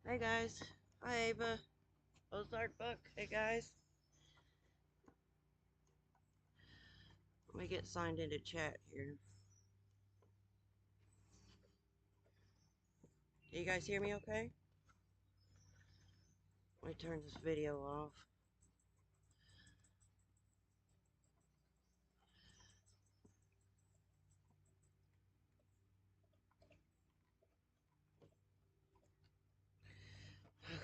Hey guys. Hi Ava. Ozark Book. Hey guys. Let me get signed into chat here. Can you guys hear me okay? Let me turn this video off. Okay.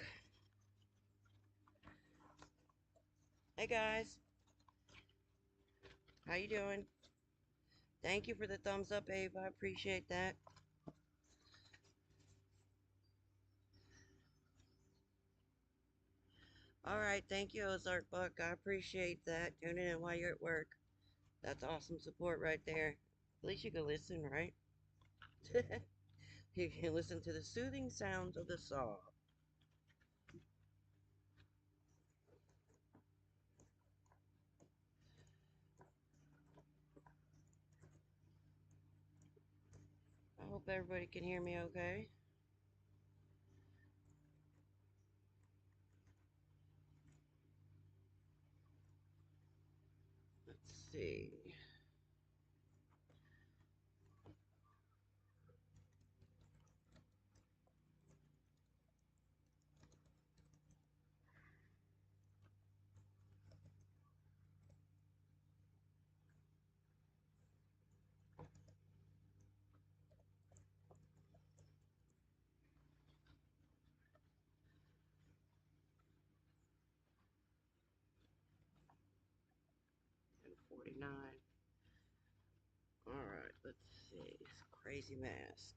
Hey guys. How you doing? Thank you for the thumbs up, Ava. I appreciate that. Alright, thank you, Ozark Buck. I appreciate that. Tuning in while you're at work. That's awesome support right there. At least you can listen, right? You can listen to the soothing sounds of the saw. I hope everybody can hear me okay. Let's see. And 49. Alright, let's see. It's a crazy mask.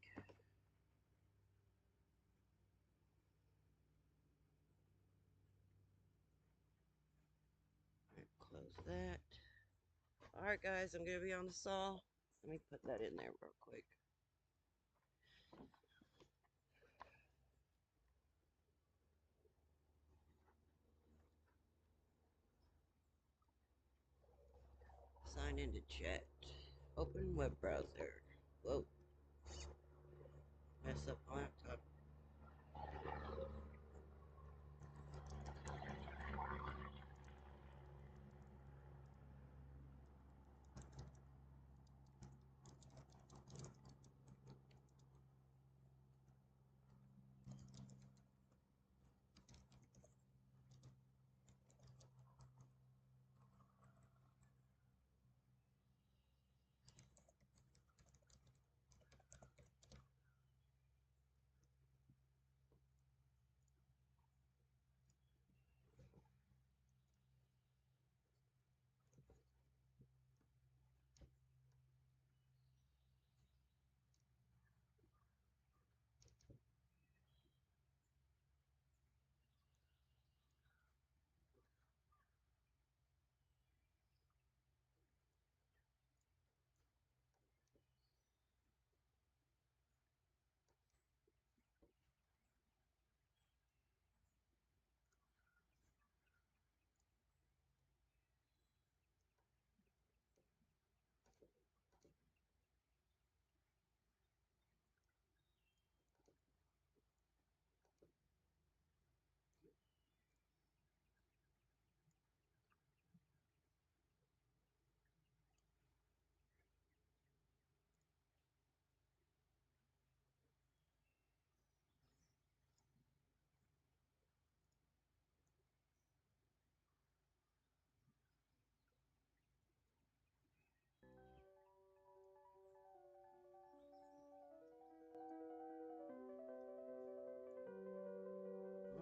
Alright, close that. Alright, guys, I'm going to be on the saw. Let me put that in there real quick. Sign into chat. Open web browser. Whoa. Mess up my laptop.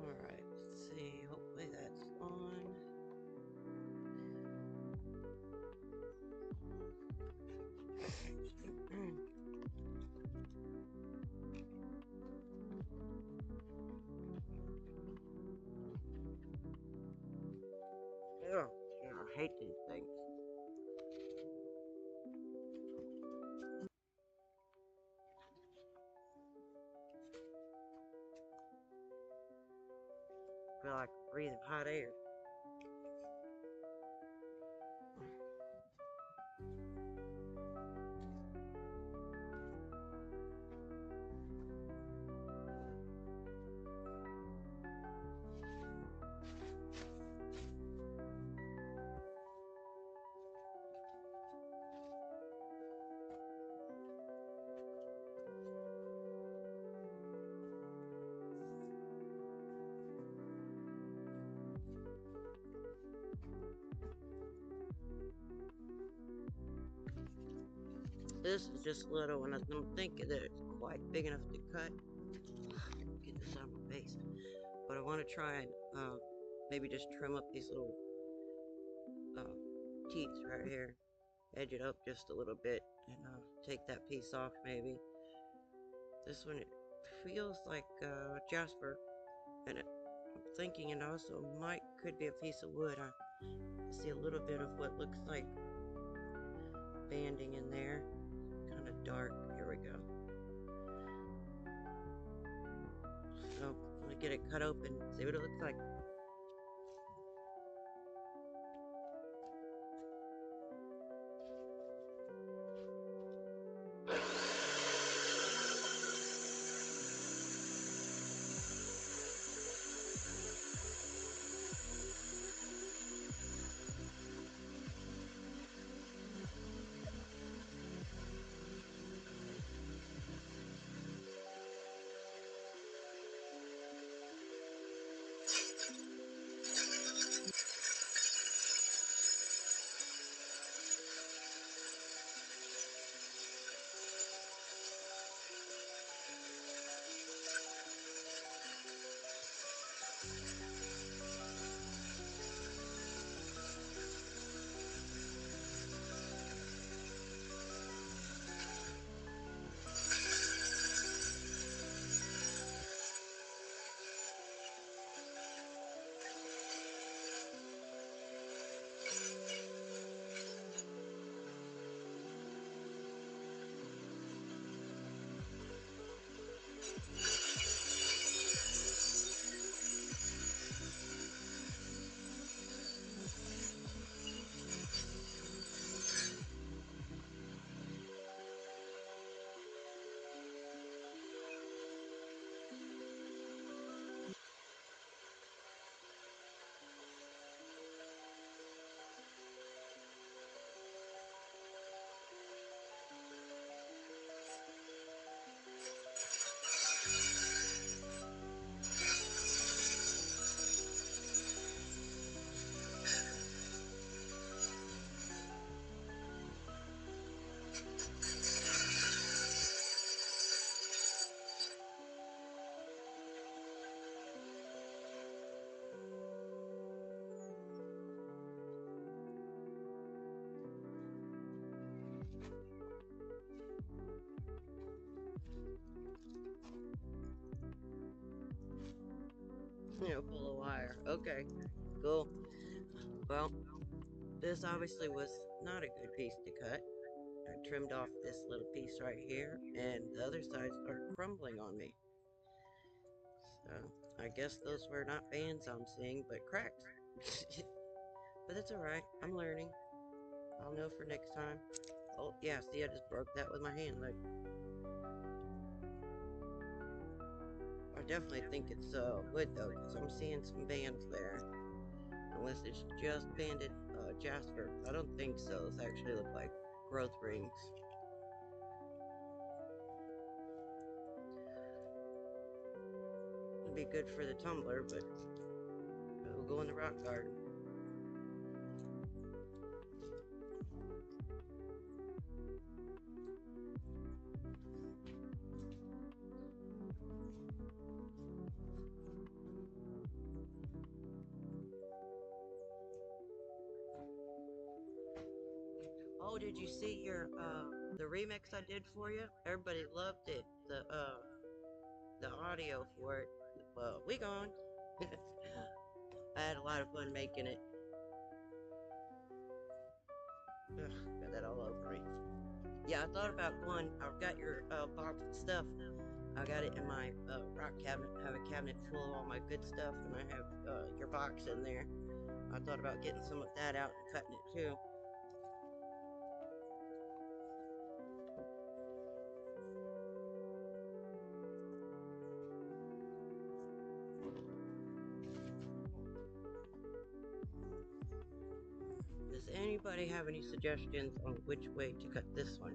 Alright, let's see. Hopefully that's on. Ugh, I hate these things. I feel like breathing hot air. This is just little, and I don't think that it's quite big enough to cut. Get this out of my face. But I want to try and maybe just trim up these little uh, teats right here. Edge it up just a little bit and take that piece off maybe. This one, it feels like Jasper, and I'm thinking it also could be a piece of wood. I see a little bit of what looks like banding in there. Kind of dark. Here we go. So I'm gonna get it cut open, see what it looks like. Pull a wire. Okay, cool. Well, this obviously was not a good piece to cut. I trimmed off this little piece right here, and the other side started crumbling on me. So I guess those were not bands I'm seeing, but cracks. But it's alright. I'm learning. I'll know for next time. Oh, yeah, see, I just broke that with my hand. Like, I definitely think it's wood, though, because I'm seeing some bands there. Unless it's just banded Jasper. I don't think so. Those actually look like growth rings. It'd be good for the tumbler, but it'll go in the rock garden. Oh, did you see the remix I did for you? Everybody loved it. The audio for it. Well, we gone. I had a lot of fun making it. Ugh, got that all over me. Yeah, I thought about going. I've got your box of stuff. I got it in my rock cabinet. I have a cabinet full of all my good stuff, and I have your box in there. I thought about getting some of that out and cutting it too. Does anybody have any suggestions on which way to cut this one?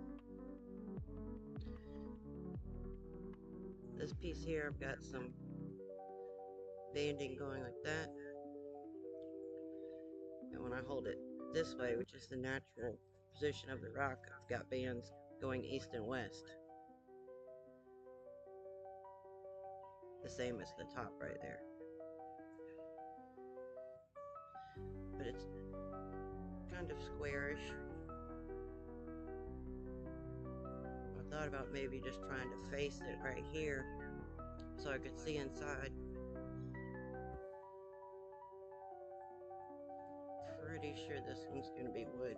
This piece here, I've got some banding going like that. And when I hold it this way, which is the natural position of the rock, I've got bands going east and west. The same as the top right there. But it's kind of squarish. I thought about maybe just trying to face it right here so I could see inside. Pretty sure this one's gonna be wood.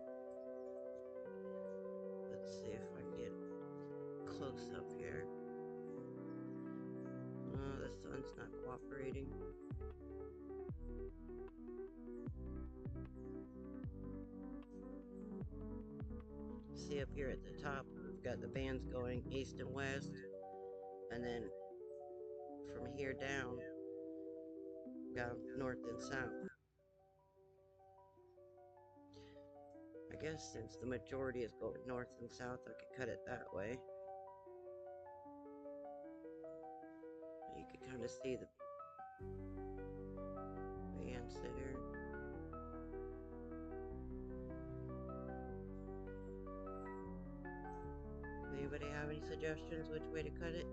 Let's see if I can get close up here. Oh, the sun's not cooperating. See up here at the top, we've got the bands going east and west, and then from here down, we've got them north and south. I guess since the majority is going north and south, I could cut it that way. You could kind of see the bands there. Anybody have any suggestions which way to cut it?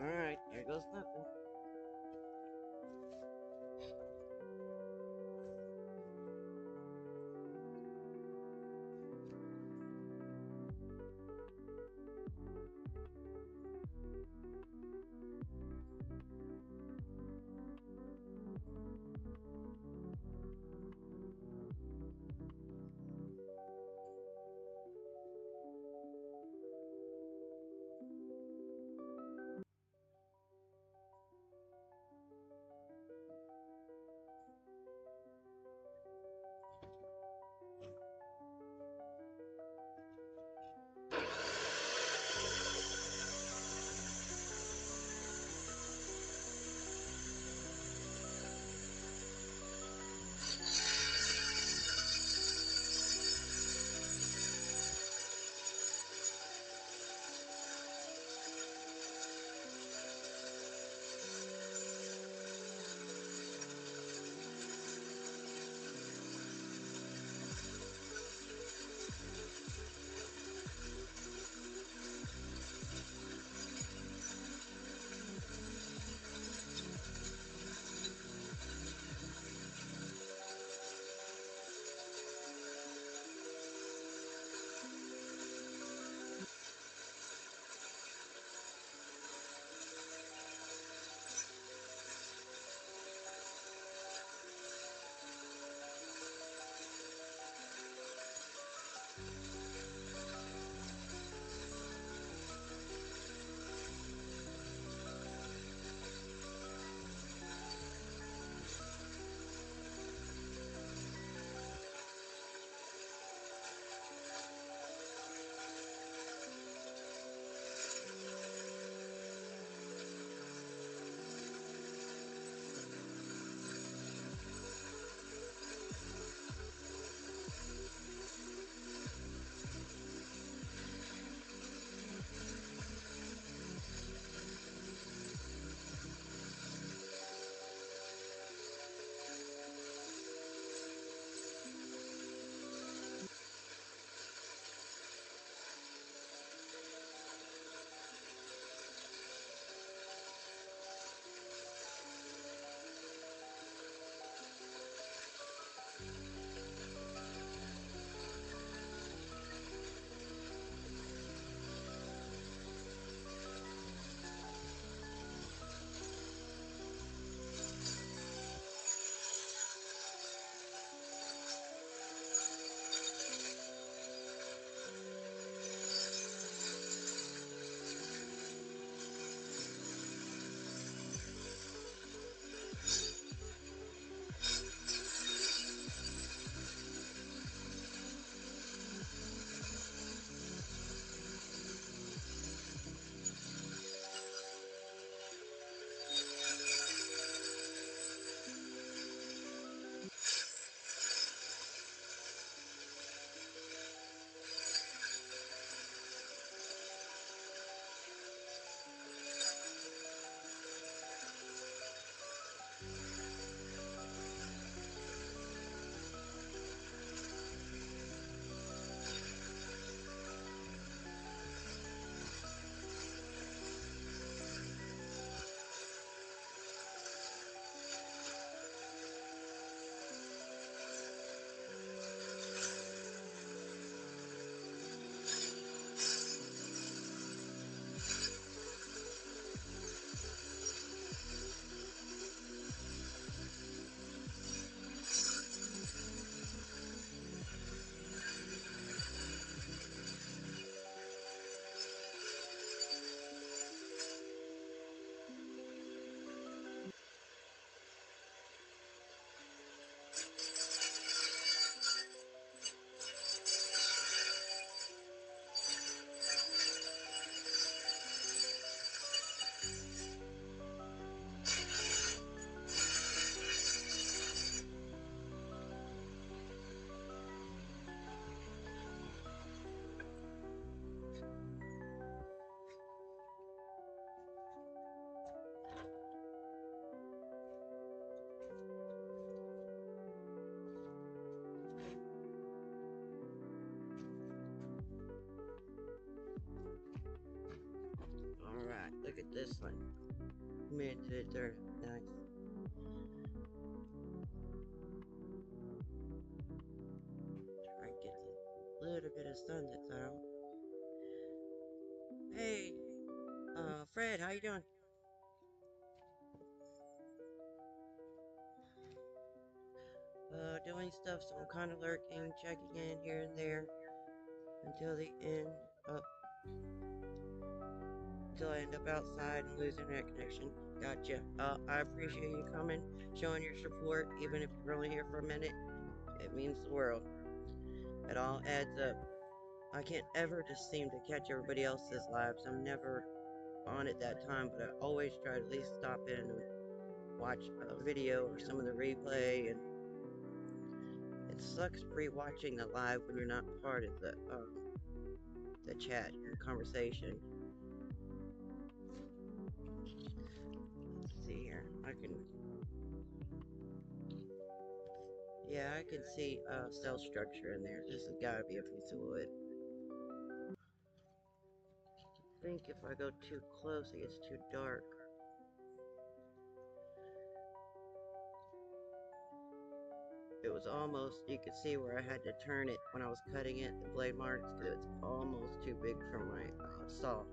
Alright, here goes nothing. pigmented. They're nice. Try and get a little bit of sun that's out. Hey, Fred, how you doing? Doing stuff, so I'm kind of lurking, checking in here and there until the end. Up until I end up outside and lose internet connection. Gotcha. I appreciate you coming, showing your support, even if you're only here for a minute. It means the world. It all adds up. I can't ever just seem to catch everybody else's lives. I'm never on at that time, but I always try to at least stop in and watch a video or some of the replay. And it sucks pre-watching the live when you're not part of the chat and conversation. Let's see here. Yeah, I can see cell structure in there. This has got to be a piece of wood. I think if I go too close, it gets too dark. It was almost, you could see where I had to turn it when I was cutting it, the blade marks, because it's almost too big for my saw.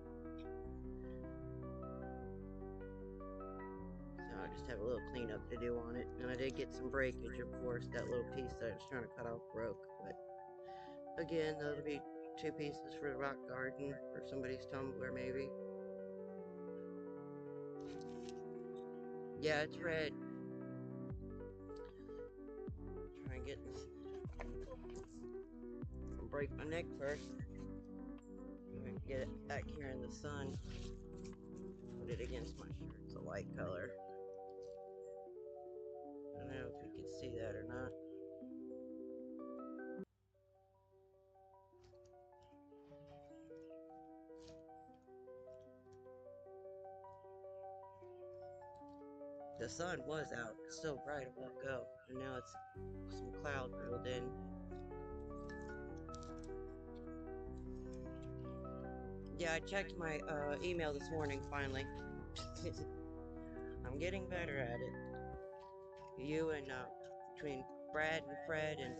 So I just have a little cleanup to do on it. And I did get some breakage, of course. That little piece that I was trying to cut off broke. But again, that'll be 2 pieces for the rock garden or somebody's tumbler, maybe. Yeah, it's red. Try and get this. I'll break my neck first. Get it back here in the sun. Put it against my shirt. It's a light color. I don't know if you can see that or not. The sun was out, still bright a while ago, and now it's some cloud rolled in. Yeah, I checked my email this morning finally. I'm getting better at it. You and between Brad and Fred and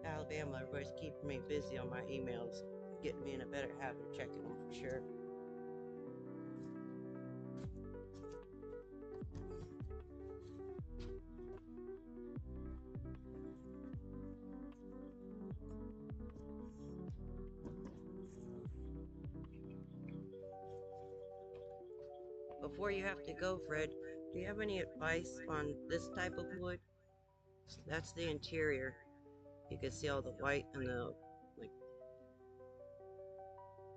Alabama, everybody's keeping me busy on my emails, getting me in a better habit of checking them for sure. Before you have to go, Fred, do you have any advice on this type of wood? That's the interior. You can see all the white and the like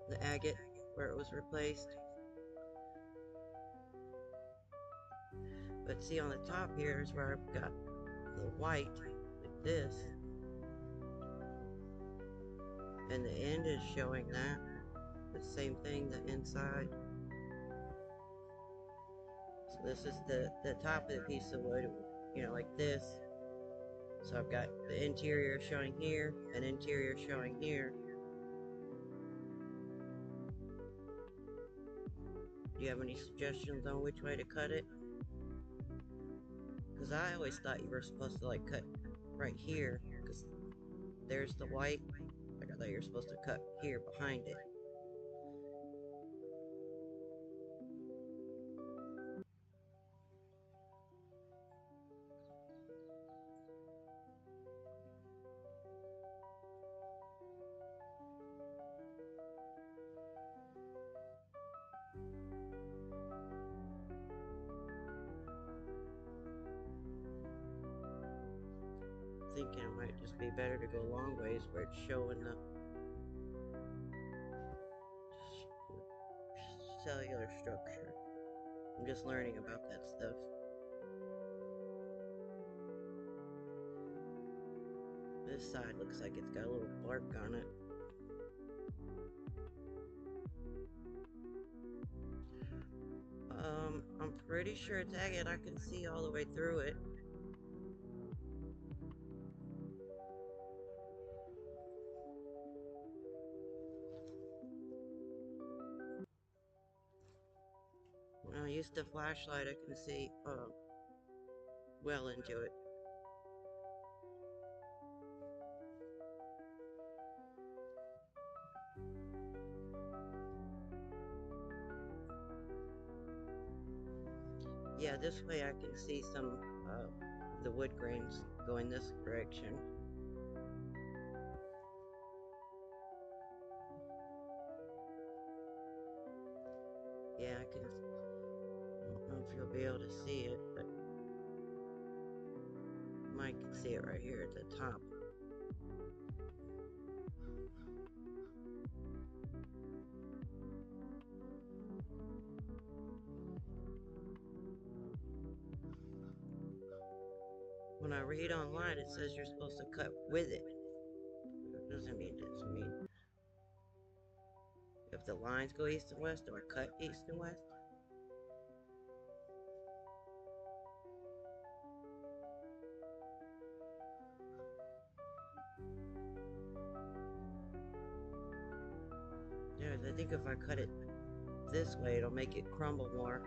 the agate where it was replaced. But see on the top here is where I've got the white like this. And the end is showing that. The same thing, the inside. So this is the top of the piece of wood, you know, like this. So I've got the interior showing here and interior showing here. Do you have any suggestions on which way to cut it? Because I always thought you were supposed to like cut right here, because there's the white. Like I thought you were supposed to cut here behind it. Thinking it might just be better to go long ways where it's showing the cellular structure. I'm just learning about that stuff. This side looks like it's got a little bark on it. I'm pretty sure it's agate. I can see all the way through it. Well, I used with the flashlight I can see well into it. Yeah, this way I can see some of the wood grains going this direction. Yeah, I can. I don't know if you'll be able to see it, but you might can see it right here at the top. When I read online, it says you're supposed to cut with it. It doesn't mean this. I mean, if the lines go east and west, do I cut east and west? Yeah, I think if I cut it this way, it'll make it crumble more.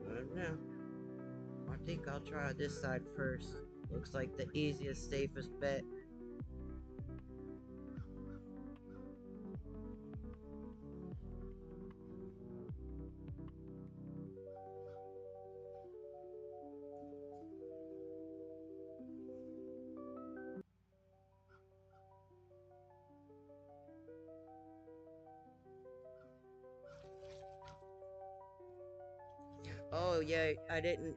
I don't know. I think I'll try this side first. Looks like the easiest, safest bet. Oh yeah, I didn't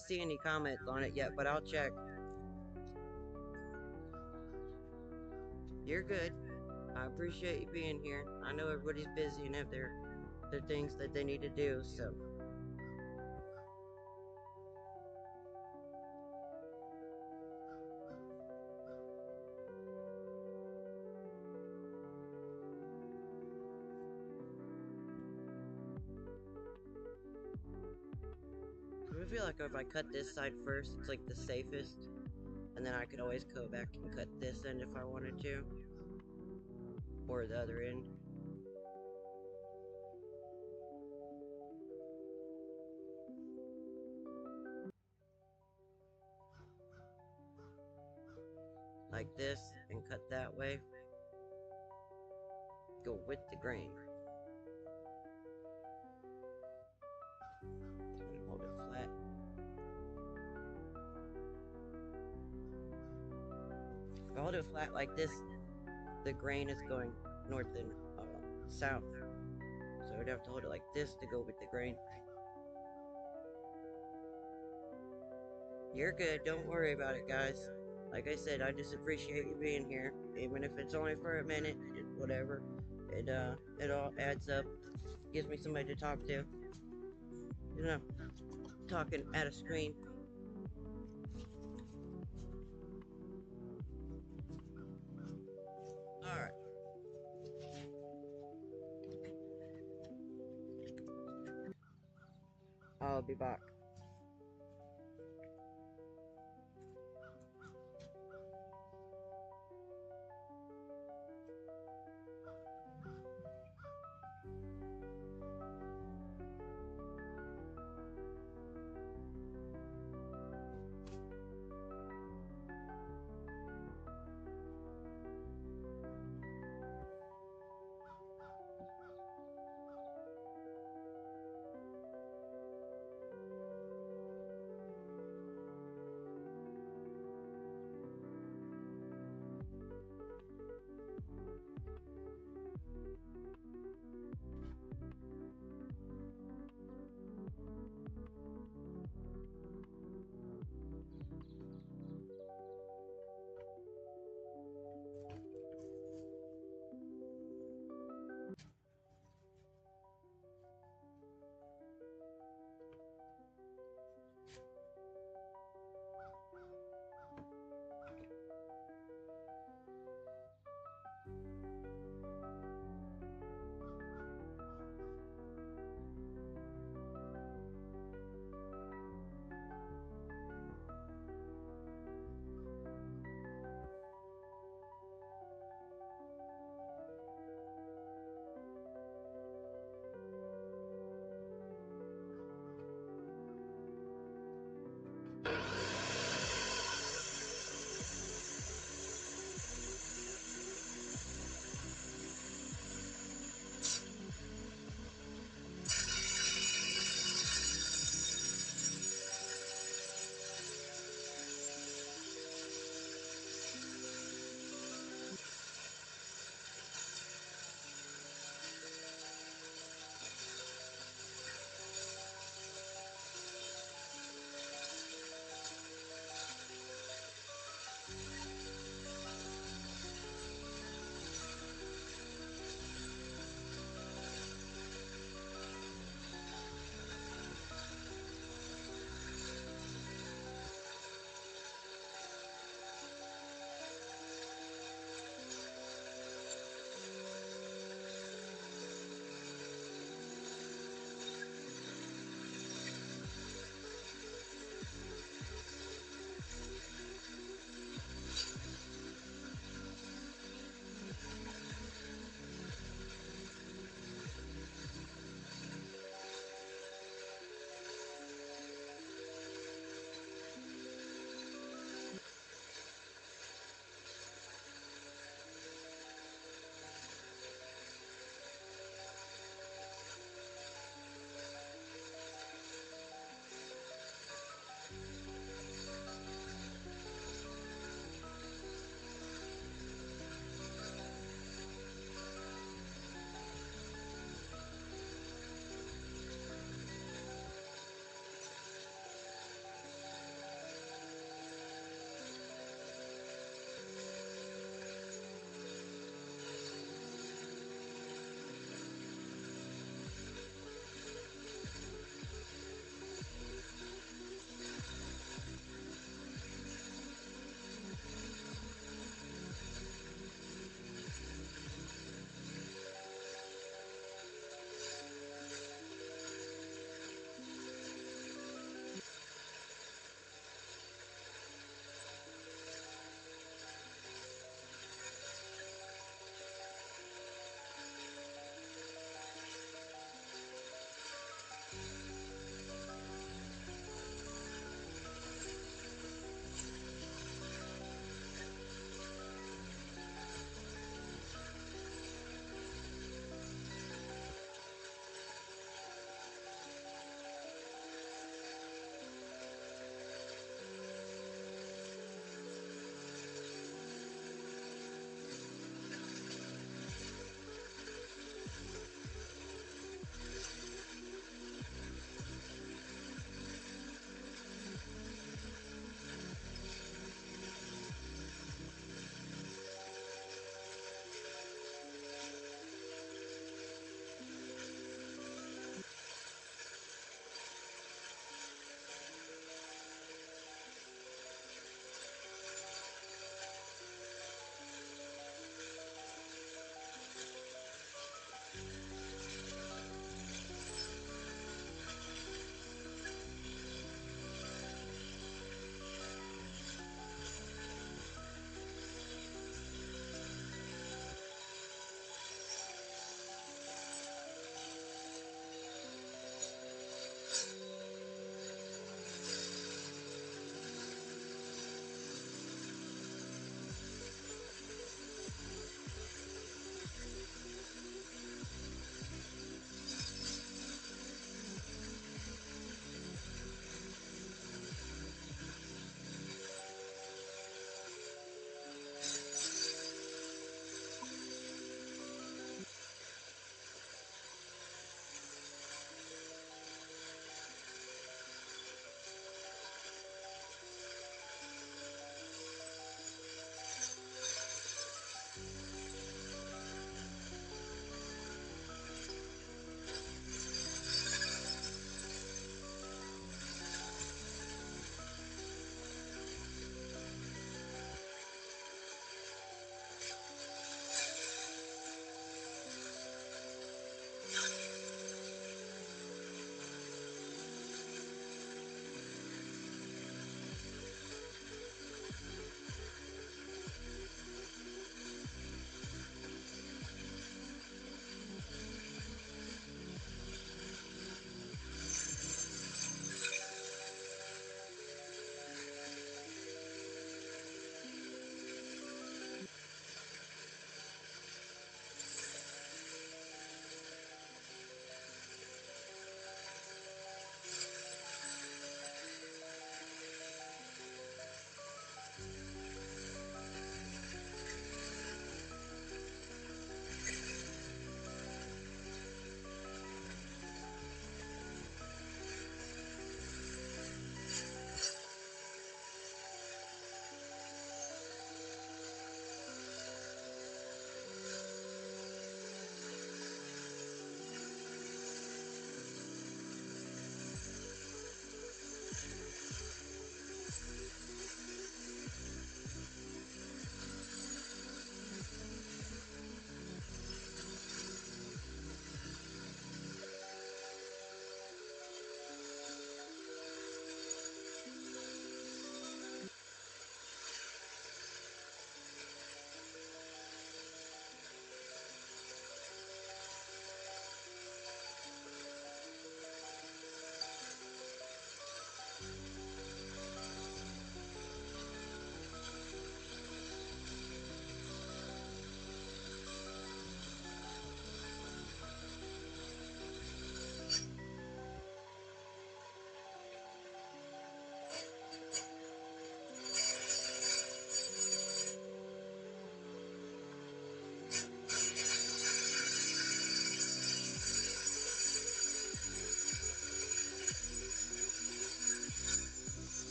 see any comments on it yet, but I'll check. You're good. I appreciate you being here. I know everybody's busy and have their things that they need to do, so. I feel like if I cut this side first, it's like the safest, and then I could always go back and cut this end if I wanted to, or the other end. Like this, and cut that way. Go with the grain. Hold it flat. If I hold it flat like this, the grain is going north and south. So I'd have to hold it like this to go with the grain. You're good. Don't worry about it, guys. Like I said, I just appreciate you being here, even if it's only for a minute. Whatever. It all adds up. Gives me somebody to talk to. You know, talking at a screen. All right. I'll be back.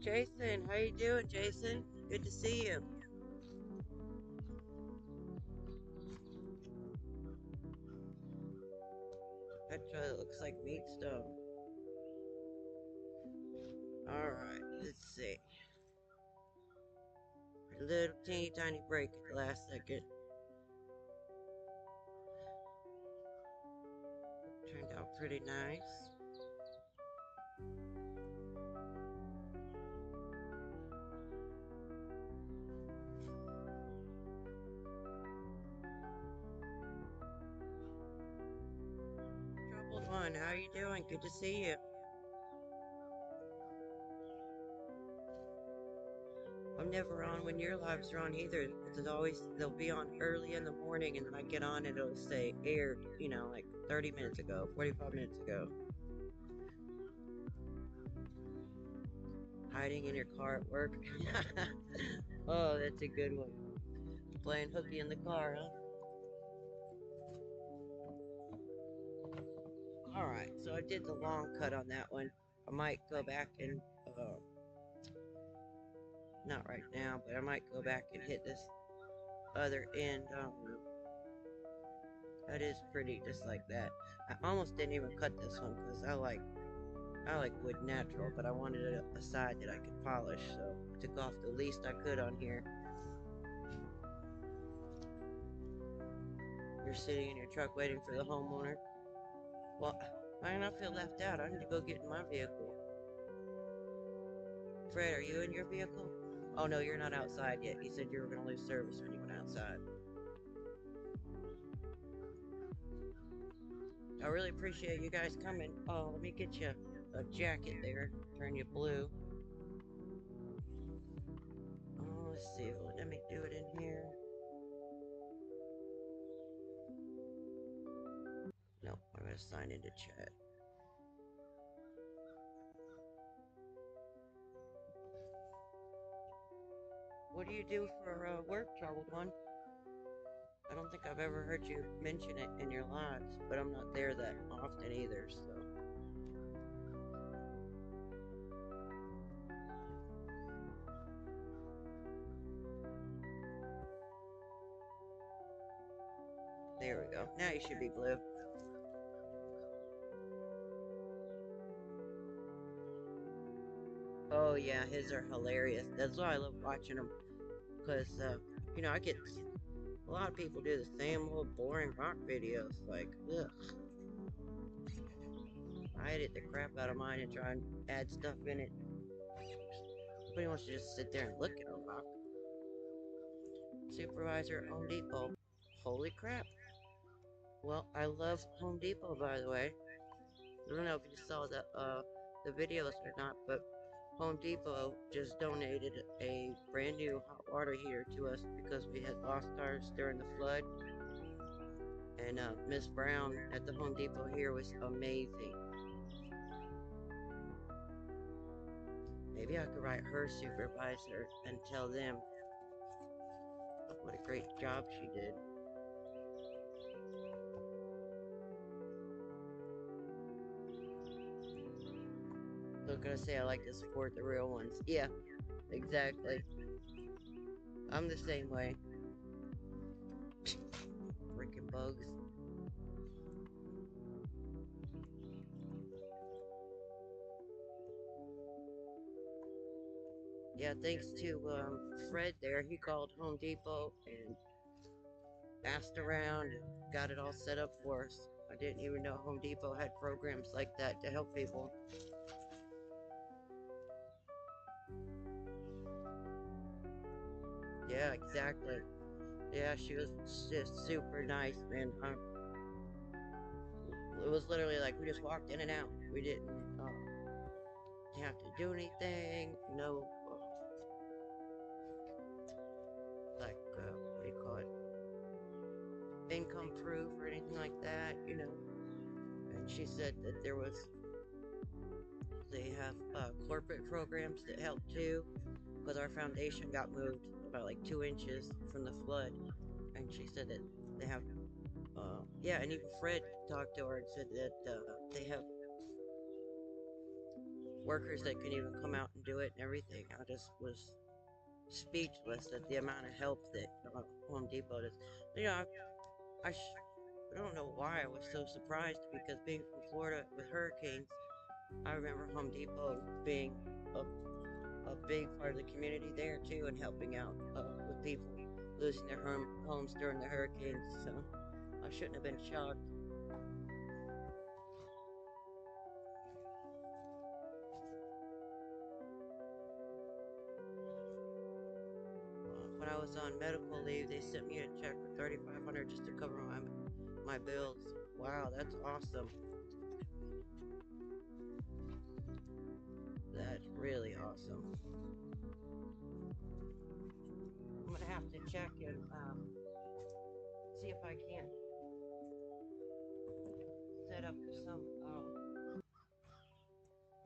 Jason. How you doing, Jason? Good to see you. Actually, it looks like meat stone. Alright, let's see. A little teeny tiny break at the last second. Turned out pretty nice. Troubled one, how you doing? Good to see you. I'm never on when your lives are on either. It's always, they'll be on early in the morning, and then I get on and it'll say aired, you know, like 30 minutes ago, 45 minutes ago. Hiding in your car at work. Oh, that's a good one. Playing hooky in the car, huh? Alright, so I did the long cut on that one. I might go back and, not right now, but I might go back and hit this other end. I don't know. That is pretty, just like that. I almost didn't even cut this one because I like wood natural, but I wanted a side that I could polish, so I took off the least I could on here. You're sitting in your truck waiting for the homeowner. Well, I do not feel left out. I need to go get in my vehicle. Fred, are you in your vehicle? Oh no, you're not outside yet. You said you were going to lose service when you went outside. I really appreciate you guys coming. Oh, let me get you a jacket there. Turn you blue. Oh, let's see. Let me do it in here. No, I'm going to sign into chat. What do you do for work, troubled one? I don't think I've ever heard you mention it in your lives, but I'm not there that often either, so. There we go. Now you should be blue. Oh yeah, his are hilarious. That's why I love watching them, because, you know, I get, a lot of people do the same old boring rock videos, like, ugh. I edit the crap out of mine and try and add stuff in it. Nobody wants to just sit there and look at a rock. Supervisor at Home Depot. Holy crap. Well, I love Home Depot, by the way. I don't know if you saw the videos or not, but Home Depot just donated a brand new hot water heater to us because we had lost ours during the flood. And Miss Brown at the Home Depot here was amazing. Maybe I could write her supervisor and tell them what a great job she did. So I'm gonna say I like to support the real ones. Yeah, exactly. I'm the same way. Freaking bugs. Yeah, thanks to Fred there. He called Home Depot and asked around and got it all set up for us. I didn't even know Home Depot had programs like that to help people. Yeah, exactly. Yeah, she was just super nice, man. It was literally like we just walked in and out. We didn't have to do anything. No, like what do you call it? Income proof or anything like that, you know. And she said that they have corporate programs that help too, because our foundation got moved about like 2 inches from the flood, and she said that they have, yeah, and even Fred talked to her and said that they have workers that can even come out and do it and everything. I just was speechless at the amount of help that Home Depot does. You know, I, I don't know why I was so surprised because being from Florida with hurricanes, I remember Home Depot being a, a big part of the community there too and helping out with people losing their homes during the hurricanes. So I shouldn't have been shocked. When I was on medical leave, they sent me a check for 3,500 just to cover my bills. Wow, that's awesome. That's really awesome. I'm gonna have to check and see if I can't set up some.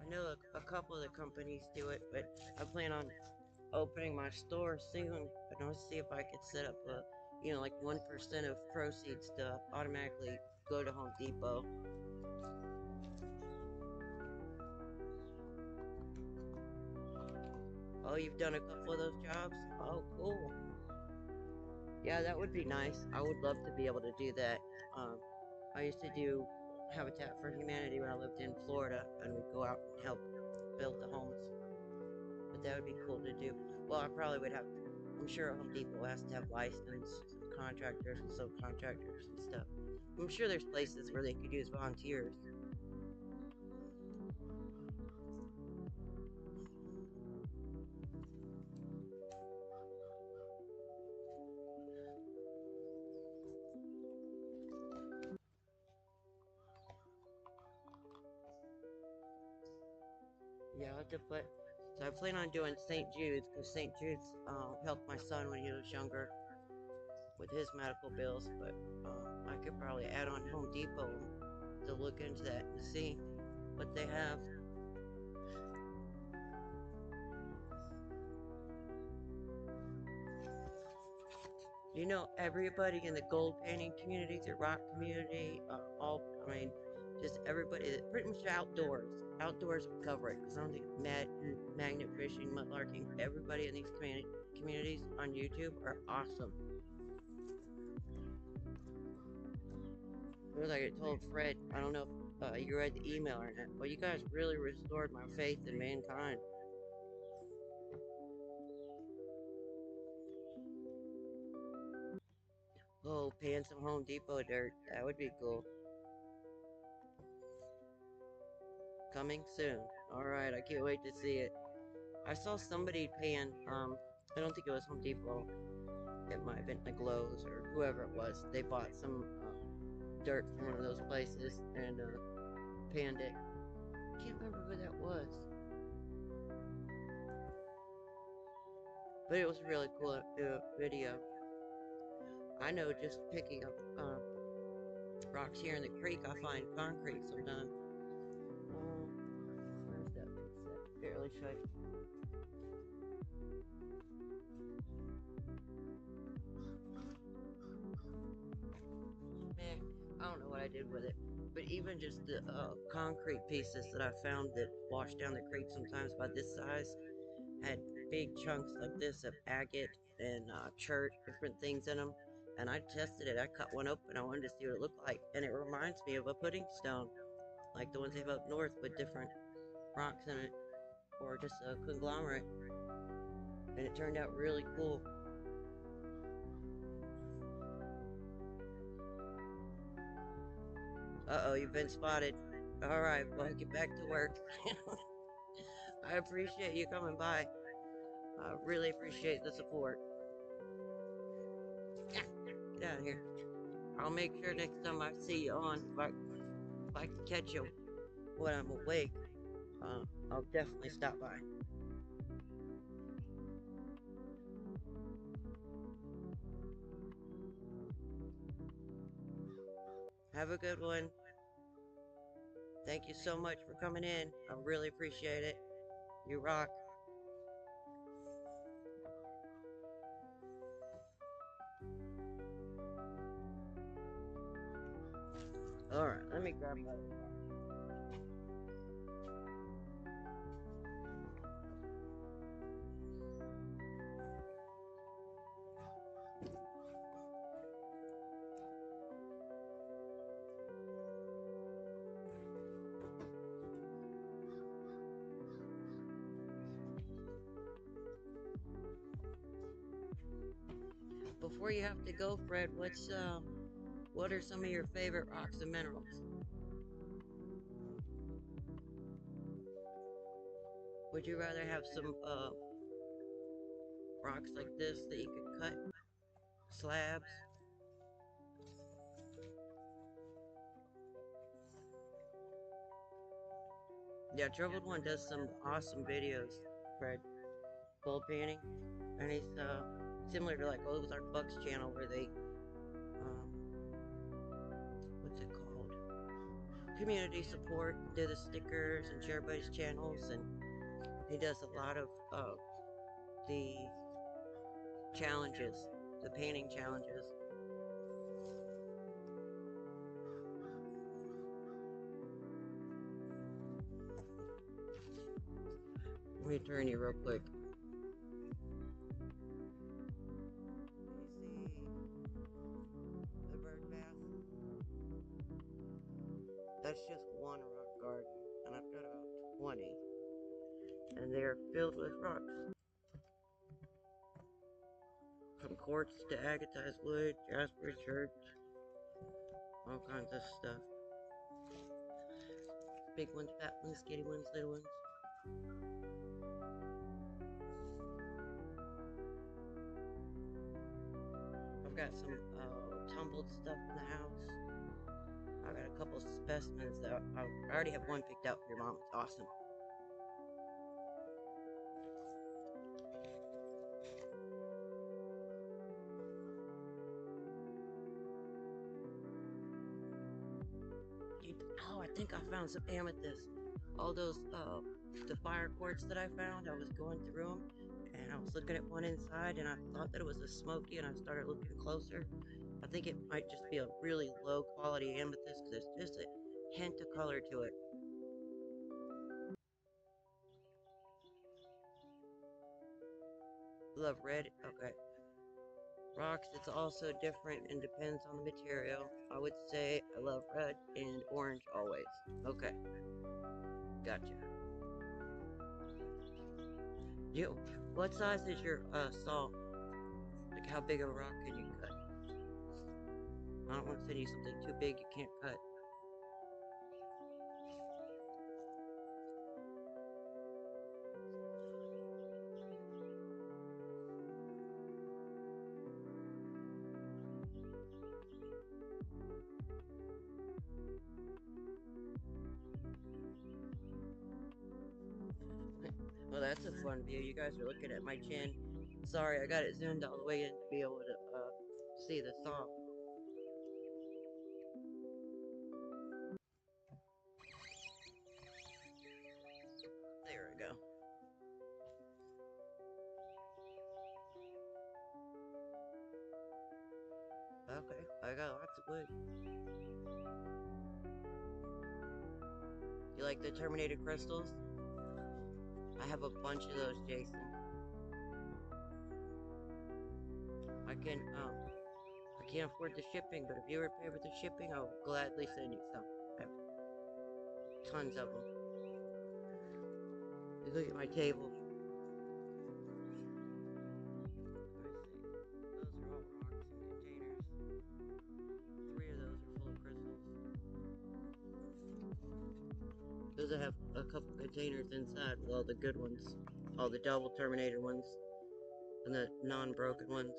I know a couple of the companies do it, but I plan on opening my store soon. And I'll see if I could set up a, like 1% of proceeds to automatically go to Home Depot. Oh, you've done a couple of those jobs? Oh, cool. Yeah, that would be nice. I would love to be able to do that. Um, I used to do Habitat for Humanity when I lived in Florida, and we'd go out and help build the homes. But that would be cool to do. Well, I probably would have. I'm sure Home Depot has to have licensed contractors and subcontractors and stuff. I'm sure there's places where they could use volunteers. Yeah, I have to put. So I plan on doing St. Jude's because St. Jude's helped my son when he was younger with his medical bills. But I could probably add on Home Depot to look into that and see what they have. Everybody in the gold painting community, the rock community, I mean, just everybody that pretty much outdoors would cover it because I don't think magnet fishing, mudlarking, everybody in these communities on YouTube are awesome. It was like I told Fred, I don't know if you read the email or not, but you guys really restored my faith in mankind. Oh, paying some Home Depot dirt, that would be cool. Coming soon. Alright, I can't wait to see it. I saw somebody paying, I don't think it was Home Depot. It might have been like Lowe's or whoever it was. They bought some dirt from one of those places and panned it. Can't remember who that was, but it was a really cool video. I know just picking up rocks here in the creek, I find concrete sometimes. Where's that piece that barely showed? Man, I don't know what I did with it. But even just the concrete pieces that I found that washed down the creek sometimes by this size had big chunks like this of agate and chert, different things in them. And I tested it. I cut one open. I wanted to see what it looked like. And it reminds me of a pudding stone, like the ones they have up north with different rocks in it, or just a conglomerate. And it turned out really cool. Uh-oh, you've been spotted. All right, well, get back to work. I appreciate you coming by. I really appreciate the support. Yeah, get out of here. I'll make sure next time I see you on, if I can catch you when I'm awake, I'll definitely stop by. Have a good one. Thank you so much for coming in. I really appreciate it. You rock. Alright, let me grab my before you have to go, Fred, what are some of your favorite rocks and minerals? Would you rather have some rocks like this that you could cut, slabs? Yeah, Troubled One does some awesome videos, Fred. Gold painting, and he's similar to like Ozark Buck's channel where they what's it called? Community support, do the stickers and share everybody's channels, and he does a lot of the challenges, the painting challenges. Let me turn you real quick. The bird bath. That's just one rock garden, and I've got about 20, and they're filled with rocks. From quartz to agatized wood, Jasper, church, all kinds of stuff. Big ones, fat ones, skinny ones, little ones. I've got some tumbled stuff in the house. I've got a couple of specimens that I already have one picked out for your mom. It's awesome. Oh, I think I found some amethyst. All those, the fire quartz that I found, I was going through them, and I was looking at one inside, and I thought that it was a smoky, and I started looking closer. I think it might just be a really low quality amethyst, because there's just a hint of color to it. Love red, okay. Rocks, it's also different and depends on the material. I would say I love red and orange always. Okay, gotcha. You, what size is your saw? Like how big of a rock can you cut? I don't want to send you something too big you can't cut. Well, that's a fun view. You guys are looking at my chin. Sorry, I got it zoomed all the way in to be able to see the saw. There we go. Okay, I got lots of wood. You like the terminated crystals? I have a bunch of those, Jason. I can't afford the shipping, but if you were pay for the shipping, I would gladly send you some. I have tons of them. You look at my table. Let me see. Those are all rocks and containers. 3 of those are full of crystals. Those I have a couple containers inside with all the good ones. All the double terminated ones. And the non-broken ones.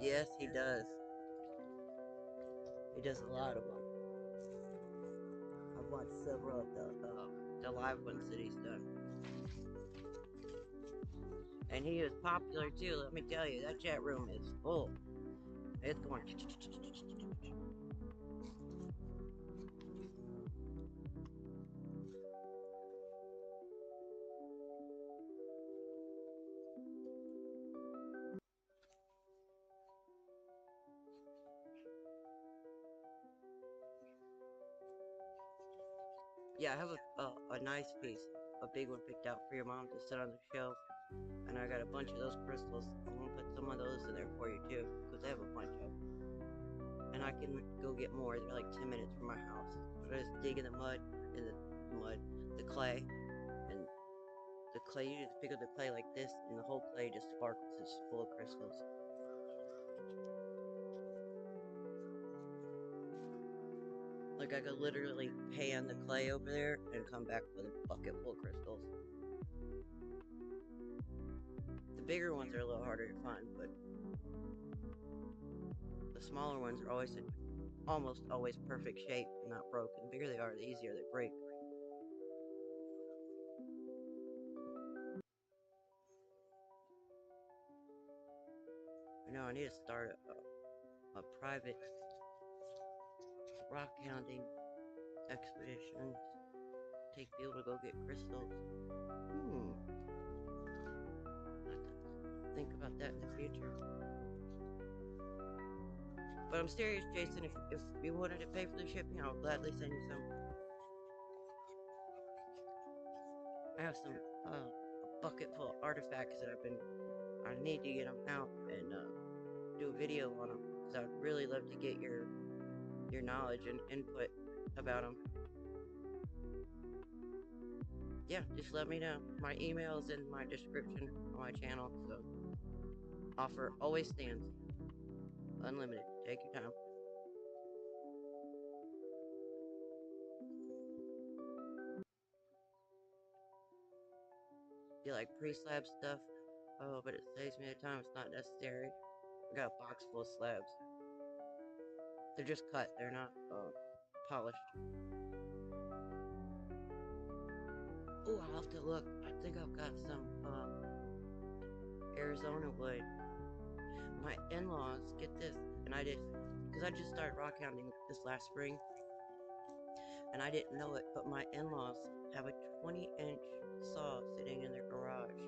Yes, he does. He does a lot of them. I've watched several of the live ones that he's done. And he is popular too, let me tell you. That chat room is full. It's going. Yeah, I have a nice piece, a big one picked out for your mom to sit on the shelf. And I got a bunch of those crystals. I'm gonna put some of those in there for you too, because I have a bunch of them. And I can go get more. They're like 10 minutes from my house. But I just dig in the mud, the clay, and the clay. You just pick up the clay like this, and the whole clay just sparkles. It's full of crystals. Like I could literally pan the clay over there and come back with a bucket full of crystals. The bigger ones are a little harder to find, but the smaller ones are almost always perfect shape and not broken. The bigger they are, the easier they break. I know I need to start a private rock hounding expedition. Take people to go get crystals. I have to think about that in the future. But I'm serious, Jason. If you wanted to pay for the shipping, I'll gladly send you some. I have some a bucket full of artifacts that I need to get them out and do a video on them because I'd really love to get your knowledge and input about them. Yeah, just let me know. My email's in my description on my channel, so offer always stands. Unlimited. Take your time. You like pre-slab stuff? Oh, but it saves me the time. It's not necessary. I got a box full of slabs. They're just cut. They're not polished. Oh, I'll have to look. I think I've got some Arizona wood. My in-laws, get this, and because I just started rock hounding this last spring, and I didn't know it, but my in-laws have a 20-inch saw sitting in their garage,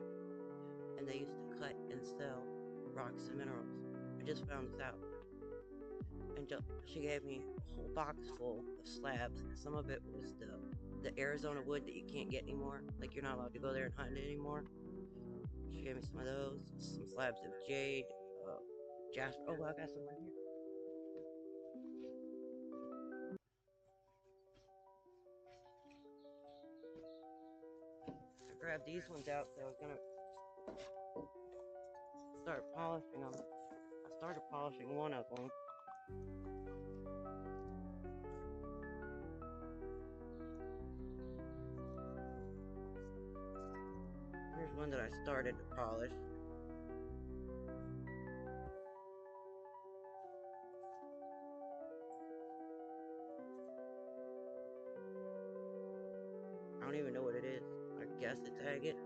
and they used to cut and sell rocks and minerals. I just found this out. And she gave me a whole box full of slabs. Some of it was the Arizona wood that you can't get anymore. Like you're not allowed to go there and hunt it anymore. She gave me some of those, some slabs of jade, Jasper. Oh, I got some right here. I grabbed these ones out, so I was gonna start polishing them. I started polishing one of them. Here's one that I started to polish. I don't even know what it is. I guess it's agate.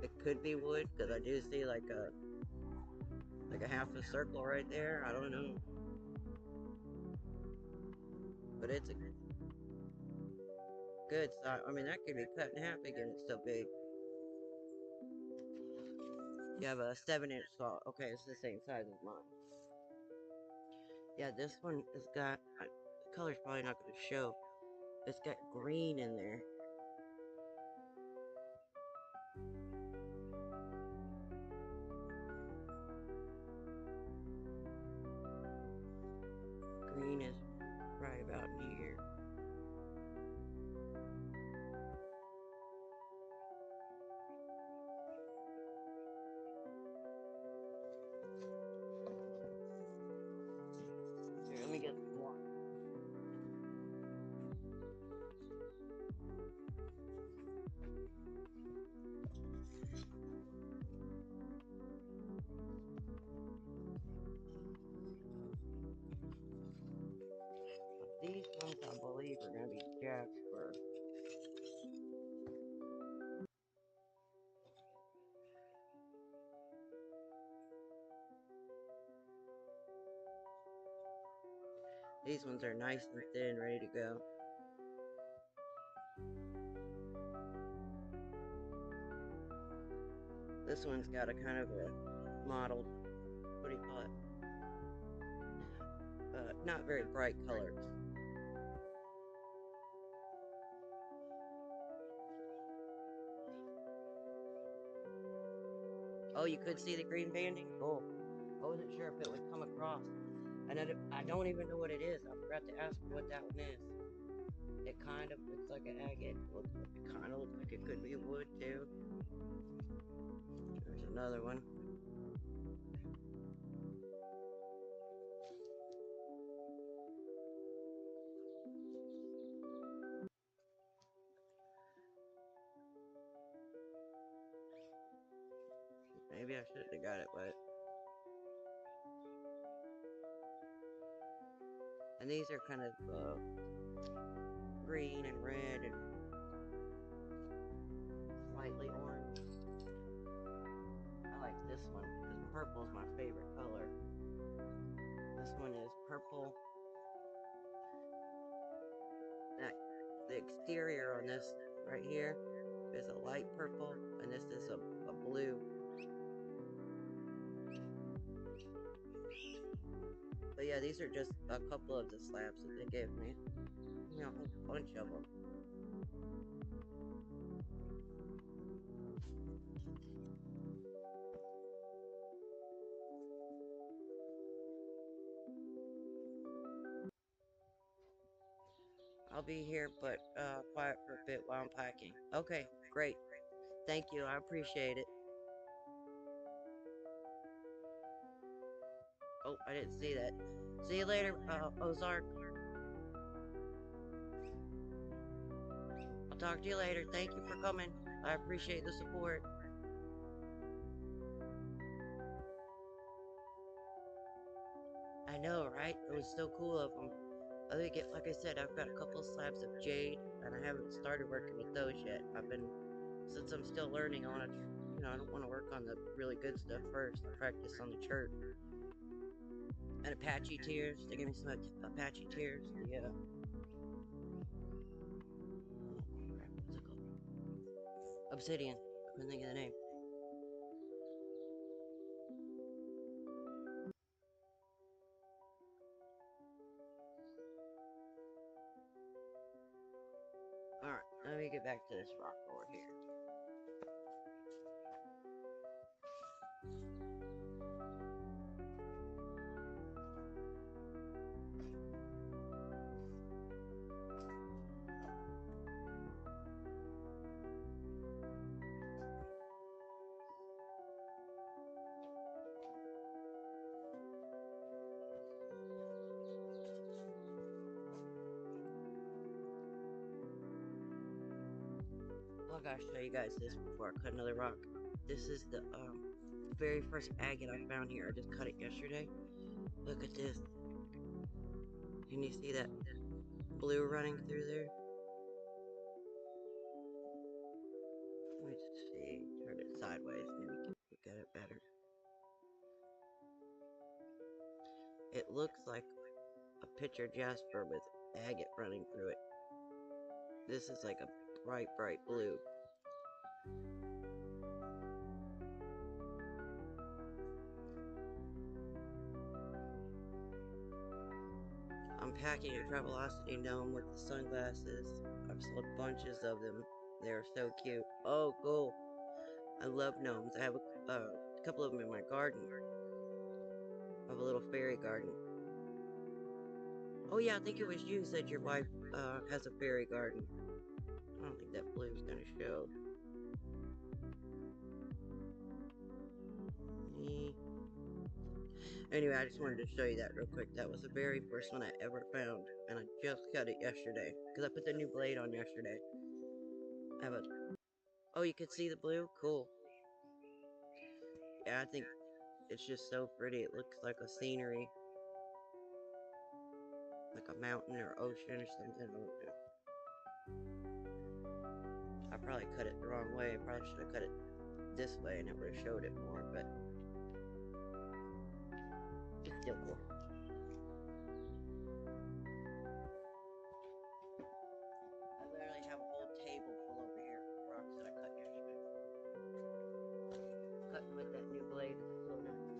It could be wood because I do see like a half a circle right there. I don't know, but it's a good size. I mean, that could be cut in half again. It's so big. You have a 7-inch saw. Okay, it's the same size as mine. Yeah, this one has got. The color's probably not going to show. It's got green in there. Green is right about here. Here, let me get some more. These ones, I believe, are going to be Jasper. These ones are nice and thin, ready to go. This one's got a kind of a mottled, what do you call it? not very bright colors. Oh, you could see the green banding? Cool. I wasn't sure if it would come across. And I don't even know what it is. I forgot to ask her what that one is. It kind of looks like an agate. It kind of looks like it could be wood too. There's another one. Maybe I shouldn't have got it wet. And these are kind of green and red and slightly orange. I like this one because purple is my favorite color. This one is purple. The exterior on this right here is a light purple, and this is a blue. But yeah, these are just a couple of the slabs that they gave me. You know, a whole bunch of them. I'll be here, but quiet for a bit while I'm packing. Okay, great. Thank you. I appreciate it. Oh, I didn't see that. See you later, Ozark. I'll talk to you later. Thank you for coming. I appreciate the support. I know, right? It was so cool of them. I think it, like I said, I've got a couple slabs of jade, and I haven't started working with those yet. Since I'm still learning, I don't want to work on the really good stuff first. Practice on the church. And Apache tears. They gave me some Apache tears. Yeah. Oh, crap. What's it called? Obsidian. I couldn't think of the name. Alright, let me get back to this rock over here. I gotta show you guys this before I cut another rock. This is the very first agate I found here. I just cut it yesterday. Look at this. Can you see that blue running through there? Let me just see. Turn it sideways. Maybe you can look at it better. It looks like a picture Jasper with agate running through it. This is like a bright, bright blue. I'm packing a Travelocity gnome with the sunglasses. I've sold bunches of them. They're so cute. Oh, cool. I love gnomes. I have a couple of them in my garden. I have a little fairy garden. Oh yeah, I think it was you said your wife has a fairy garden. I don't think that blue's gonna show. Anyway, I just wanted to show you that real quick. That was the very first one I ever found, and I just cut it yesterday because I put the new blade on yesterday. I have a. Oh, you could see the blue. Cool. Yeah, I think it's just so pretty. It looks like a scenery, like a mountain or ocean or something. I don't know. I probably cut it the wrong way. I probably should have cut it this way, and it would have showed it more. But it's still cool. I literally have a whole table full over here of rocks that I cut yesterday. Cutting with that new blade is so nice.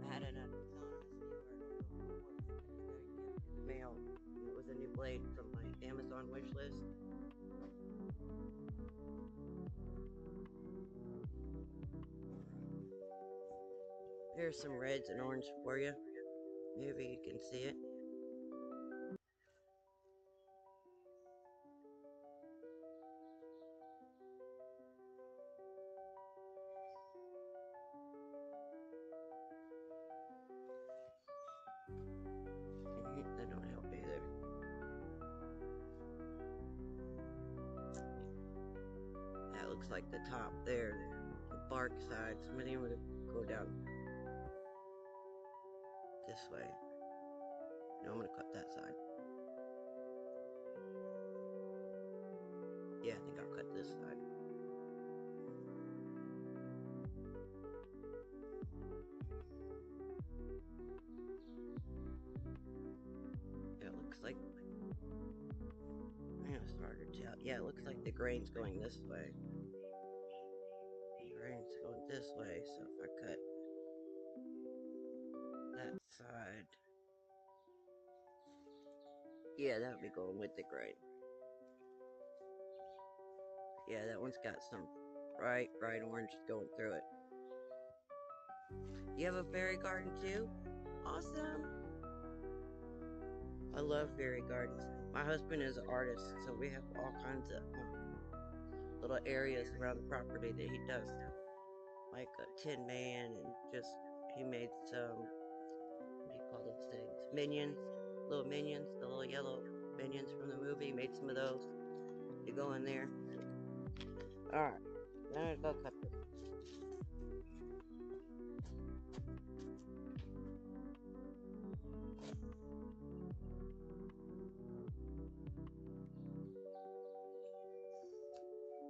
I had an Agatized the other Here's some reds and orange for you. Maybe you can see it. That don't help either. That looks like the top there, the bark side. Somebody would go down this way. No, I'm gonna cut that side. Yeah, I think I'll cut this side. It looks like, yeah, it's hard to tell. Yeah, it looks like the grain's going this way. The grain's going this way, so if I cut that side, yeah, that would be going with the grain. Yeah, that one's got some bright orange going through it. You have a fairy garden too? Awesome. I love fairy gardens. My husband is an artist, so we have all kinds of little areas around the property that he does, like a Tin Man, and just he made some, what do you call those things? Minions, little minions, the little yellow minions from the movie. He made some of those to go in there. All right, now I'm gonna go cut this.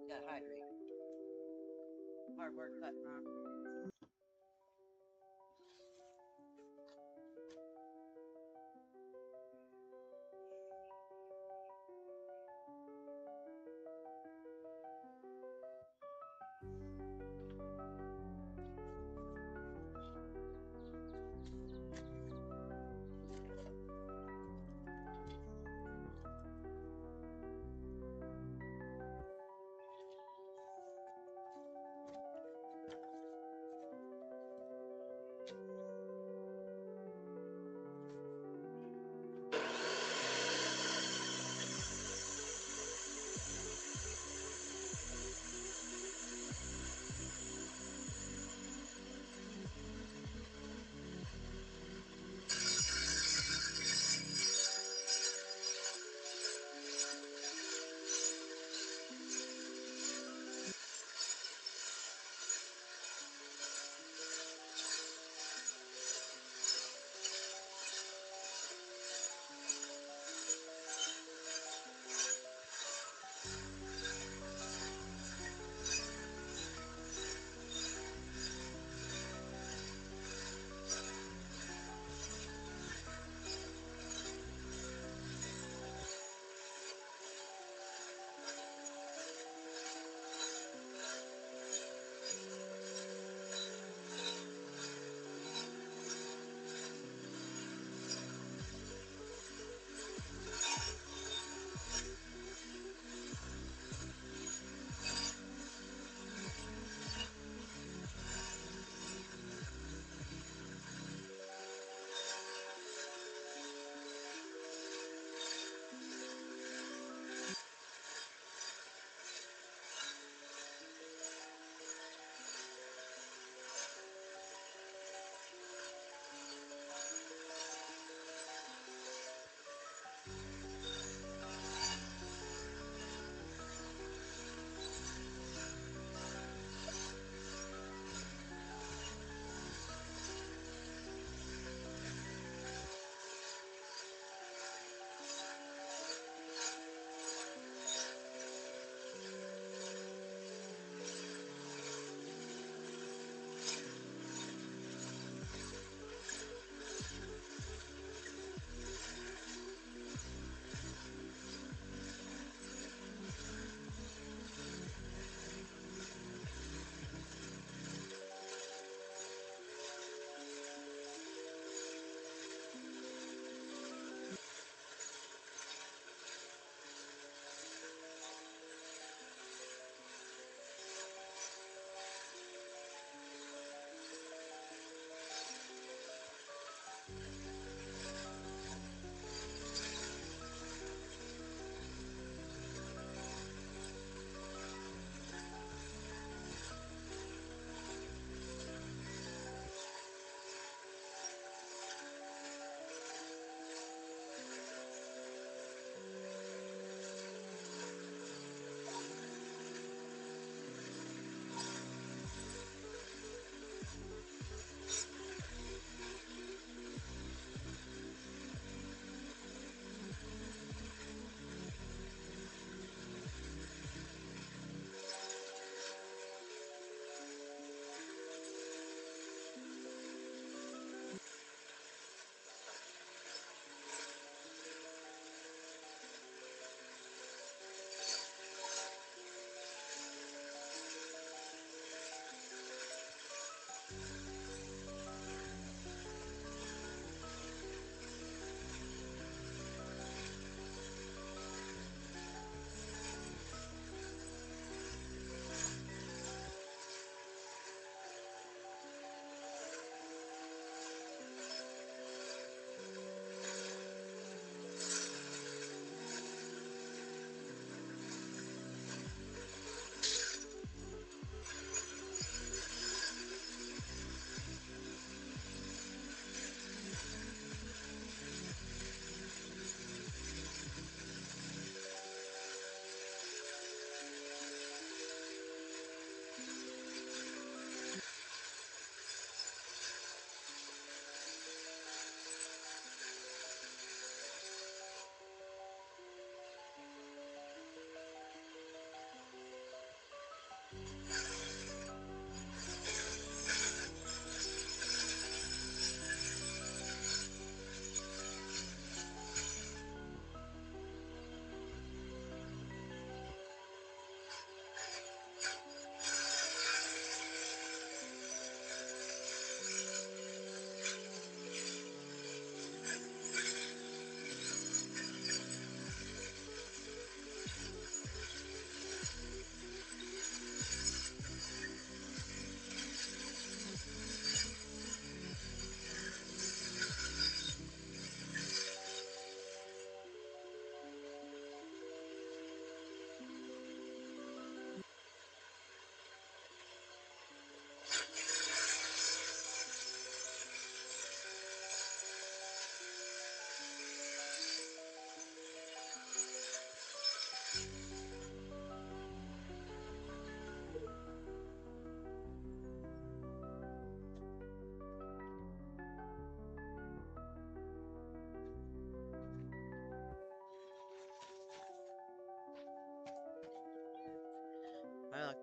Gotta hydrate. Hard work cutting, huh?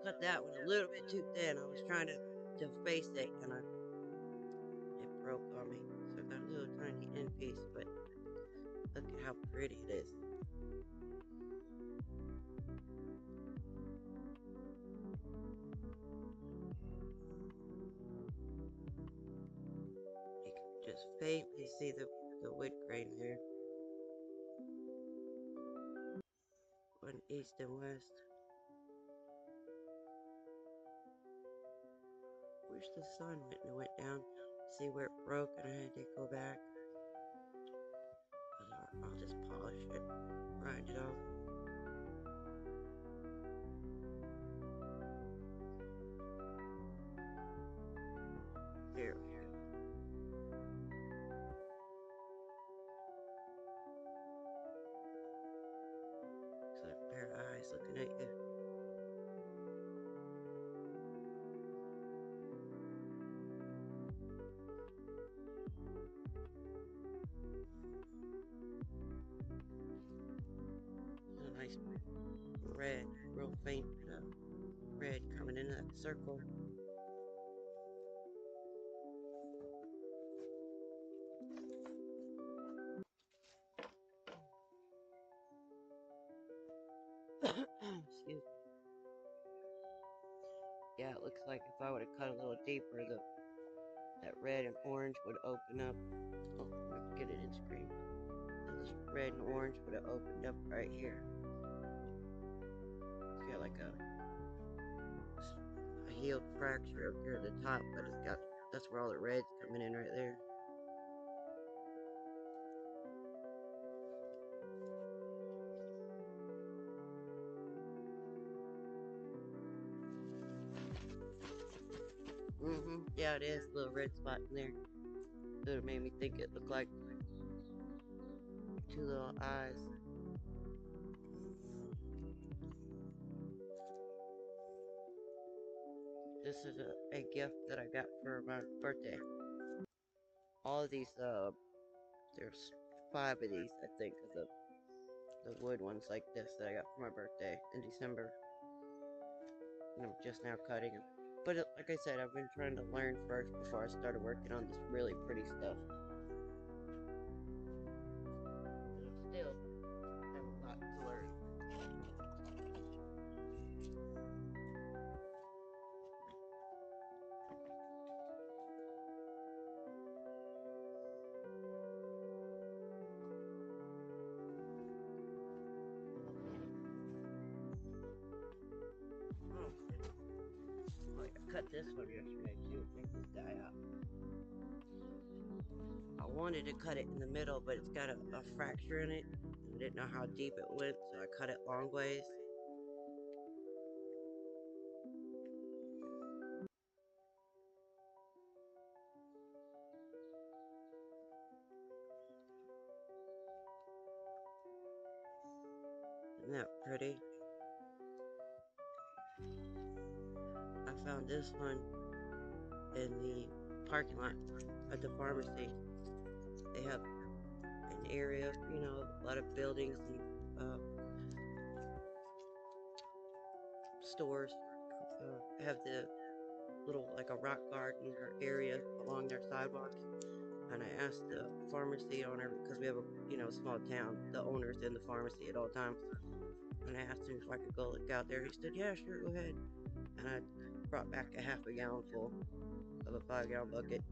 cut that one a little bit too thin. I was trying to face it, and it broke on me. So I got a little tiny end piece, but look at how pretty it is. You can just faintly see the wood grain there on east and west. Wish the sun went down. See where it broke, and I had to go back. I'll just polish it, grind it off. There we go. Looks like a pair of eyes looking at you. A nice red, real faint red coming into that circle. Excuse me. Yeah, it looks like if I would have cut a little deeper, that red and orange would open up. Oh, let's get it in screen. And this red and orange would have opened up right here. It's got like a healed fracture up here at the top, but that's where all the red's coming in right there. Yeah, it is a little red spot in there. It would have made me think it looked like two little eyes. This is a gift that I got for my birthday. All of these, there's 5 of these, I think, of the wood ones like this that I got for my birthday in December. And I'm just now cutting them. But like I said, I've been trying to learn first before I started working on this really pretty stuff. And I'm still have a lot to learn. Oh, I cut this one yesterday too. Take this guy out. I wanted to cut it in the middle, but it's got a fracture in it. I didn't know how deep it went, so I cut it long ways. Isn't that pretty? I found this one in the parking lot at the pharmacy. They have an area, a lot of buildings and stores have the little, like a rock garden or area along their sidewalks. And I asked the pharmacy owner, because we have a small town, the owner's in the pharmacy at all times. And I asked him if I could go look out there. He said, yeah, sure, go ahead. And I brought back a half a gallon full of a 5-gallon bucket.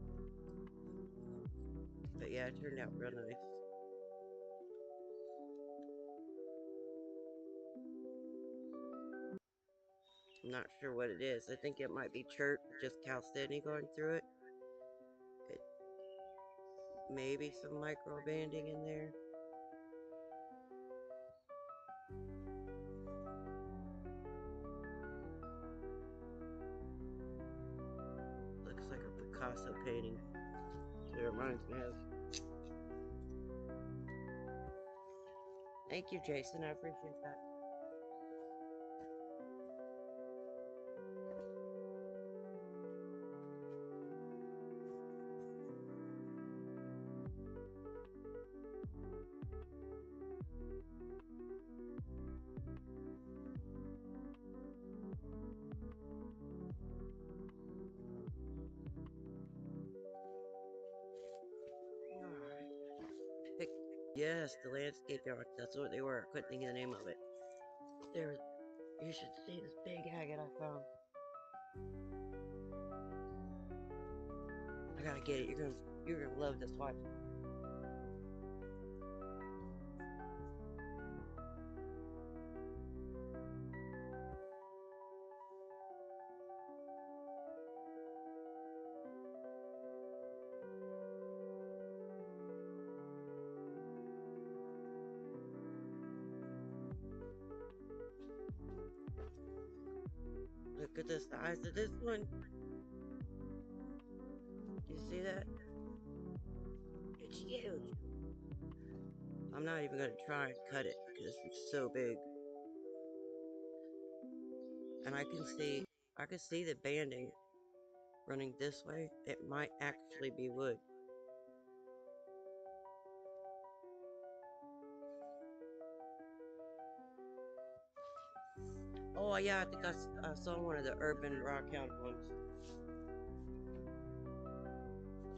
But yeah, it turned out real nice. I'm not sure what it is. I think it might be chert, just chalcedony going through it. Maybe some micro banding in there. Looks like a Picasso painting. That's what it reminds me of. Thank you, Jason. I appreciate that. Yes, the landscape art. That's what they were. I couldn't think of the name of it. There, you should see this big agate I found. I gotta get it. You're gonna love this. Watch. Look at the size of this one. You see that? It's huge. I'm not even gonna try and cut it because it's so big. And I can see the banding running this way. It might actually be wood. Oh yeah, I think I saw one of the urban rock hound ones.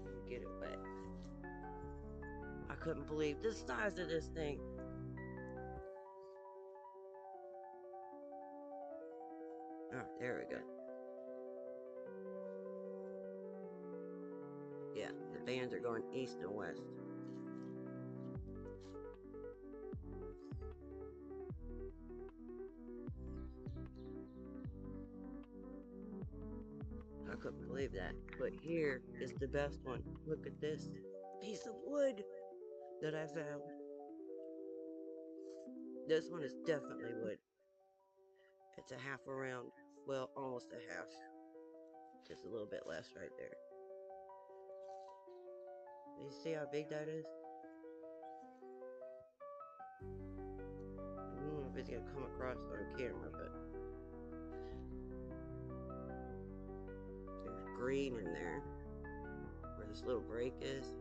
Let me get it wet. I couldn't believe the size of this thing. Oh, there we go. Yeah, the bands are going east and west. I couldn't believe that. But here is the best one. Look at this piece of wood that I found. This one is definitely wood. It's a half around. Well, almost a half. Just a little bit less right there. You see how big that is? I don't know if it's gonna come across on camera, but there's green in there where this little break is.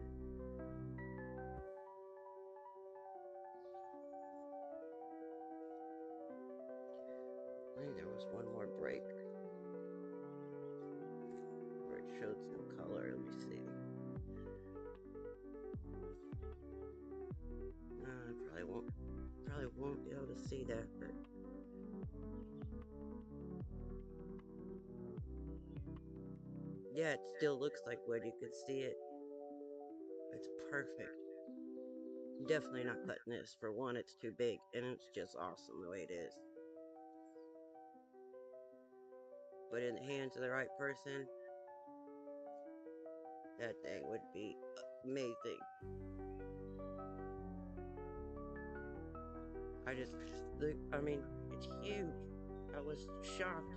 I think there was one more break where it showed some color. Let me see. I probably won't be able to see that, but yeah, it still looks like wood. You can see it. It's perfect. Definitely not cutting this. For one, it's too big, and it's just awesome the way it is. But in the hands of the right person, that thing would be amazing. I just, I mean, it's huge. I was shocked.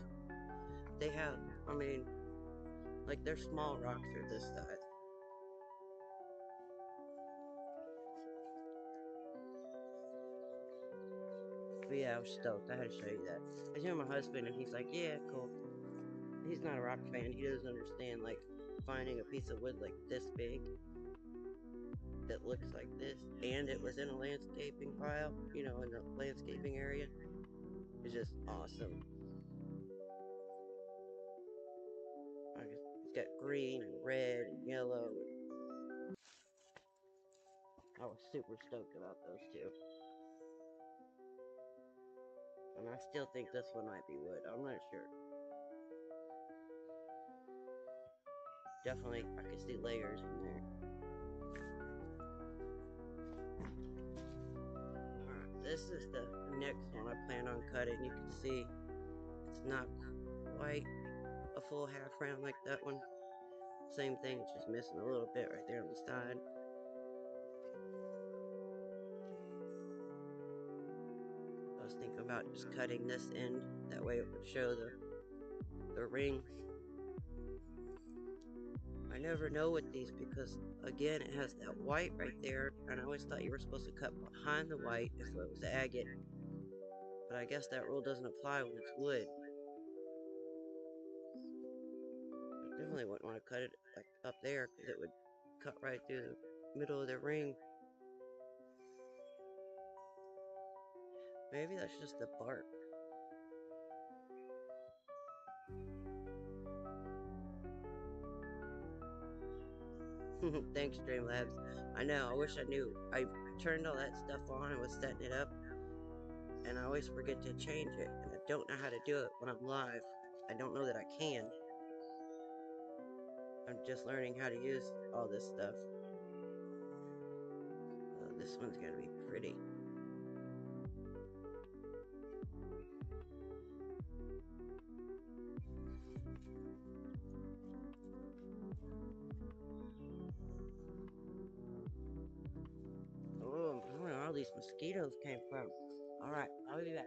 They have, I mean, like their small rocks are this size. But yeah, I was stoked. I had to show you that. I showed my husband, and he's like, "Yeah, cool." He's not a rock fan. He doesn't understand like finding a piece of wood like this big that looks like this, and it was in a landscaping pile, in the landscaping area. It's just awesome. It's got green and red and yellow. I was super stoked about those two. And I still think this one might be wood. I'm not sure. Definitely, I can see layers in there. Alright, this is the next one I plan on cutting. You can see it's not quite a full half round like that one. Same thing, it's just missing a little bit right there on the side. I was thinking about just cutting this end. That way it would show the rings. I never know with these because, again, it has that white right there. And I always thought you were supposed to cut behind the white if it was agate. But I guess that rule doesn't apply when it's wood. I definitely wouldn't want to cut it like up there because it would cut right through the middle of the ring. Maybe that's just the bark. Thanks, Streamlabs. I know. I wish I knew. I turned all that stuff on and was setting it up, and I always forget to change it, and I don't know how to do it when I'm live. I don't know that I can. I'm just learning how to use all this stuff. This one's gonna be pretty. Oh, I don't know where all these mosquitoes came from. Alright, I'll be back.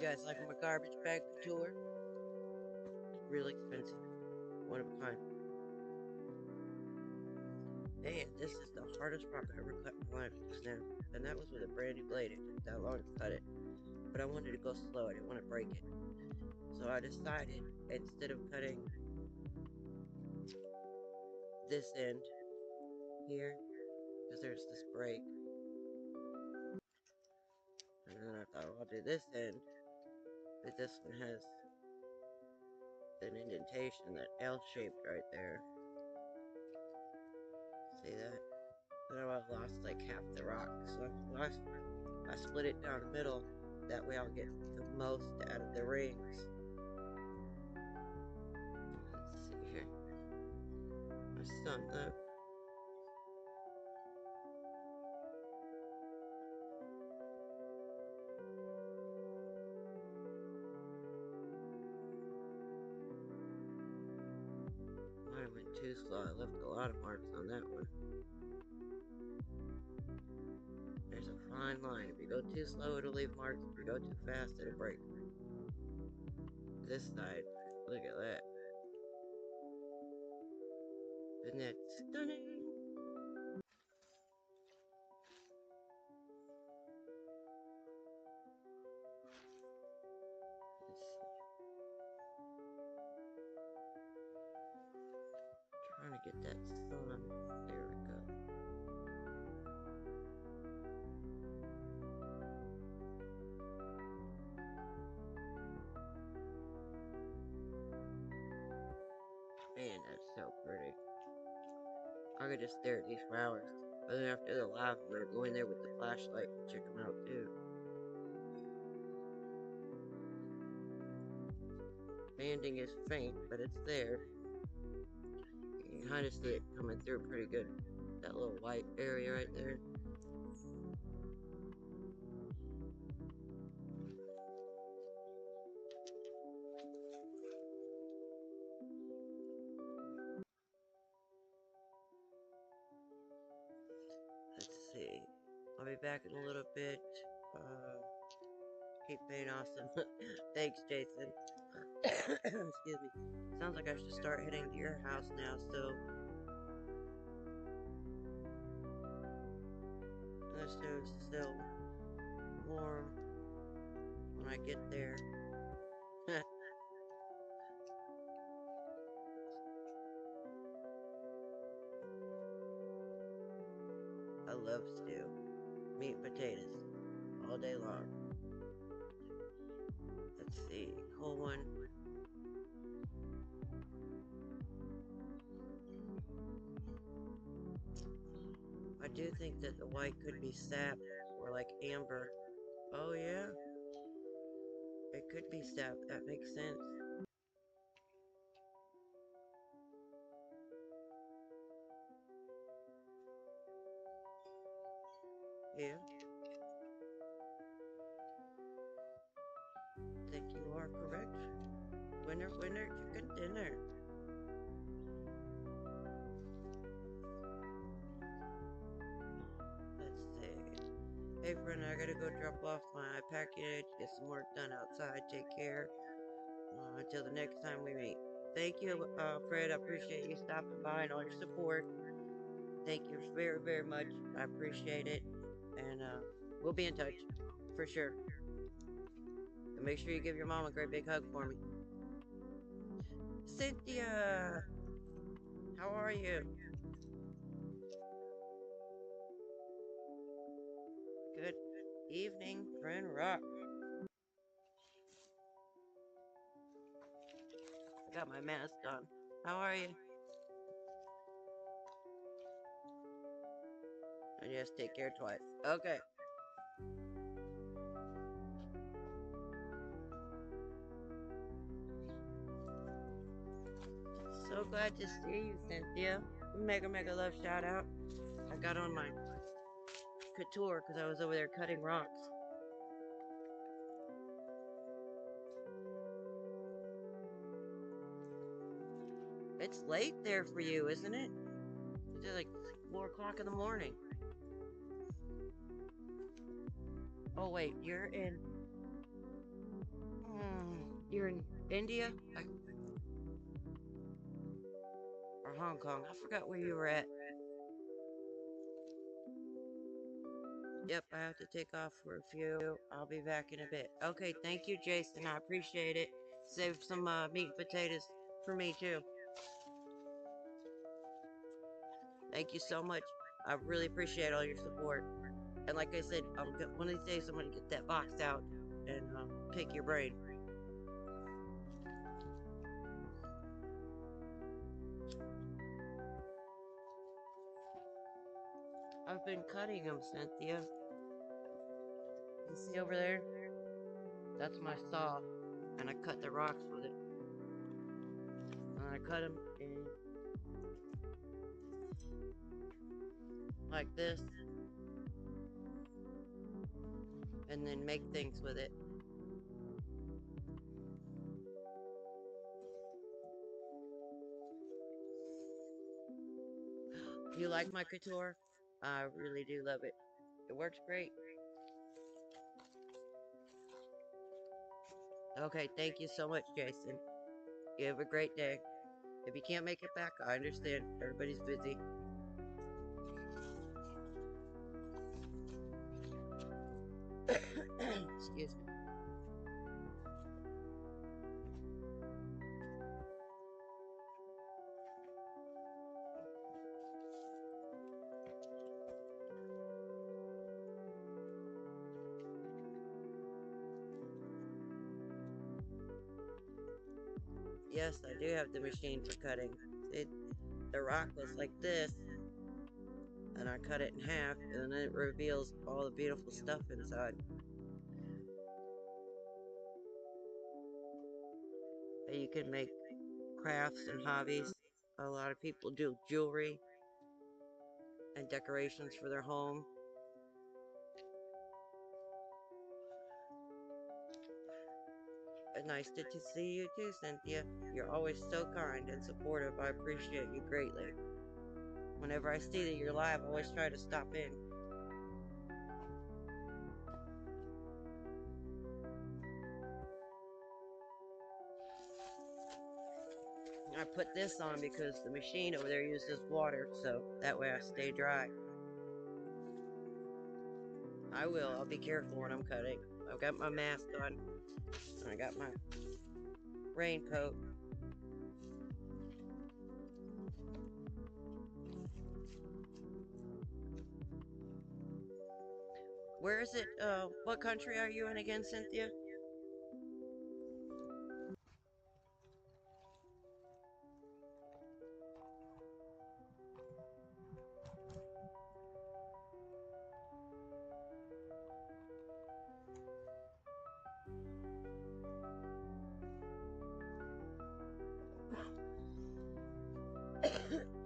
guys like my garbage bag couture? Really expensive. One of a kind. Man, this is the hardest rock I ever cut in my life just now. And that was with a brand new blade. It took that long to cut it. But I wanted to go slow. I didn't want to break it. So I decided, instead of cutting this end here, because there's this break, and then I thought, well, I'll do this end, but this one has an indentation, that L-shaped right there. See that? Then I lost like half the rock, so I split it down the middle. That way I'll get the most out of the rings. Let's see here. My son, look. Mine went too slow. I left a lot of marks on that one. There's a fine line. If you go too slow, it'll leave marks. If you go too fast, it'll break. This side, look at that. Isn't that stunning? Let's see. Trying to get that sun. There we go. Man, that's so pretty. I could just stare at these flowers. But then after the live, I'm gonna go in there with the flashlight and check them out too. Banding is faint, but it's there. You can kind of see it coming through pretty good. That little white area right there. Let's see. I'll be back in a little bit. Keep being awesome. Thanks, Jason. Excuse me. Sounds like I should start heading to your house now, so unless it's still warm when I get there. I love stew. Meat and potatoes. All day long. Let's see. Whole one. I do think that the white could be sap or like amber. Oh yeah. It could be sap. That makes sense. Yeah. I think you are correct. Winner, winner, chicken dinner. Let's see. Hey, friend, I gotta go drop off my package, get some work done outside. Take care. Until the next time we meet. Thank you, Fred. I appreciate you stopping by and all your support. Thank you very, very much. I appreciate it. And we'll be in touch for sure. And make sure you give your mom a great big hug for me. Cynthia, how are you? Good evening, friend Rock. I got my mask on. How are you? And yes, take care twice. Okay. So glad to see you, Cynthia. Mega, mega love shout out. I got on my couture because I was over there cutting rocks. It's late there for you, isn't it? It's like 4 o'clock in the morning. Oh, wait, you're in You're in India? Or Hong Kong? I forgot where you were at. Yep, I have to take off for a few. I'll be back in a bit. Okay, thank you, Jason. I appreciate it. Save some meat and potatoes for me, too. Thank you so much. I really appreciate all your support. And like I said, one of these days I'm going to get that box out and pick your brain. I've been cutting them, Cynthia. You see over there? That's my saw. And I cut the rocks with it. And I cut them in like this. And then make things with it. You like my couture? I really do love it. It works great. Okay, thank you so much, Jason. You have a great day. If you can't make it back, I understand. Everybody's busy. Excuse me. Yes, I do have the machine for cutting. The rock was like this, and I cut it in half, and then it reveals all the beautiful stuff inside. You can make crafts and hobbies. A lot of people do jewelry and decorations for their home. Nice to see you too, Cynthia. You're always so kind and supportive. I appreciate you greatly. Whenever I see that you're live, I always try to stop in. I put this on because the machine over there uses water, so that way I stay dry. I will. I'll be careful when I'm cutting. I've got my mask on. And I got my raincoat. Where is it? What country are you in again, Cynthia?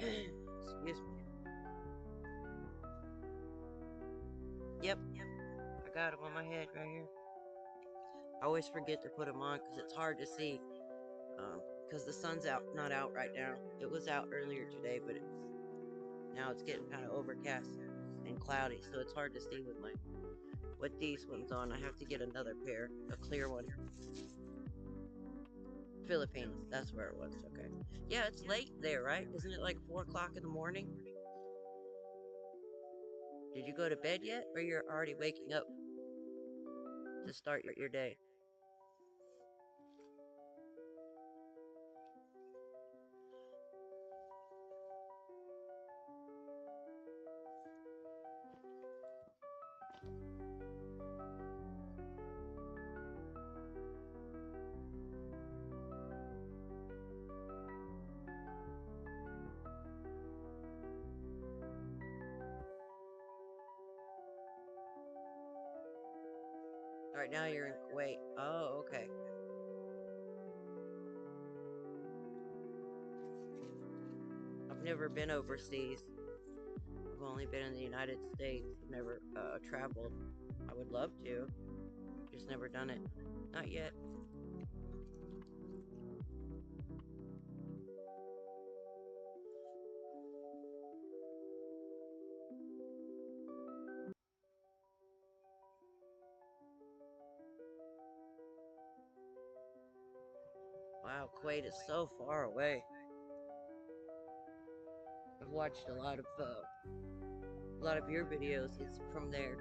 Excuse me. Yep, I got them on my head right here. I always forget to put them on because it's hard to see. Because the sun's not out right now. It was out earlier today, but now it's getting kind of overcast and cloudy, so it's hard to see with these ones on. I have to get another pair, a clear one. Philippines, that's where it was. Okay. Yeah, it's late there, right? Isn't it like 4 o'clock in the morning? Did you go to bed yet, or you're already waking up to start your day? Right now you're in Kuwait. Oh, okay. I've never been overseas. I've only been in the United States. I've never traveled. I would love to. Just never done it. Not yet. Kuwait is so far away. I've watched a lot of your videos. It's from there.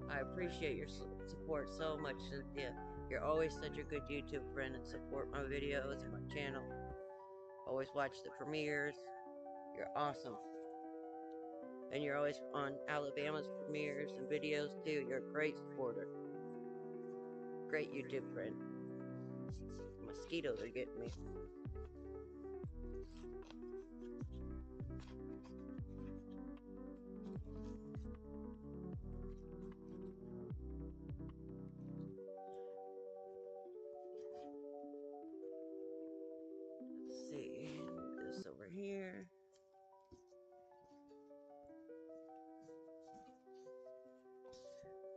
I appreciate your support so much, Cynthia. You're always such a good YouTube friend and support my videos and my channel. Always watch the premieres. You're awesome. And you're always on Alabama's premieres and videos too. You're a great supporter. Great YouTube friend. Mosquitoes are getting me. Let's see. This over here.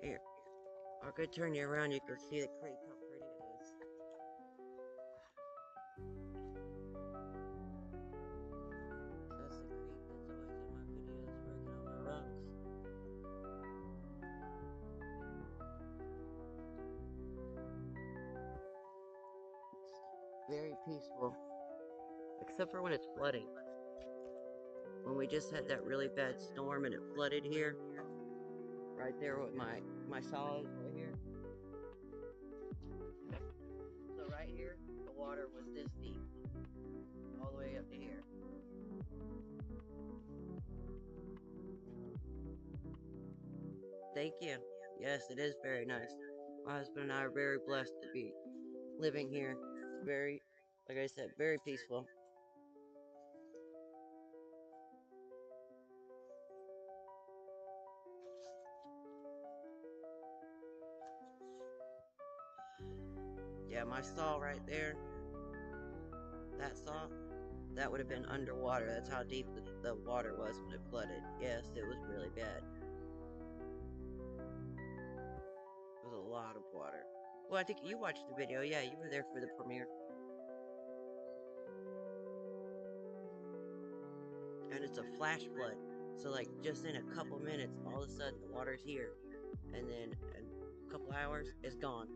Here. I'll go turn you around. You can see the creek, how pretty it is. That's the creek that's always in my videos working on my rocks. Very peaceful. Except for when it's flooding. When we just had that really bad storm and it flooded here. Right there with my saw is right here. So right here, the water was this deep. All the way up to here. Thank you. Yes, it is very nice. My husband and I are very blessed to be living here. It's very, like I said, very peaceful. Yeah, my saw right there, that saw, that would have been underwater. That's how deep the water was when it flooded. Yes, it was really bad. It was a lot of water. Well, I think you watched the video. Yeah, you were there for the premiere. And it's a flash flood. So, like, just in a couple minutes, all of a sudden the water's here. And then in a couple hours, it's gone.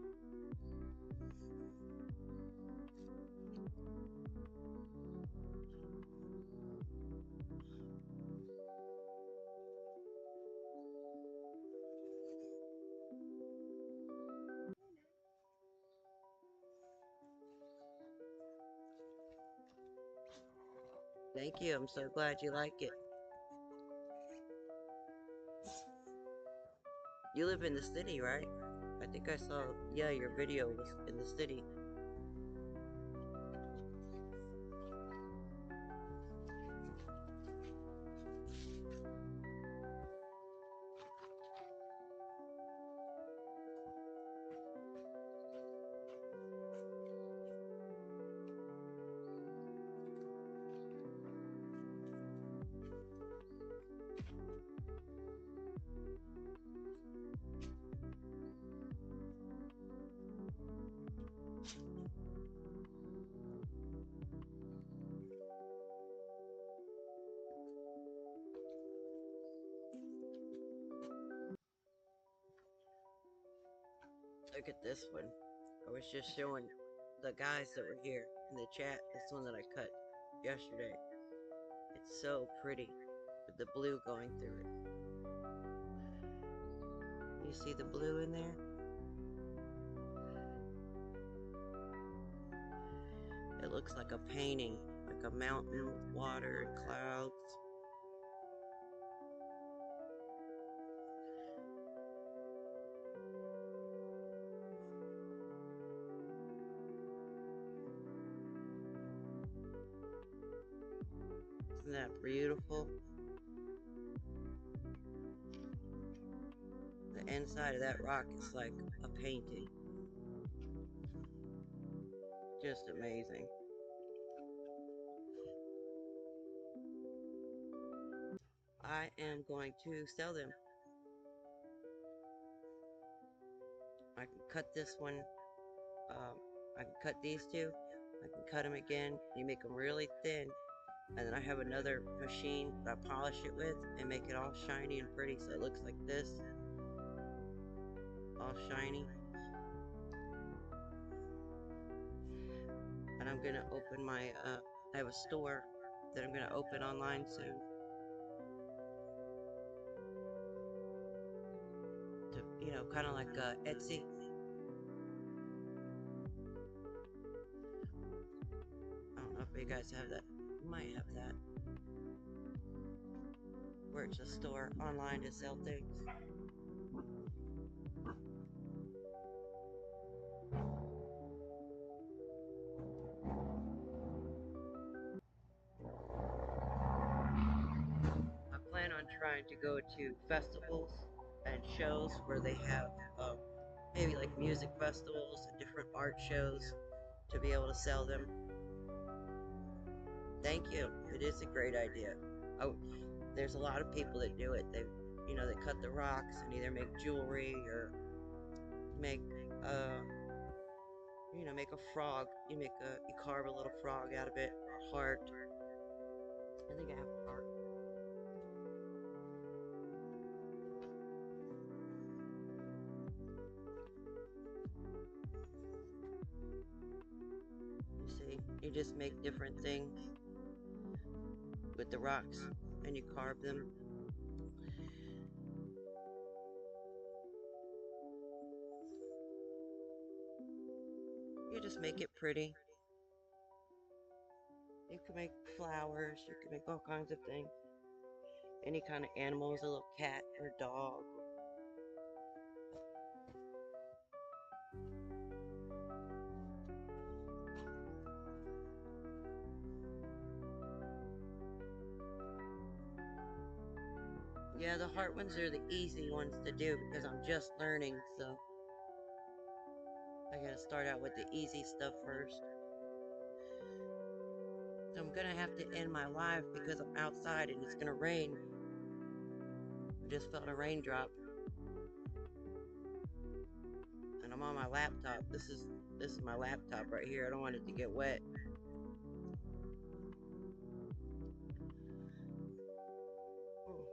Thank you. I'm so glad you like it. You live in the city, right? I think I saw, yeah, your video was in the city. Look at this one. I was just showing the guys that were here in the chat this one that I cut yesterday. It's so pretty with the blue going through it. You see the blue in there? It looks like a painting, like a mountain with water and clouds. Isn't that beautiful? The inside of that rock is like a painting. Just amazing. I am going to sell them. I can cut this one. I can cut these two. I can cut them again. You make them really thin. And then I have another machine that I polish it with and make it all shiny and pretty so it looks like this. All shiny. I'm gonna open my, I have a store that I'm gonna open online soon. To, you know, kind of like Etsy. I don't know if you guys have that. You might have that. Where it's a store online to sell things. I plan on trying to go to festivals and shows where they have maybe like music festivals and different art shows to be able to sell them. Thank you. It is a great idea. Oh, there's a lot of people that do it. They, you know, they cut the rocks and either make jewelry or make, you know, make a frog. You carve a little frog out of it, or a heart. I think I have a heart. You see, you just make different things with the rocks and you carve them. You just make it pretty. You can make flowers, you can make all kinds of things. Any kind of animals, a little cat or dog. Yeah, the heart ones are the easy ones to do because I'm just learning, so I gotta start out with the easy stuff first. So I'm gonna have to end my live because I'm outside and it's gonna rain. I just felt a raindrop. And I'm on my laptop. This is my laptop right here. I don't want it to get wet. Ooh.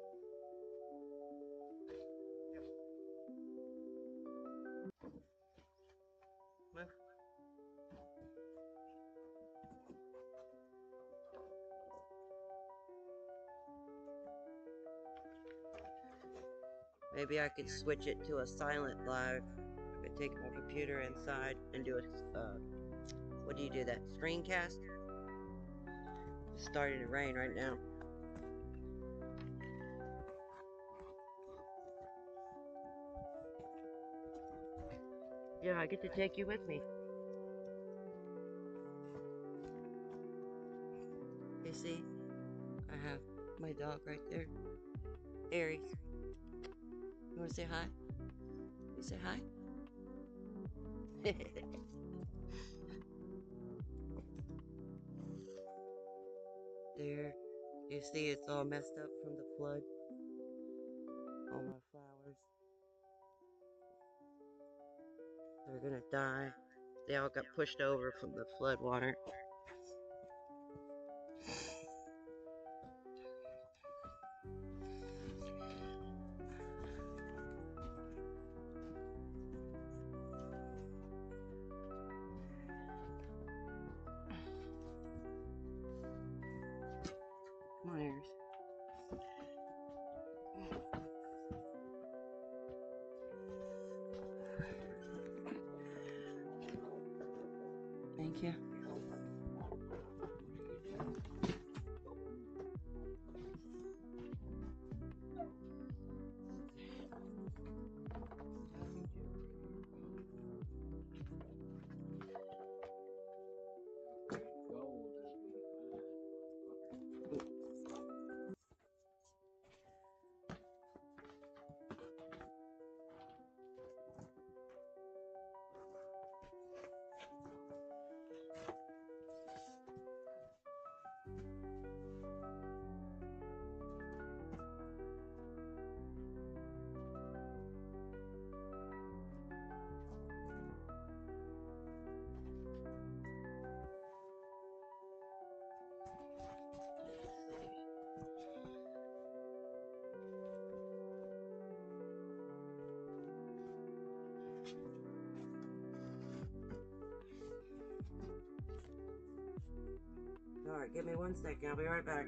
Maybe I could switch it to a silent live. I could take my computer inside and do a, what do you do, that screencast? It's starting to rain right now. Yeah, I get to take you with me. You see, I have my dog right there, Aries. You want to say hi? You say hi? There. You see, it's all messed up from the flood. All my flowers. They're gonna die. They all got pushed over from the flood water. Come on, Aries. Thank you. Alright, give me 1 second. I'll be right back.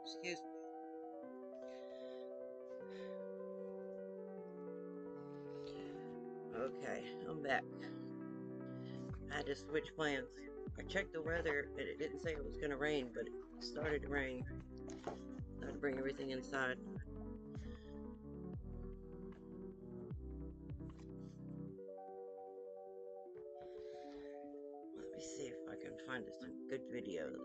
Excuse me. Okay, I'm back. I had to switch plans. I checked the weather and it didn't say it was going to rain, but it started to rain. I had to bring everything inside. Let me see if I can find some good videos.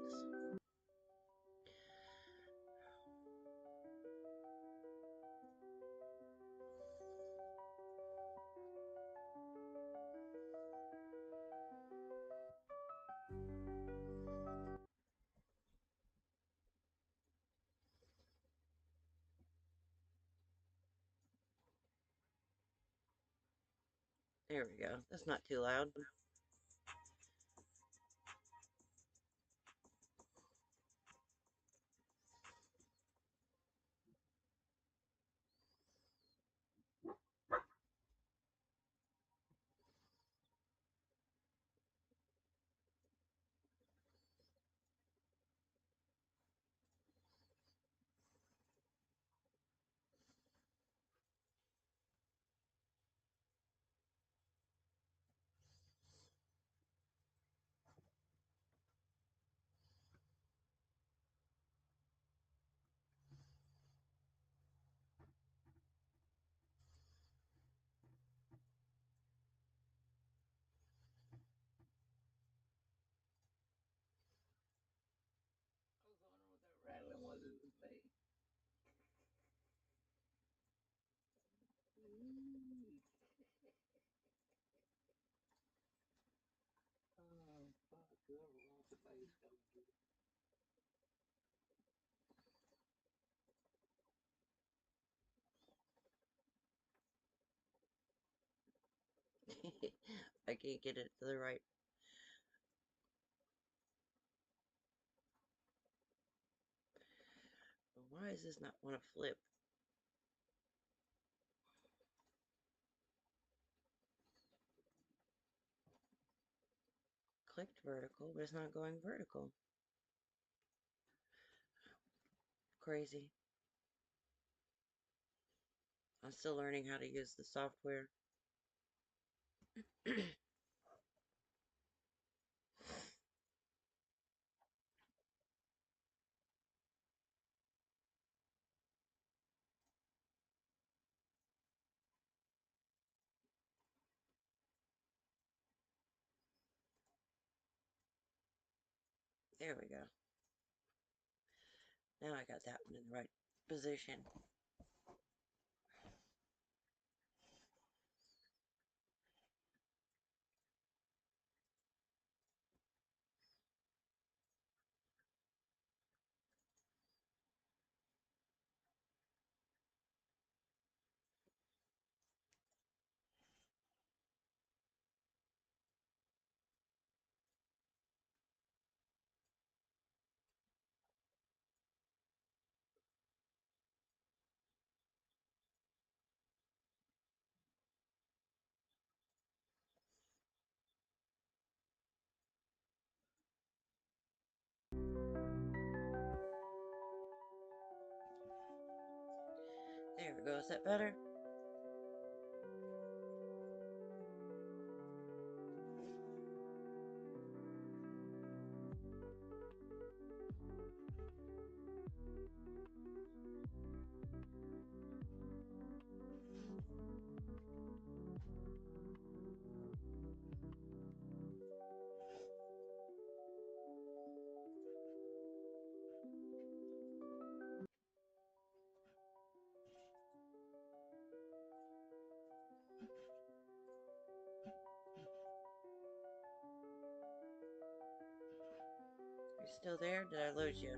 There we go. That's not too loud. Rattling was it was made. Oh, fuck, whoever wants the bass, go get it. I can't get it to the right. Why does this not want to flip? Clicked vertical, but it's not going vertical. Crazy. I'm still learning how to use the software. There we go. Now I got that one in the right position. There we go. Is that better? Are you still there? Did I lose you?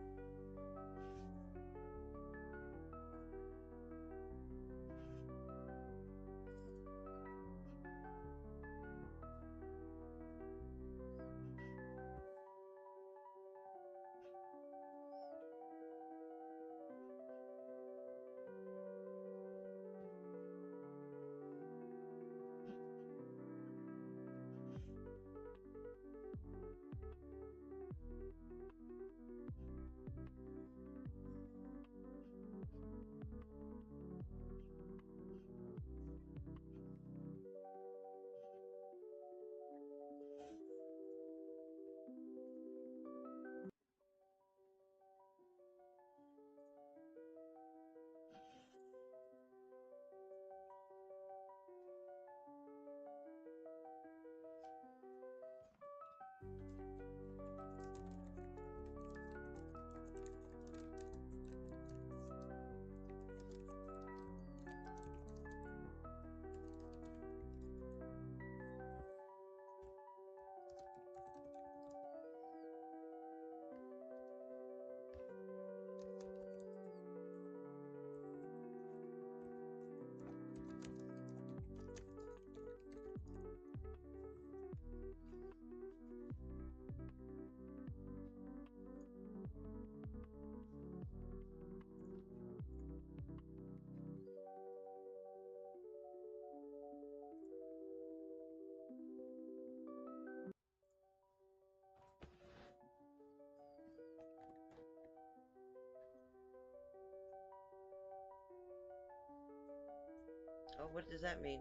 Oh, what does that mean?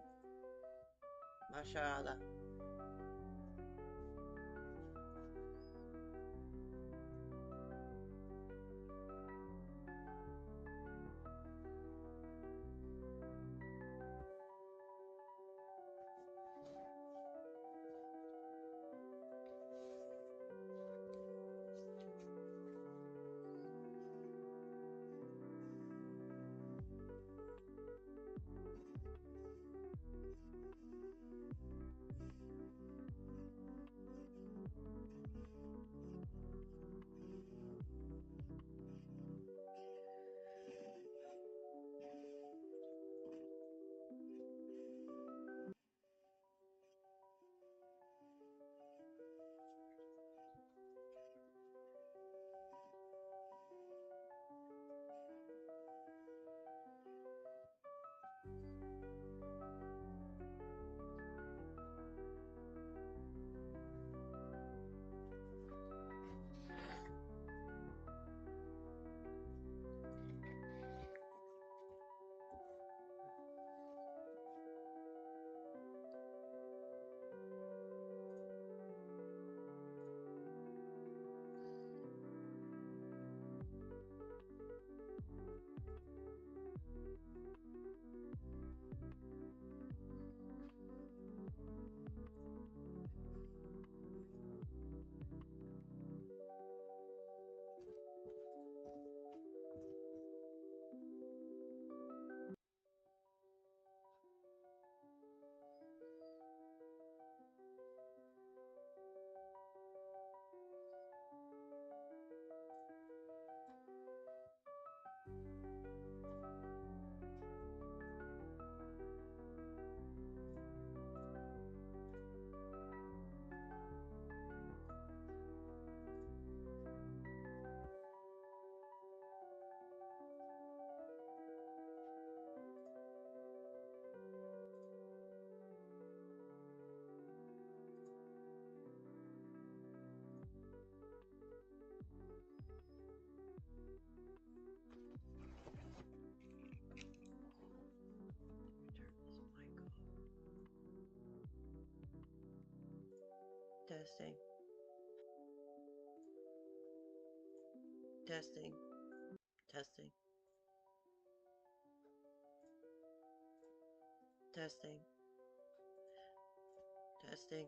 Mashallah. Testing, testing, testing, testing, testing.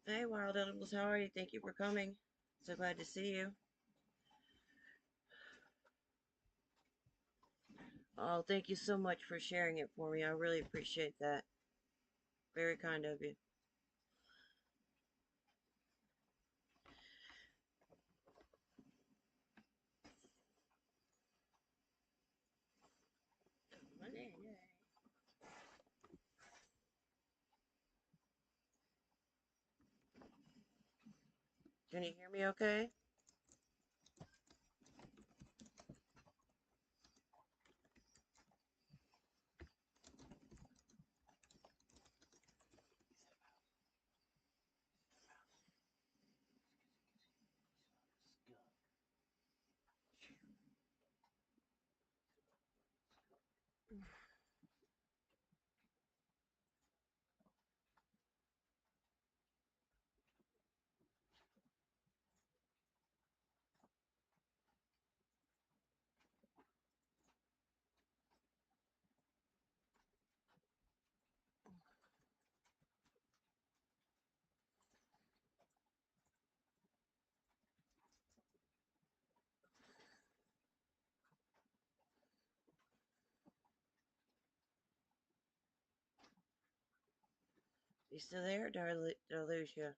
Hey, Wild Edibles, how are you? Thank you for coming. So glad to see you. Oh, thank you so much for sharing it for me. I really appreciate that. Very kind of you. Can you hear me okay? You still there? Did I lose you?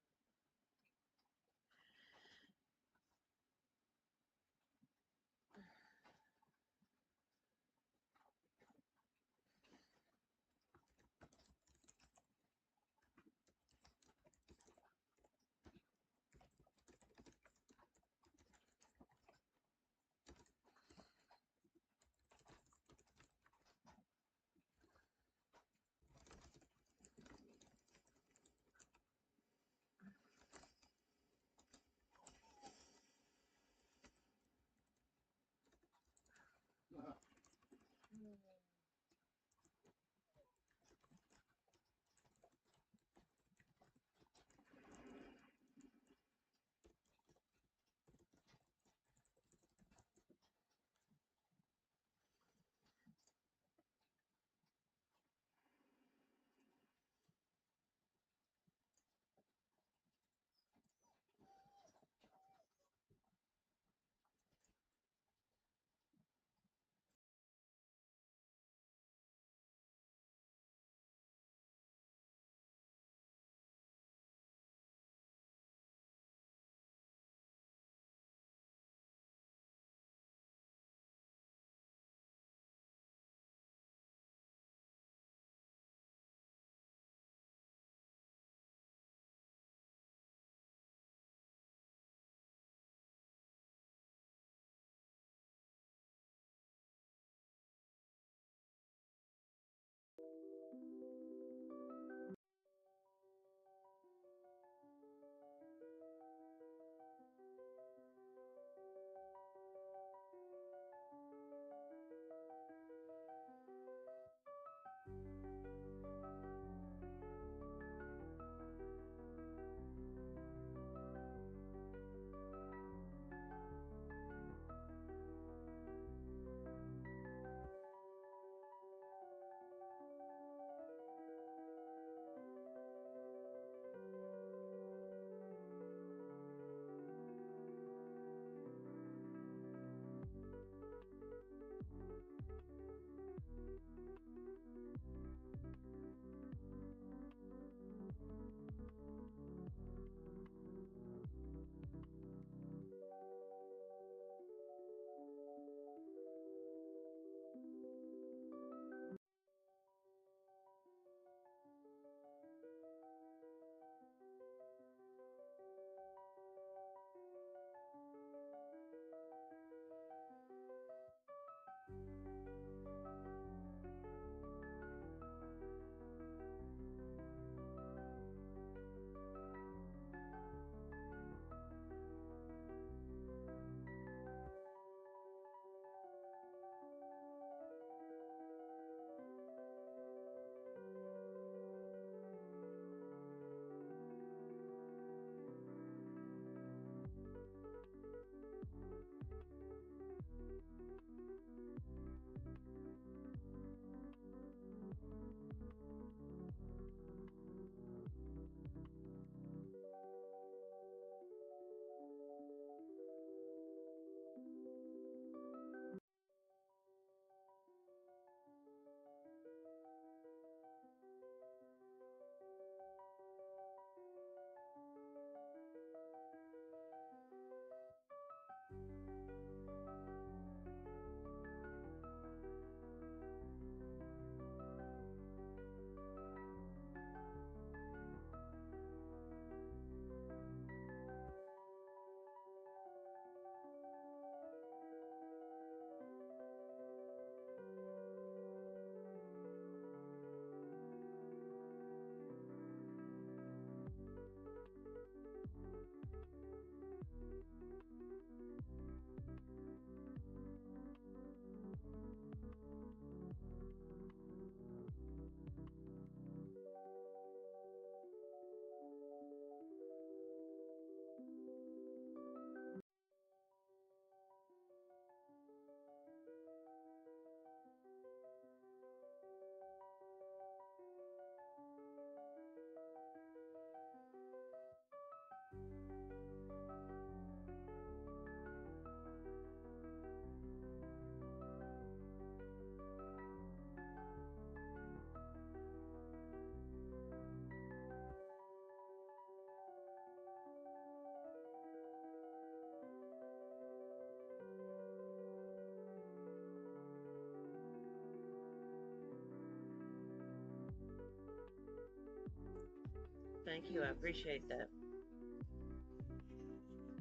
Thank you. I appreciate that.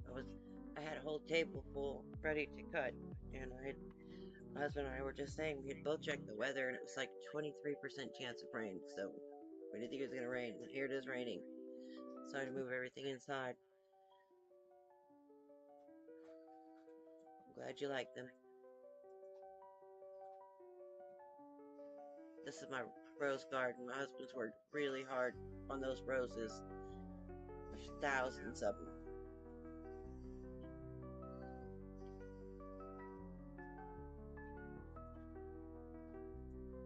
I was, I had a whole table full ready to cut, and my husband and I were just saying we had both checked the weather, and it was like 23% chance of rain. So we didn't think it was gonna rain, and here it is raining. So I had to move everything inside. I'm glad you like them. This is my rose garden. My husband's worked really hard on those roses. There's thousands of them.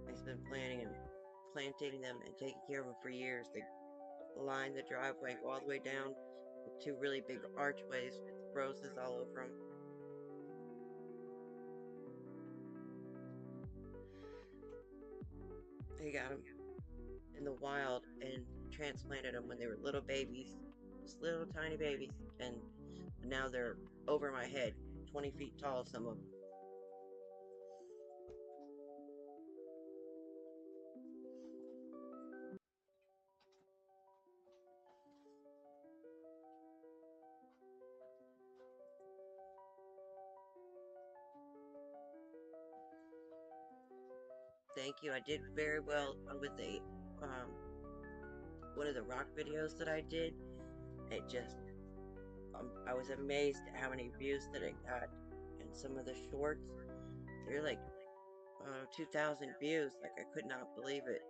He's been planting them and taking care of them for years. They line the driveway, go all the way down with two really big archways with roses all over them. He got them in the wild and transplanted them when they were little babies, just little tiny babies, and now they're over my head, 20 feet tall, some of them. Thank you. I did very well with um, one of the rock videos that I did. It just, I was amazed at how many views that it got. And some of the shorts, they're like 2,000 views. Like, I could not believe it.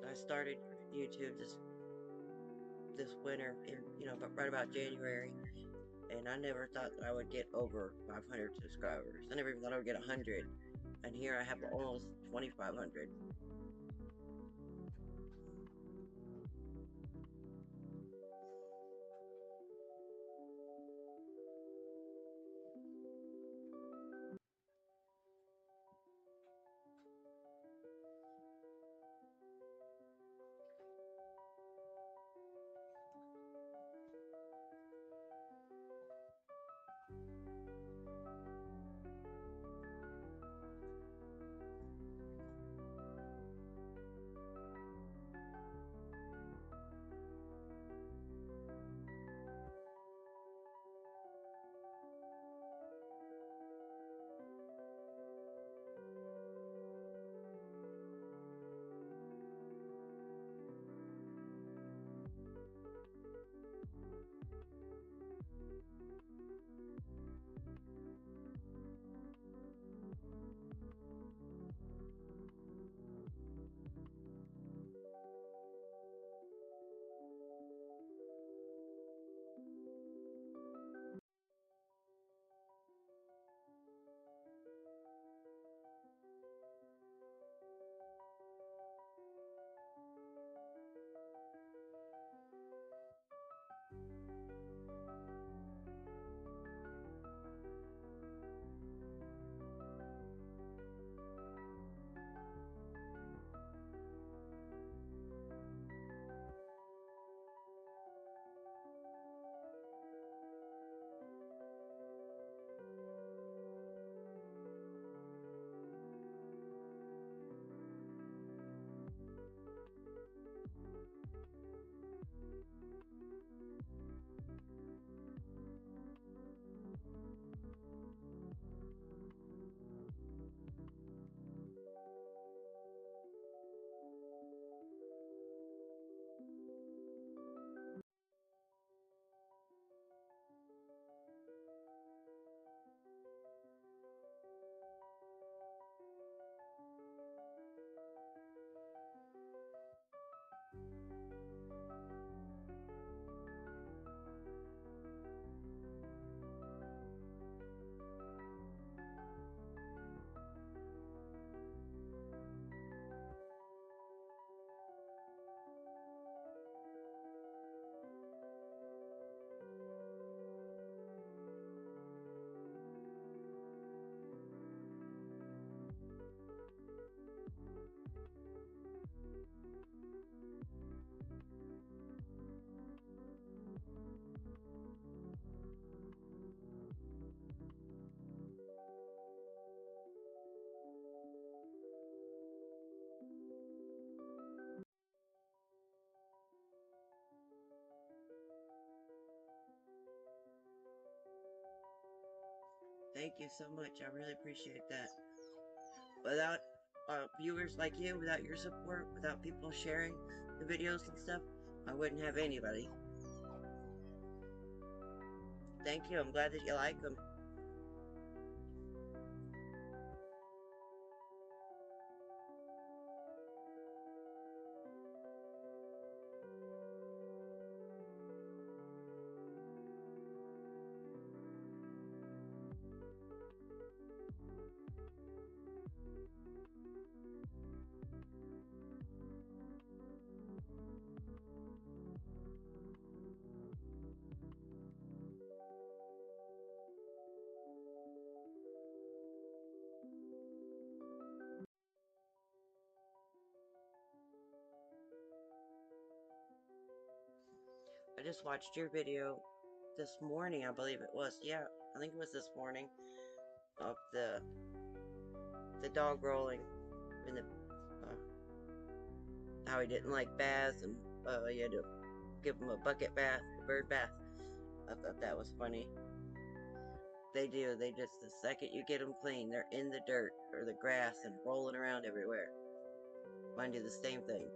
I started YouTube this winter in, but right about January, and I never thought that I would get over 500 subscribers. I never even thought I would get 100, and here I have almost 2,500. Thank you so much. I really appreciate that. Without viewers like you, without your support, without people sharing the videos and stuff, I wouldn't have anybody. Thank you. I'm glad that you like them. I just watched your video this morning, I believe it was. Yeah, I think it was this morning of the dog rolling and the how he didn't like baths and you had to give him a bucket bath, a bird bath. I thought that was funny. They do. They just, the second you get them clean, they're in the dirt or the grass and rolling around everywhere. Mine do the same thing.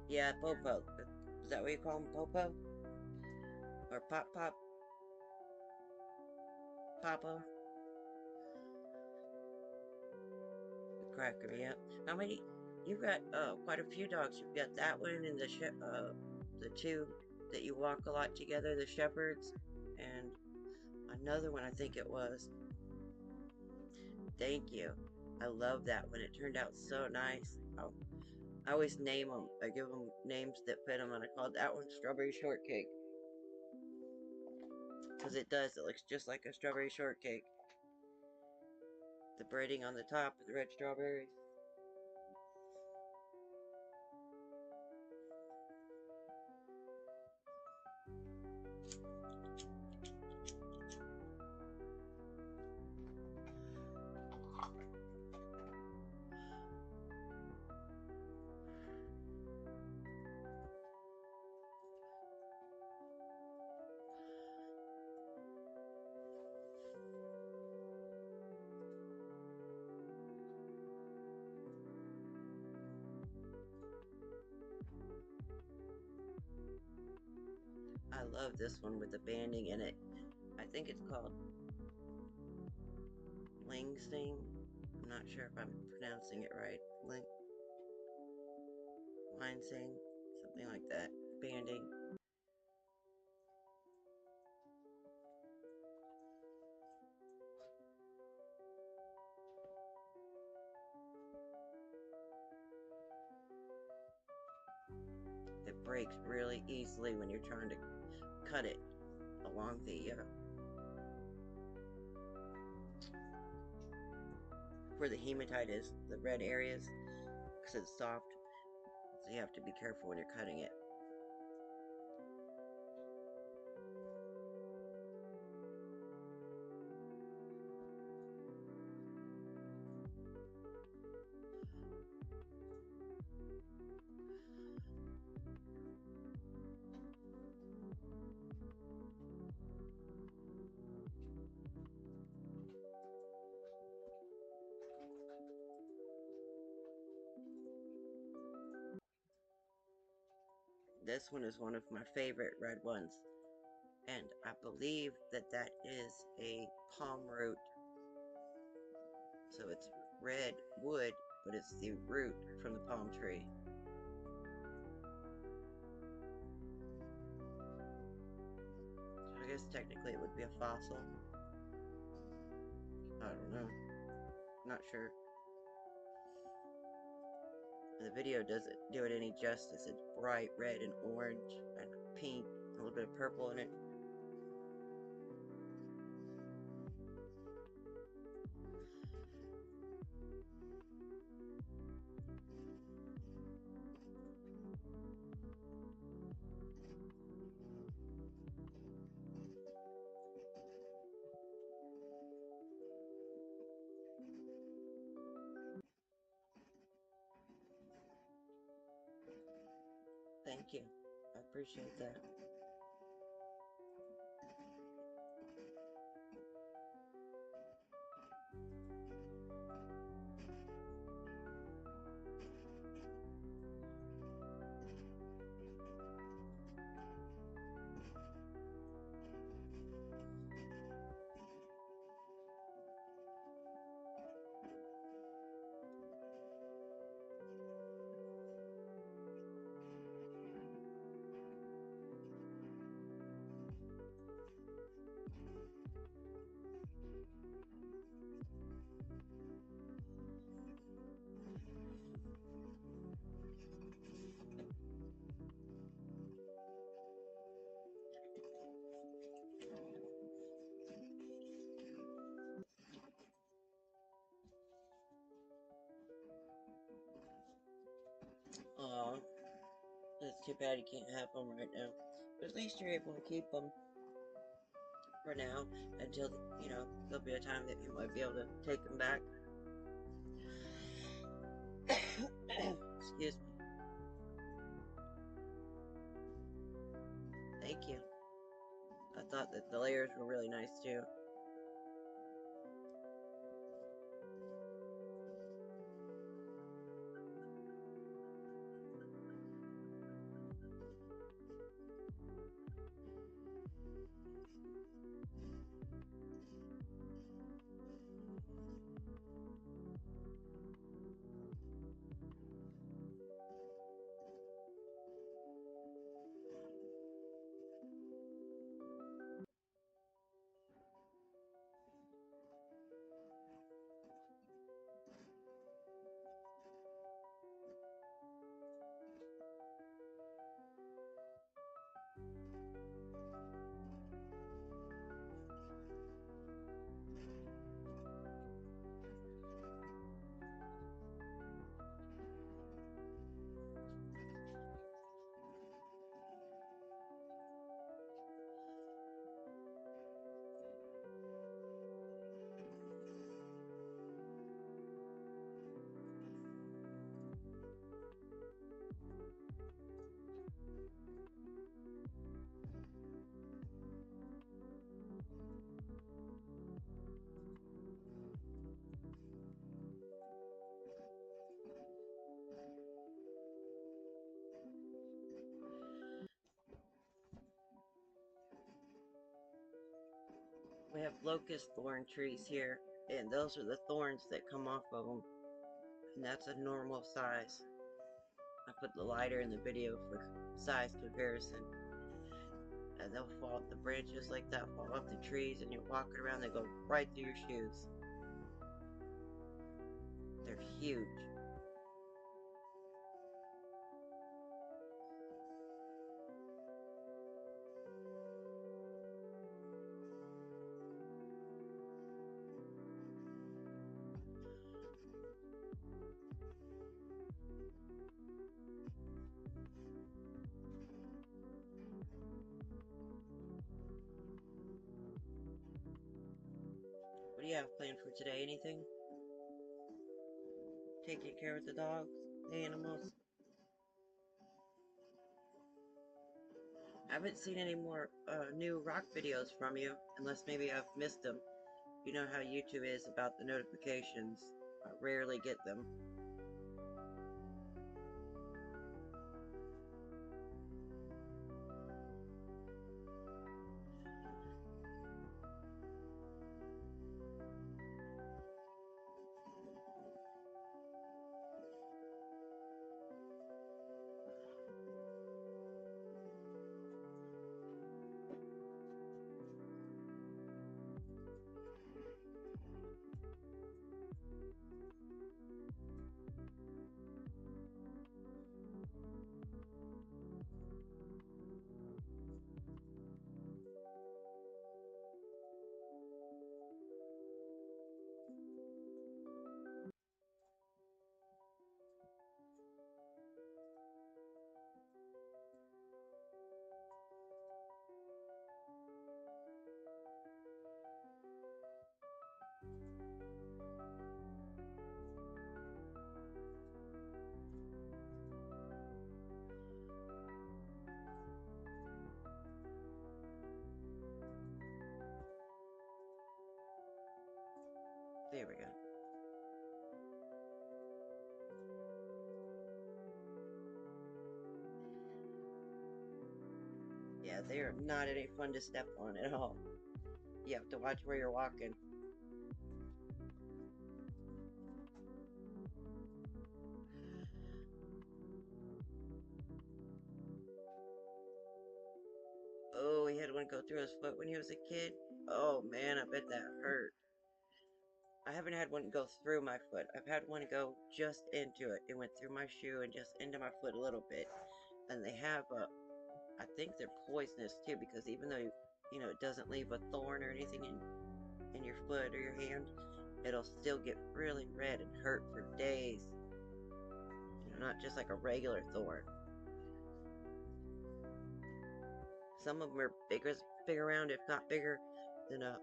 Yeah, Popo. Is that what you call him, Popo? Or Pop Pop? Papa? The Cracker, yep. How many? You've got quite a few dogs. You've got that one and the two that you walk a lot together, the shepherds, and another one I think it was. Thank you. I love that one. It turned out so nice. Oh, I always name them. I give them names that fit them, and I called that one Strawberry Shortcake. Because it does. It looks just like a strawberry shortcake. The braiding on the top with the red strawberries. love this one with the banding in it. I think it's called Ling Sing. I'm not sure if I'm pronouncing it right. Line Sing, something like that. Banding. It breaks really easily when you're trying to cut it along the where the hematite is, the red areas, because it's soft. So you have to be careful when you're cutting it. This one is one of my favorite red ones, and I believe that that is a palm root. So it's red wood, but it's the root from the palm tree. So I guess technically it would be a fossil. I don't know. Not sure. The video doesn't do it any justice. It's bright red and orange and pink, a little bit of purple in it. Thank you. I appreciate that. Aw, it's too bad you can't have them right now. But at least you're able to keep them for now until, you know, there'll be a time that you might be able to take them back. Excuse me. Thank you. I thought that the layers were really nice too. We have locust thorn trees here, and those are the thorns that come off of them, and that's a normal size. I put the lighter in the video for size comparison. And they'll fall off the branches like that, fall off the trees, and you're walking around, they go right through your shoes. They're huge. What do you have planned for today? Anything? Taking care of the dogs, the animals? I haven't seen any more new rock videos from you, unless maybe I've missed them. You know how YouTube is about the notifications. I rarely get them. There we go. Yeah, they are not any fun to step on at all. You have to watch where you're walking. Oh, he had one go through his foot when he was a kid. Oh man, I bet that hurt. I haven't had one go through my foot. I've had one go just into it. It went through my shoe and just into my foot a little bit. And they have I think they're poisonous too, because even though, you know, it doesn't leave a thorn or anything in your foot or your hand, it'll still get really red and hurt for days. You know, not just like a regular thorn. Some of them are big around, if not bigger than a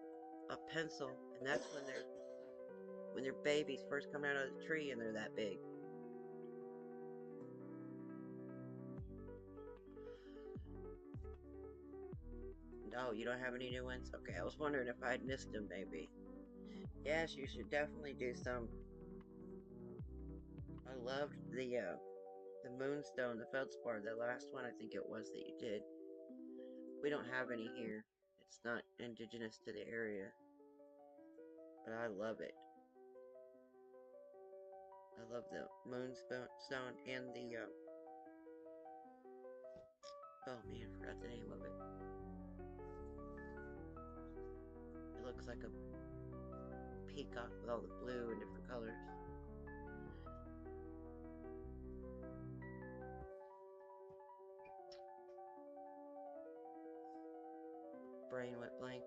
pencil, and that's when they're babies first come out of the tree and they're that big. No, you don't have any new ones? Okay, I was wondering if I'd missed them maybe. Yes, you should definitely do some. I loved the moonstone, the feldspar, the last one I think it was that you did. We don't have any here. It's not indigenous to the area. But I love it. I love the moonstone and the oh man, I forgot the name of it. It looks like a peacock with all the blue and different colors. Brain went blank.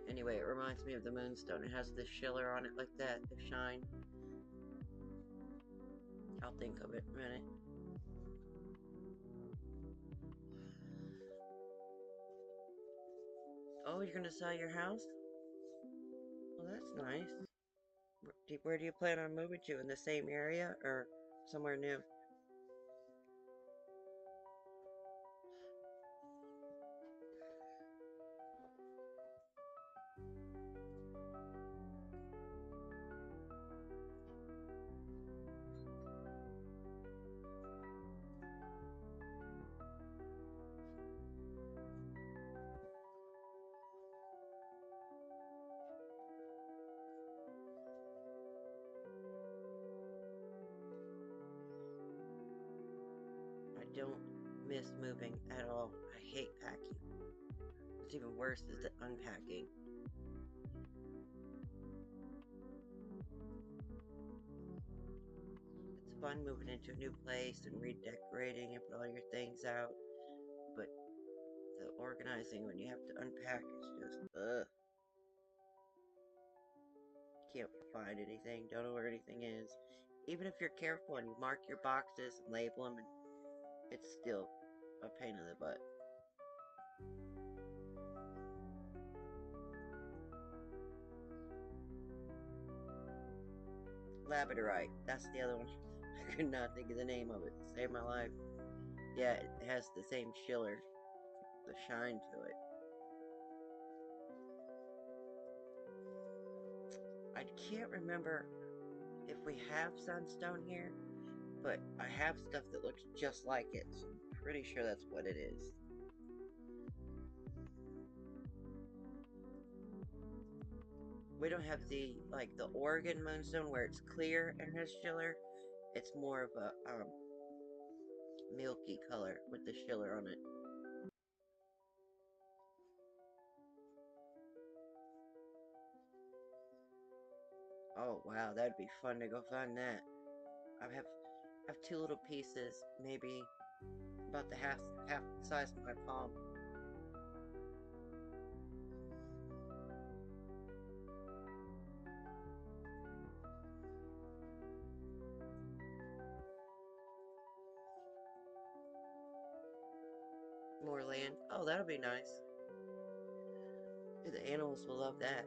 Anyway, it reminds me of the moonstone. It has this shiller on it like that, the shine. I'll think of it in a minute. Oh, you're gonna sell your house? Well, that's nice. Where do you plan on moving to? In the same area or somewhere new? don't miss moving at all. I hate packing. What's even worse is the unpacking. It's fun moving into a new place and redecorating and put all your things out, but the organizing when you have to unpack is just, ugh. Can't find anything, don't know where anything is. Even if you're careful and you mark your boxes and label them, it's still a pain in the butt. Labradorite, that's the other one. I could not think of the name of it. Saved my life. Yeah, it has the same shiller, the shine to it. I can't remember if we have sunstone here, but I have stuff that looks just like it, so I'm pretty sure that's what it is. We don't have the, like, the Oregon moonstone where it's clear and has shiller. It's more of a milky color with the shiller on it. Oh wow, that'd be fun to go find that. I have two little pieces, maybe about the half the size of my palm. More land. Oh, that'll be nice. The animals will love that.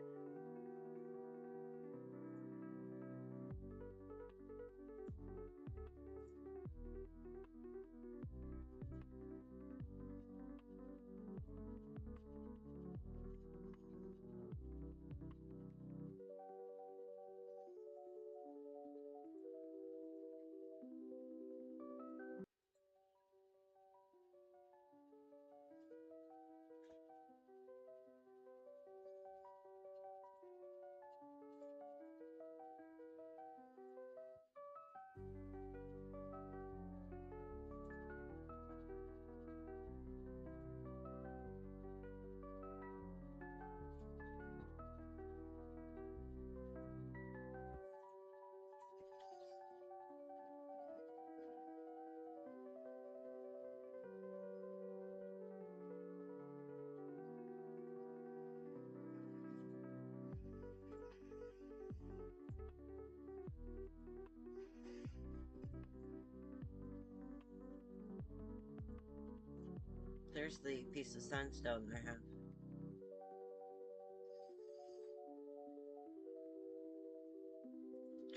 There's the piece of sunstone I have.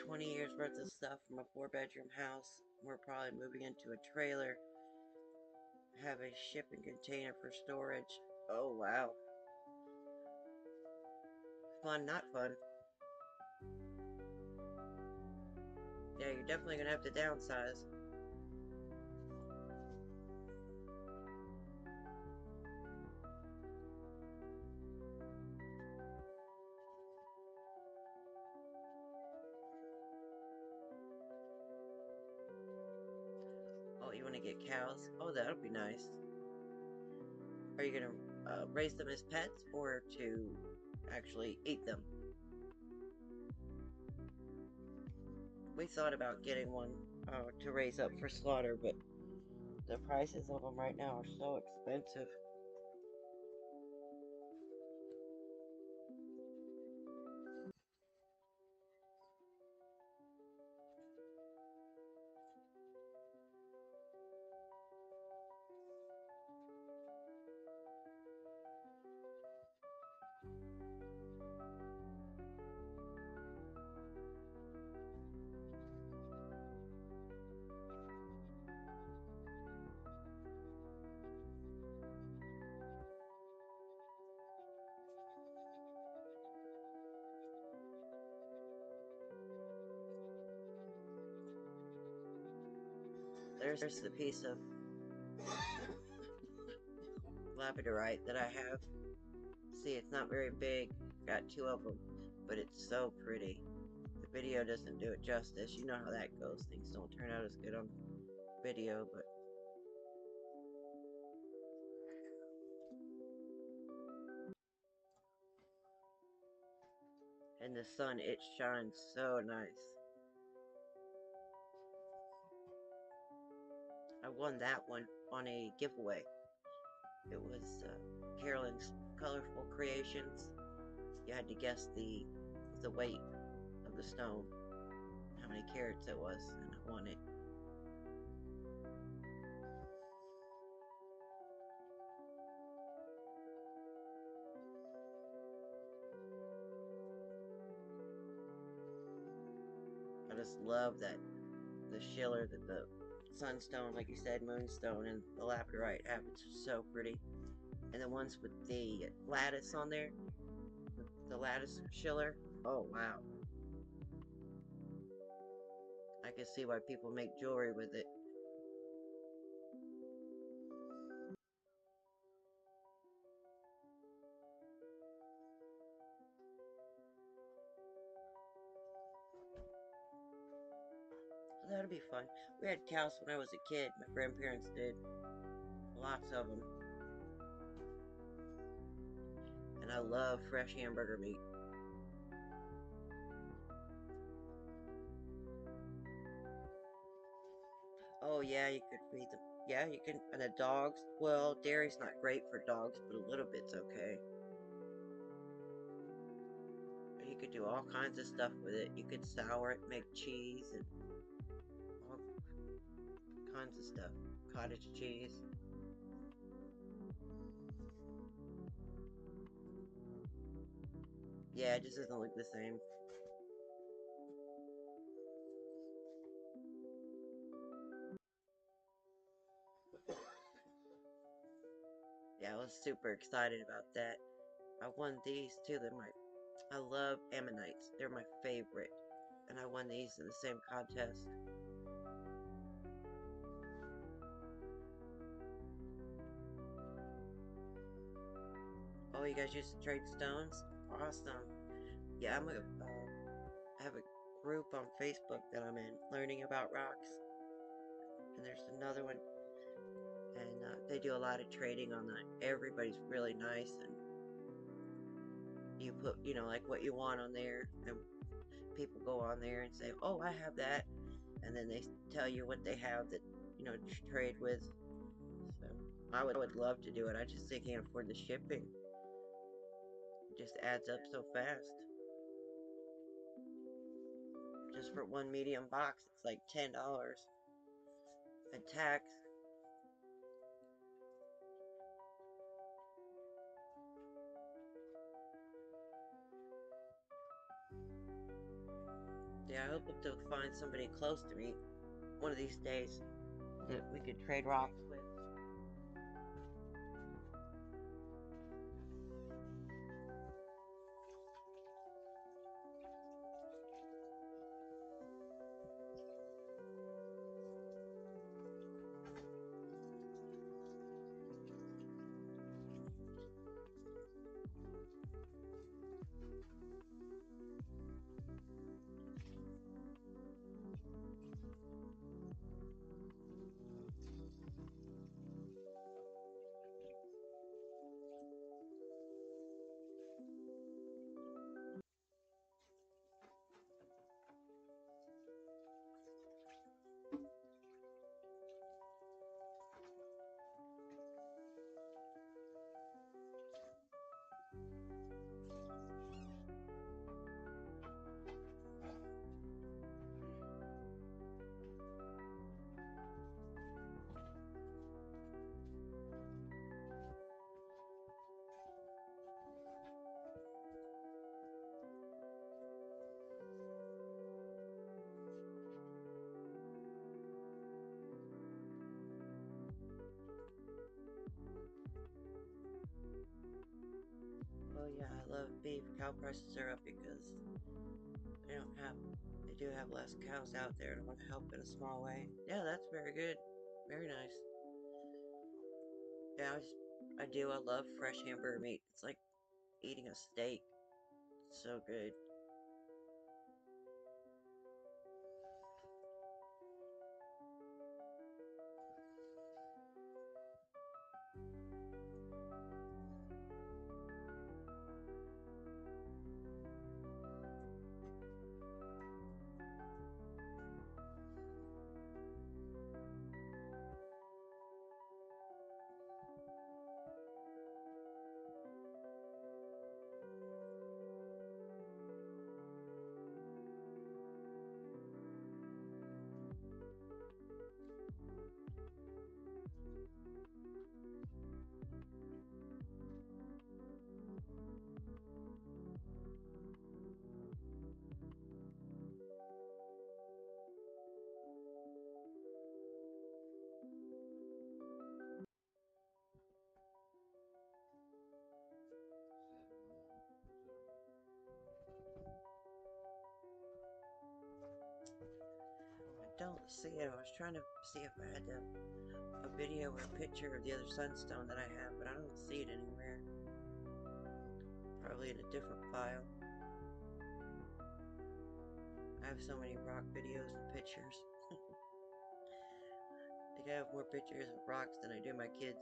20 years worth of stuff from a 4-bedroom house. We're probably moving into a trailer. Have a shipping container for storage. Oh wow. Fun, not fun. Yeah, you're definitely gonna have to downsize. Oh, you want to get cows? Oh, that'll be nice. Are you gonna raise them as pets or to actually eat them? We thought about getting one to raise up for slaughter, but the prices of them right now are so expensive. There's the piece of labradorite that I have. See, it's not very big. Got 2 of them, but it's so pretty. The video doesn't do it justice. You know how that goes. Things don't turn out as good on video, but In the sun, it shines so nice. I won that one on a giveaway. It was Carolyn's Colorful Creations. You had to guess the weight of the stone, how many carats it was, and I won it. I just love that the schiller that the sunstone, like you said, moonstone, and the labradorite have. It's so pretty. And the ones with the lattice on there, the lattice schiller. Oh wow! I can see why people make jewelry with it. That'll be fun. We had cows when I was a kid. My grandparents did. Lots of them. And I love fresh hamburger meat. Oh yeah, you could feed them. Yeah, you can. And the dogs. Well, dairy's not great for dogs, but a little bit's okay. You could do all kinds of stuff with it. You could sour it, make cheese, and all kinds of stuff. Cottage cheese. Yeah, it just doesn't look the same. Yeah, I was super excited about that. I won these too. I love ammonites. They're my favorite. And I won these in the same contest. Oh, you guys used to trade stones? Awesome. Yeah, I have a group on Facebook that I'm in, learning about rocks. And there's another one, and they do a lot of trading on that. Everybody's really nice, and you put, like what you want on there, and people go on there and say, "Oh, I have that," and then they tell you what they have that, to trade with. So I would love to do it. I just can't afford the shipping. It just adds up so fast. Just for one medium box, it's like $10. And tax. Yeah, I hope to find somebody close to me one of these days that we could trade rocks with. Oh yeah, I love beef. Cow prices are up because they don't have, they do have less cows out there, and I want to help in a small way. Yeah, that's very good. Very nice. Yeah, I do. I love fresh hamburger meat. It's like eating a steak. It's so good. see it. I was trying to see if I had a video or a picture of the other sunstone that I have, but I don't see it anywhere. Probably in a different file. I have so many rock videos and pictures. I think I have more pictures of rocks than I do my kids.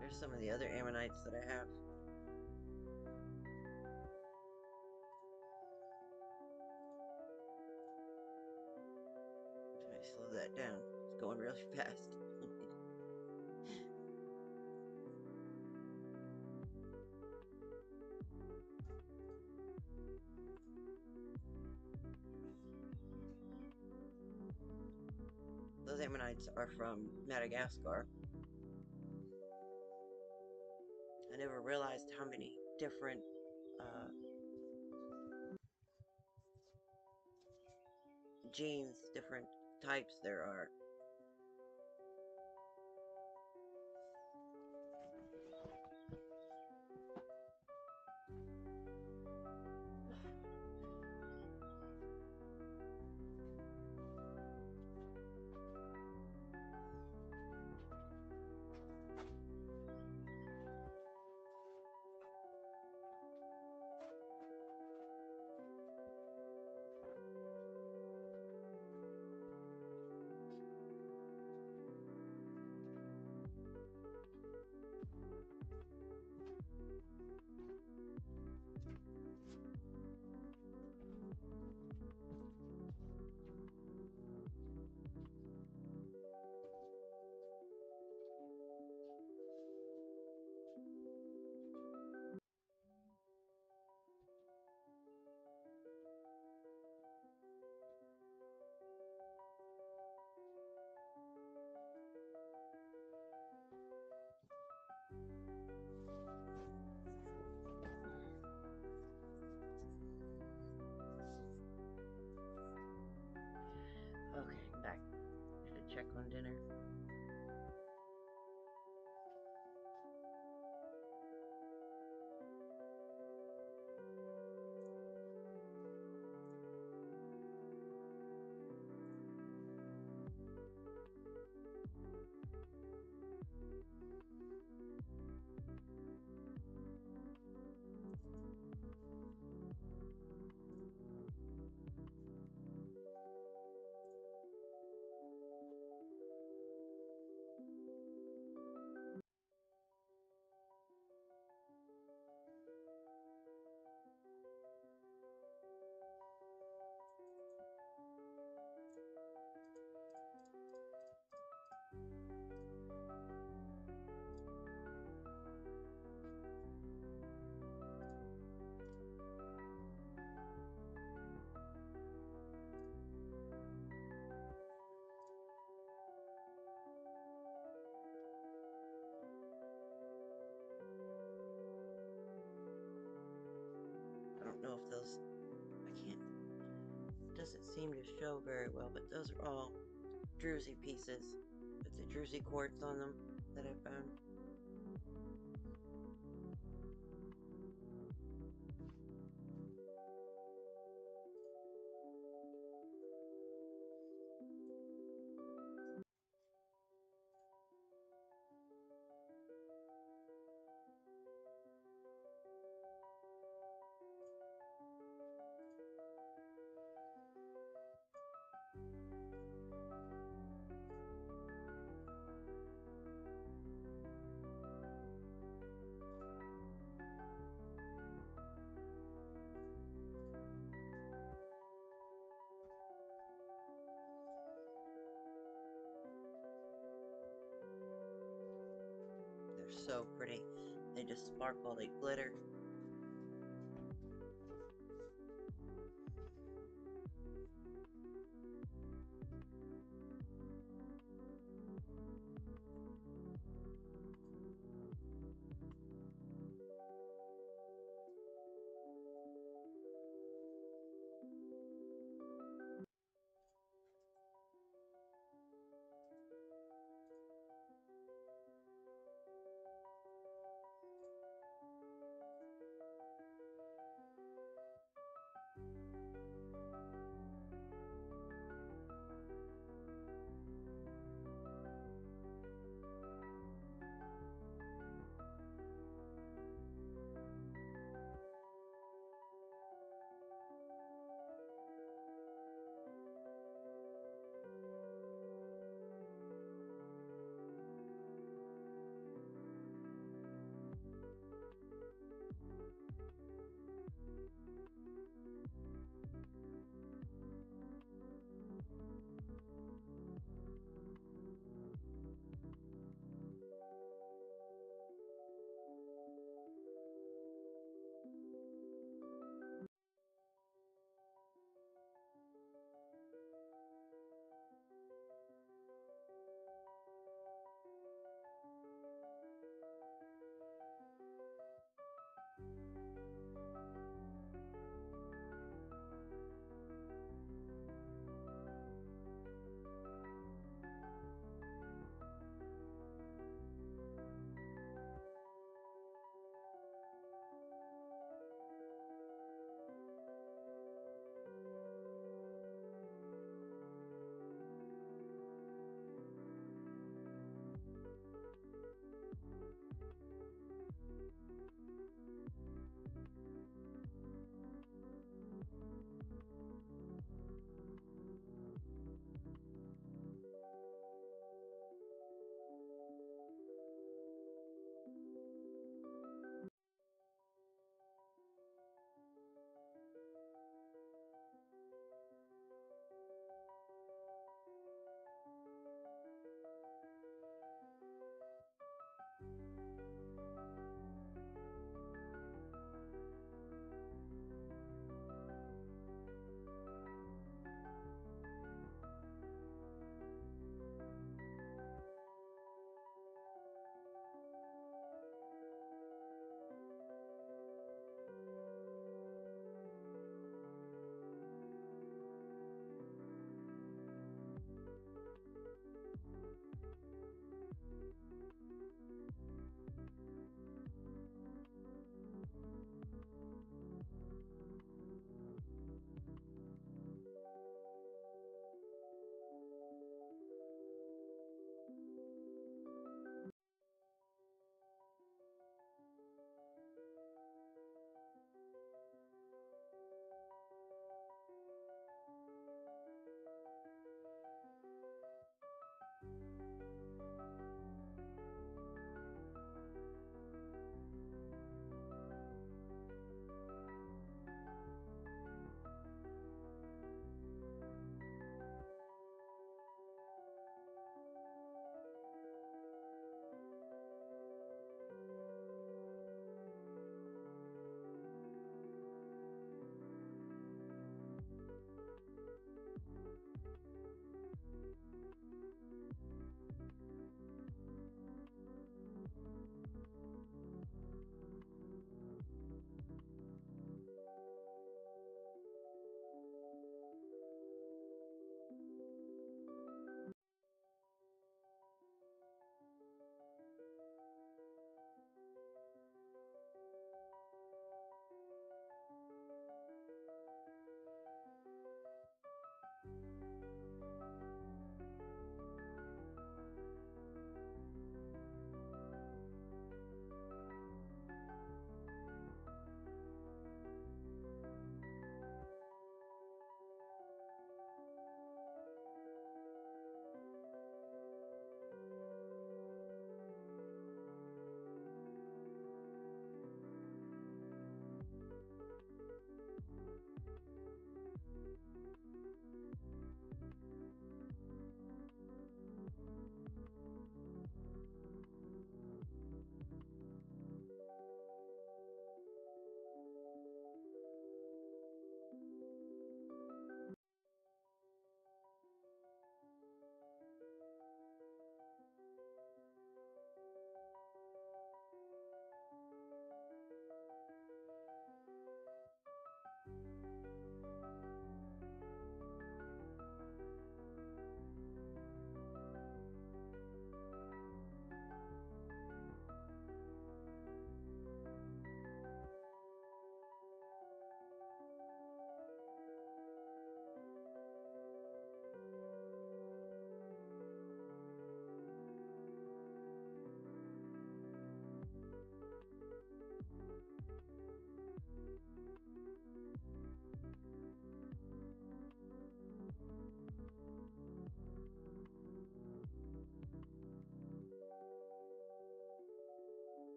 There's some of the other ammonites that I have. Try to slow that down. It's going really fast. Those ammonites are from Madagascar. I never realized how many different genes, different types there are. Okay, I'm back. I should check on dinner. I don't know if those, I can't, doesn't seem to show very well, but those are all druzy pieces with the druzy quartz on them that I found. so pretty. They just sparkle, they glitter.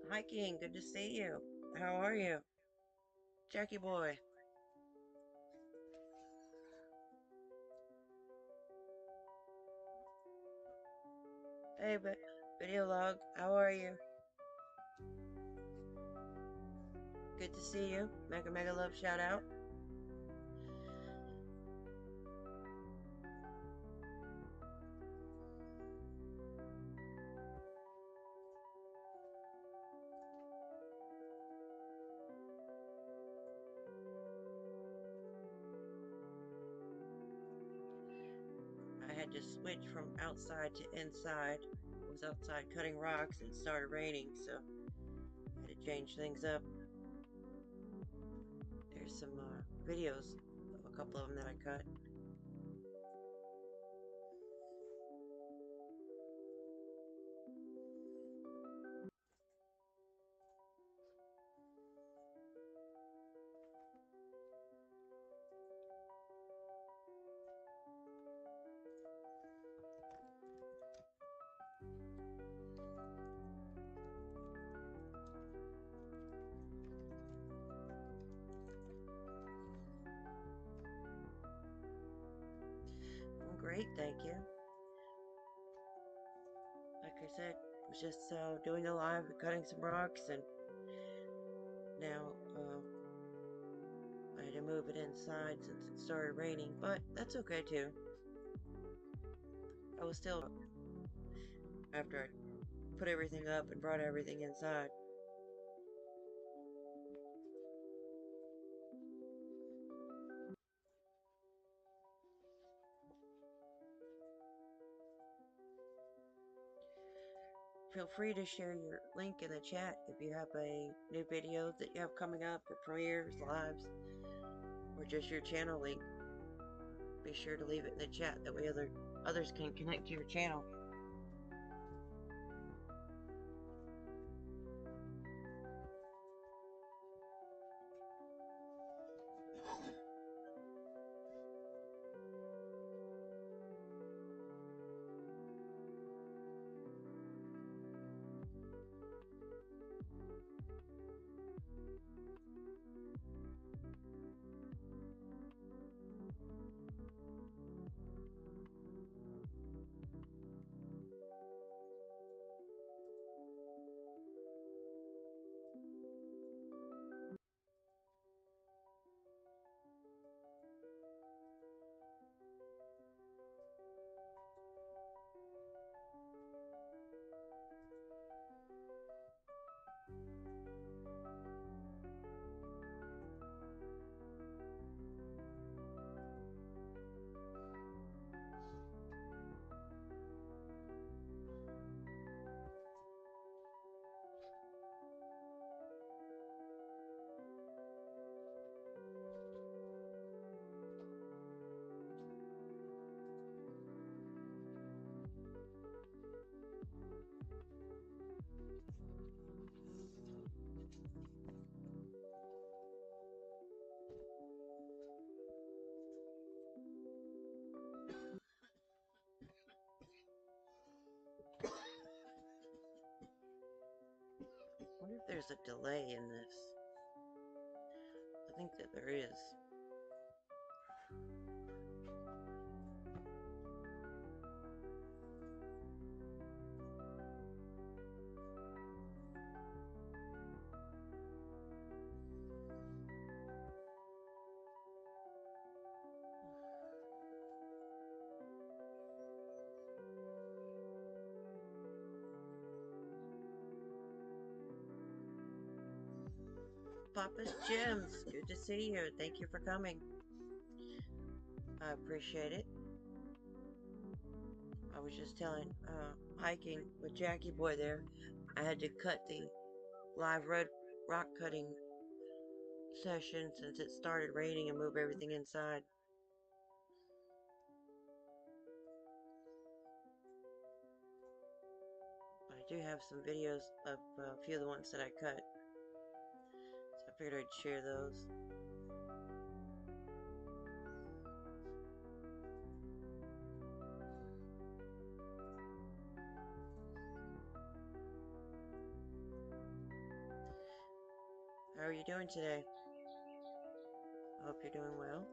Hiking, good to see you. How are you? Jackie boy. Hey, video log, how are you? Good to see you. Mega mega love shout out. I had to switch from outside to inside. I was outside cutting rocks and it started raining, so I had to change things up. There's some videos of a couple of them that I cut. I'm great, thank you. Like I said, I was just doing a live, cutting some rocks, and now I had to move it inside since it started raining, but that's okay too. I was still, after I put everything up and brought everything inside. Feel free to share your link in the chat if you have a new video that you have coming up, or premieres, lives, or just your channel link. Be sure to leave it in the chat, that way others can connect to your channel. I wonder if there's a delay in this. I think that there is. Papa's Gems, good to see you. Thank you for coming. I appreciate it. I was just telling, hiking with Jackie boy there, I had to cut the live red rock cutting session since it started raining and move everything inside. But I do have some videos of a few of the ones that I cut, so I figured I'd share those. How are you doing today? I hope you're doing well.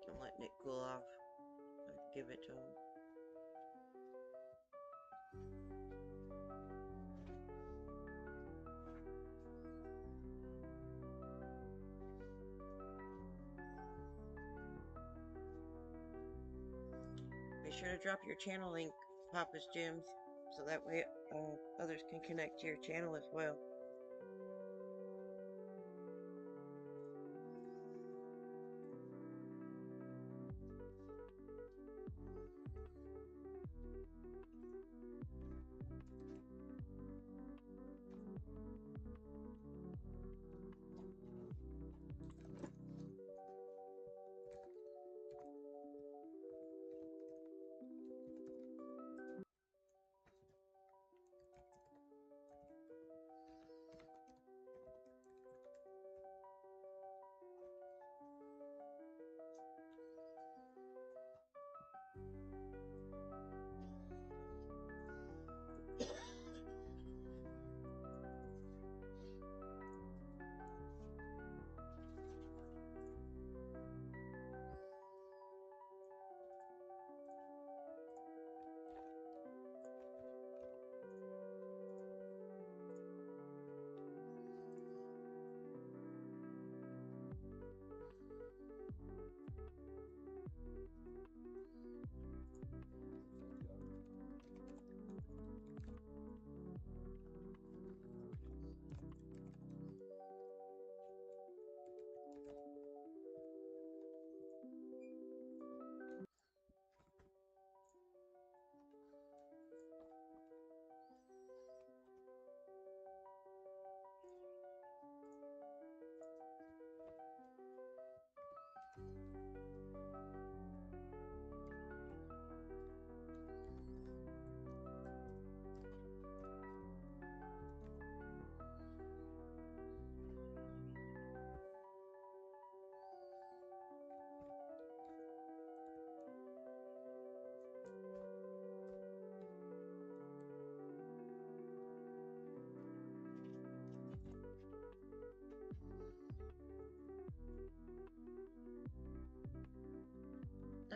I'm letting it cool off. I give it to him. Be sure to drop your channel link, Papa's Gems, so that way others can connect to your channel as well.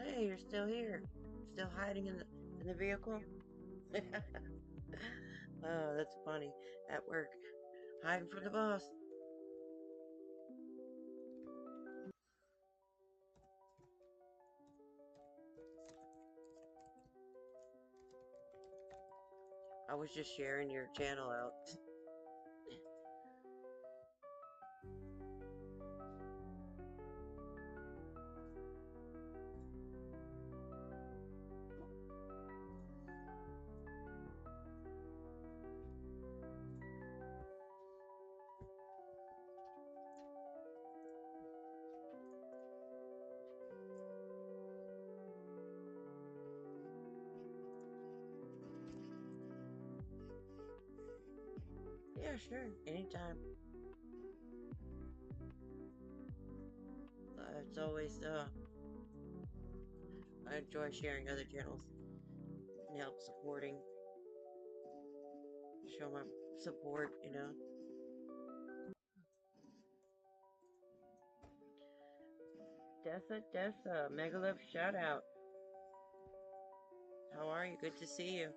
Hey, you're still here. Still hiding in the vehicle? Oh, that's funny. At work. Hiding from the boss. I was just sharing your channel out. Yeah, sure. Anytime. It's always, I enjoy sharing other channels and help supporting, show my support, you know. Dessa, Megalove shout out. How are you? Good to see you.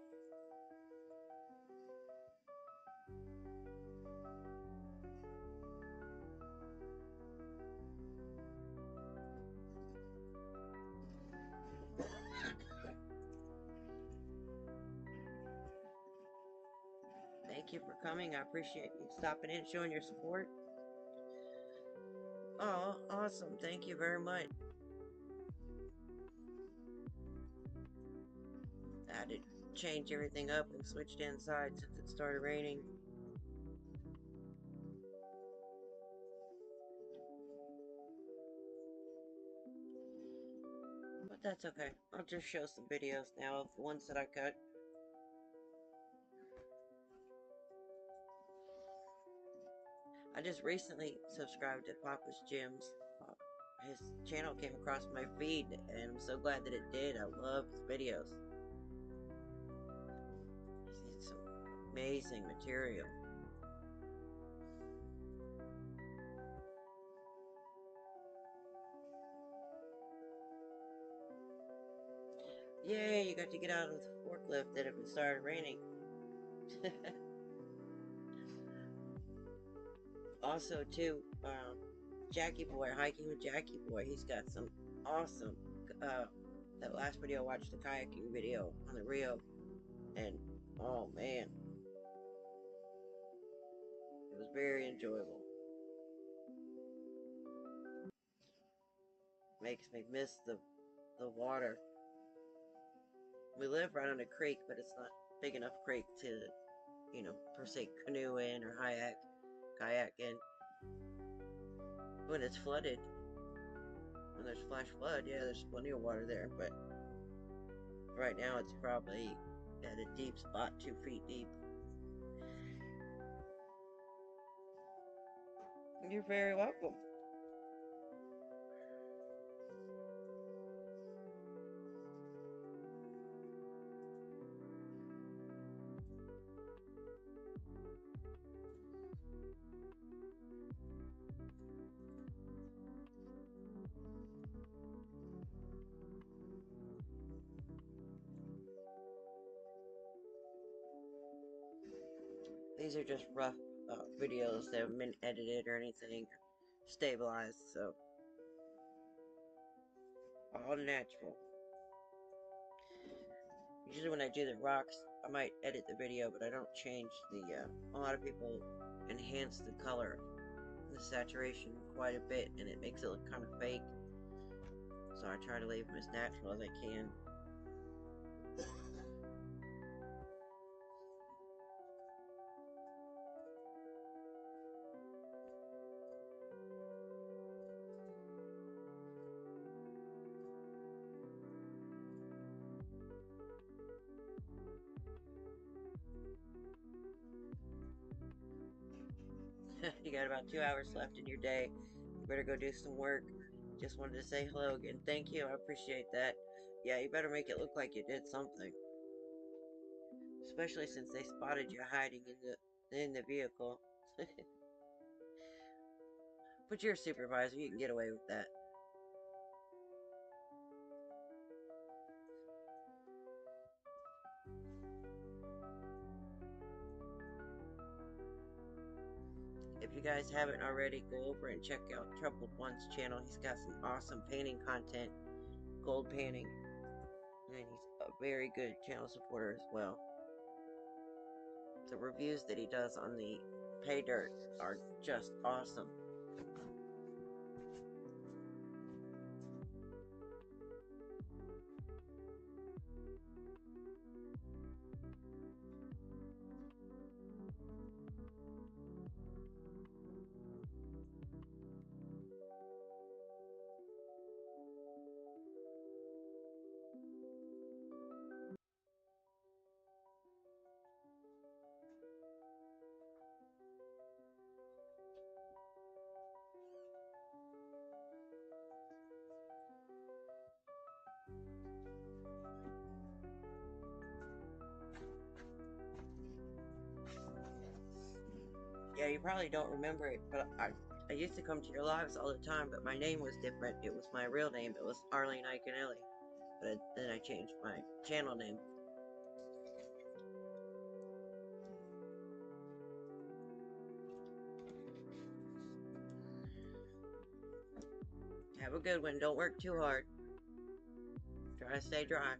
Thank you for coming. I appreciate you stopping in, showing your support. Oh, awesome. Thank you very much. Added change everything up and switched inside since it started raining. But that's okay. I'll just show some videos now of the ones that I cut. I just recently subscribed to Papa's Gems. His channel came across my feed, and I'm so glad that it did. I love his videos. He's some amazing material. Yay, you got to get out of the forklift that if it started raining. Also, too, Jackie Boy, hiking with Jackie Boy. He's got some awesome, that last video I watched, the kayaking video on the Rio. And, oh man, it was very enjoyable. Makes me miss the water. We live right on a creek, but it's not big enough creek to, you know, per se canoe in or kayak in. When it's flooded, when there's flash flood, yeah, there's plenty of water there, but right now it's probably at a deep spot, 2 feet deep. You're very welcome. These are just rough videos that haven't been edited or anything, stabilized, so all natural. Usually when I do the rocks, I might edit the video, but I don't change the, a lot of people enhance the color, the saturation quite a bit, and it makes it look kind of fake. So I try to leave them as natural as I can. You got about 2 hours left in your day. You better go do some work. Just wanted to say hello again. Thank you. I appreciate that. Yeah, you better make it look like you did something. Especially since they spotted you hiding in the vehicle. But you're a supervisor. You can get away with that. If you guys haven't already, go over and check out Troubled One's channel. He's got some awesome painting content, gold painting, and he's a very good channel supporter as well. The reviews that he does on the pay dirt are just awesome. Yeah, you probably don't remember it, but I used to come to your lives all the time, but my name was different. It was my real name. It was Arlene Iconelli. But then I changed my channel name. Have a good one. Don't work too hard. Try to stay dry.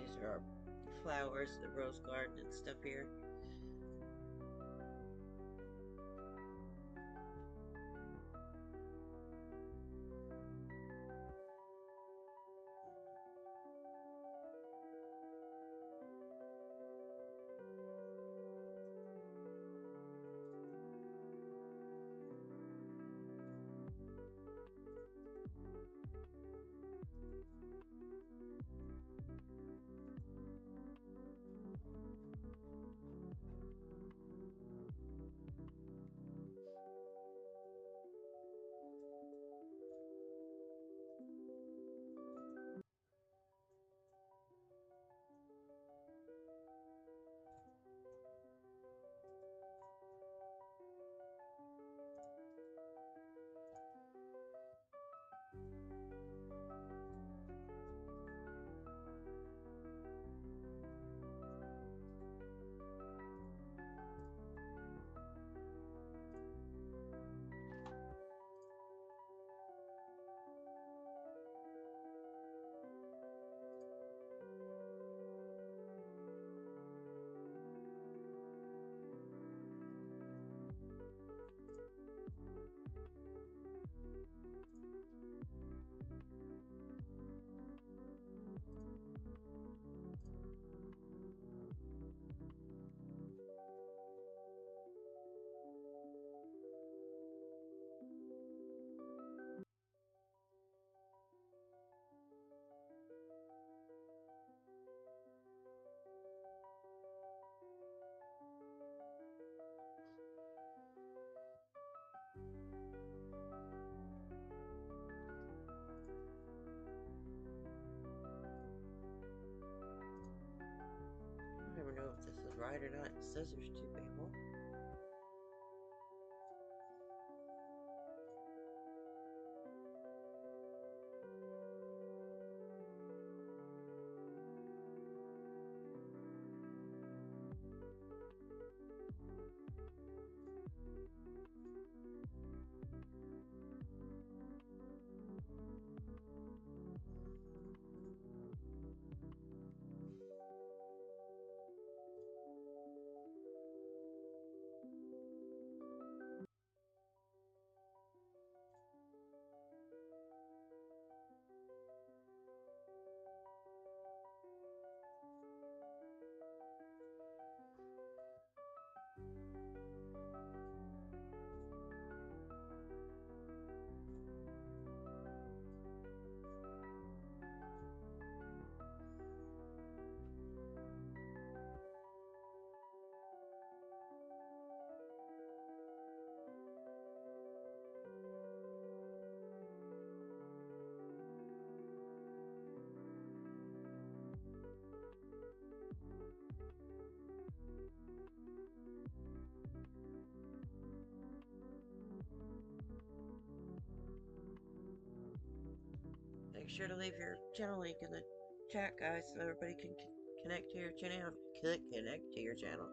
These are flowers, the rose garden and stuff here. figured out scissors to people. Make sure to leave your channel link in the chat, guys, so everybody can connect to your channel. Connect to your channel.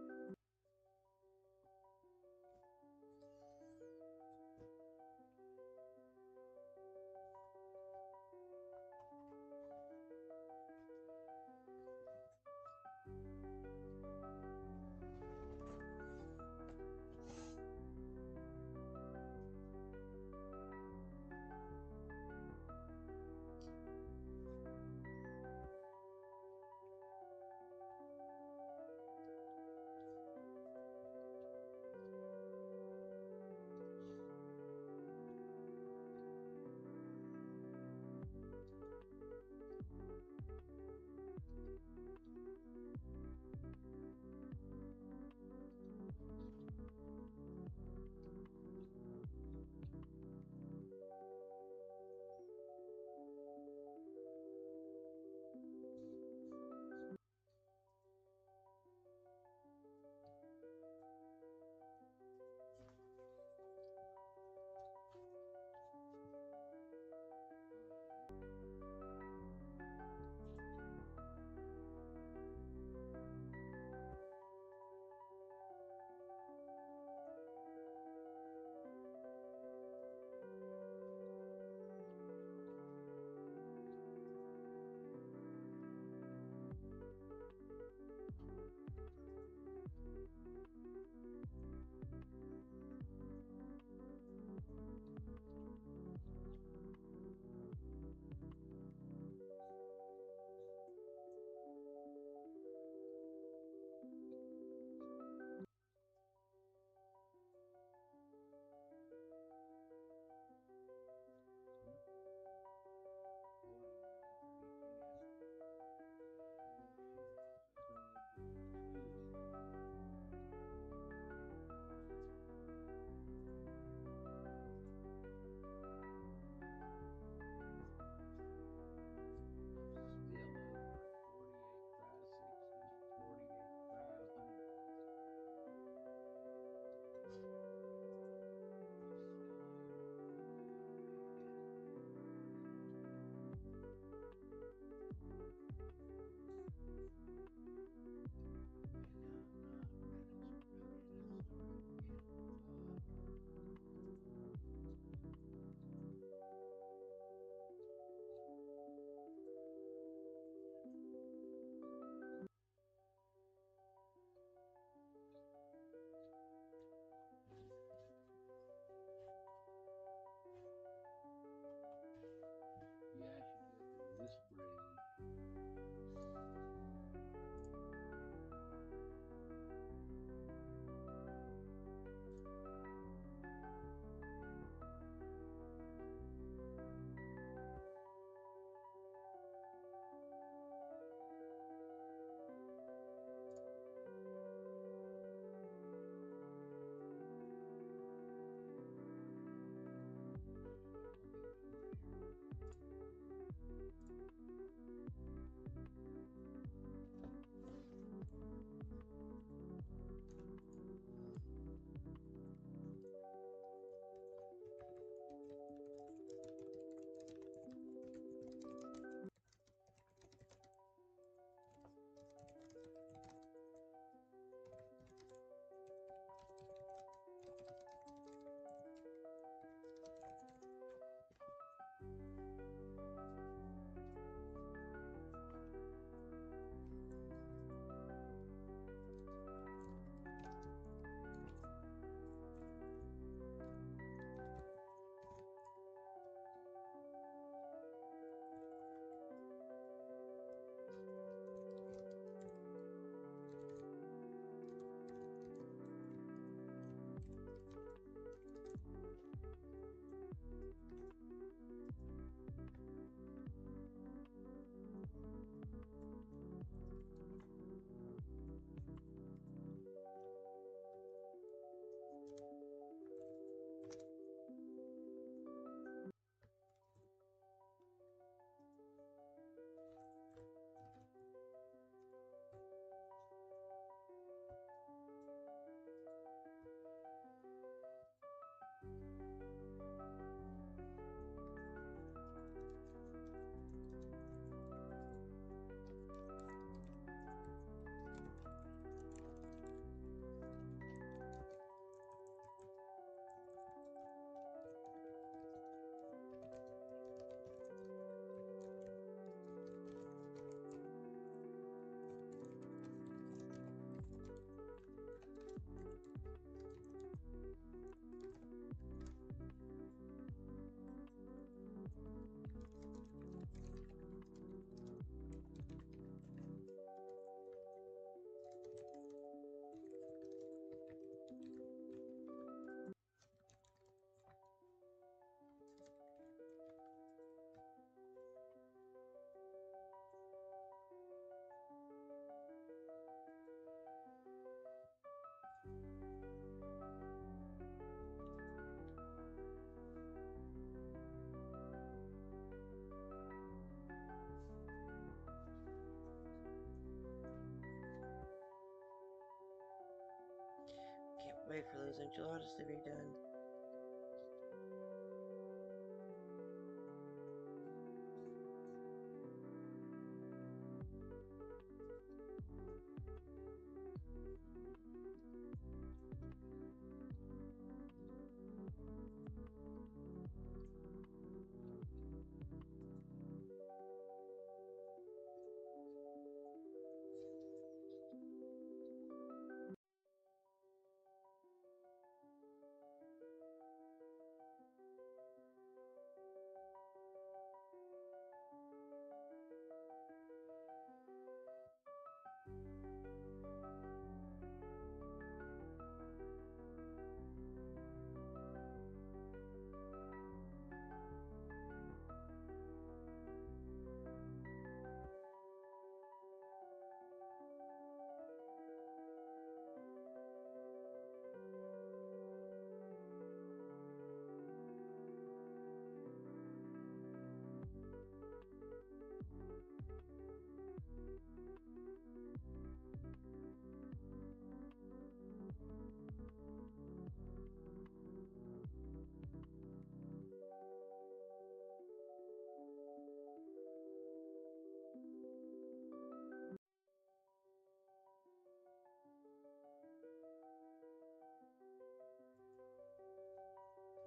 Wait for those enchiladas to be done.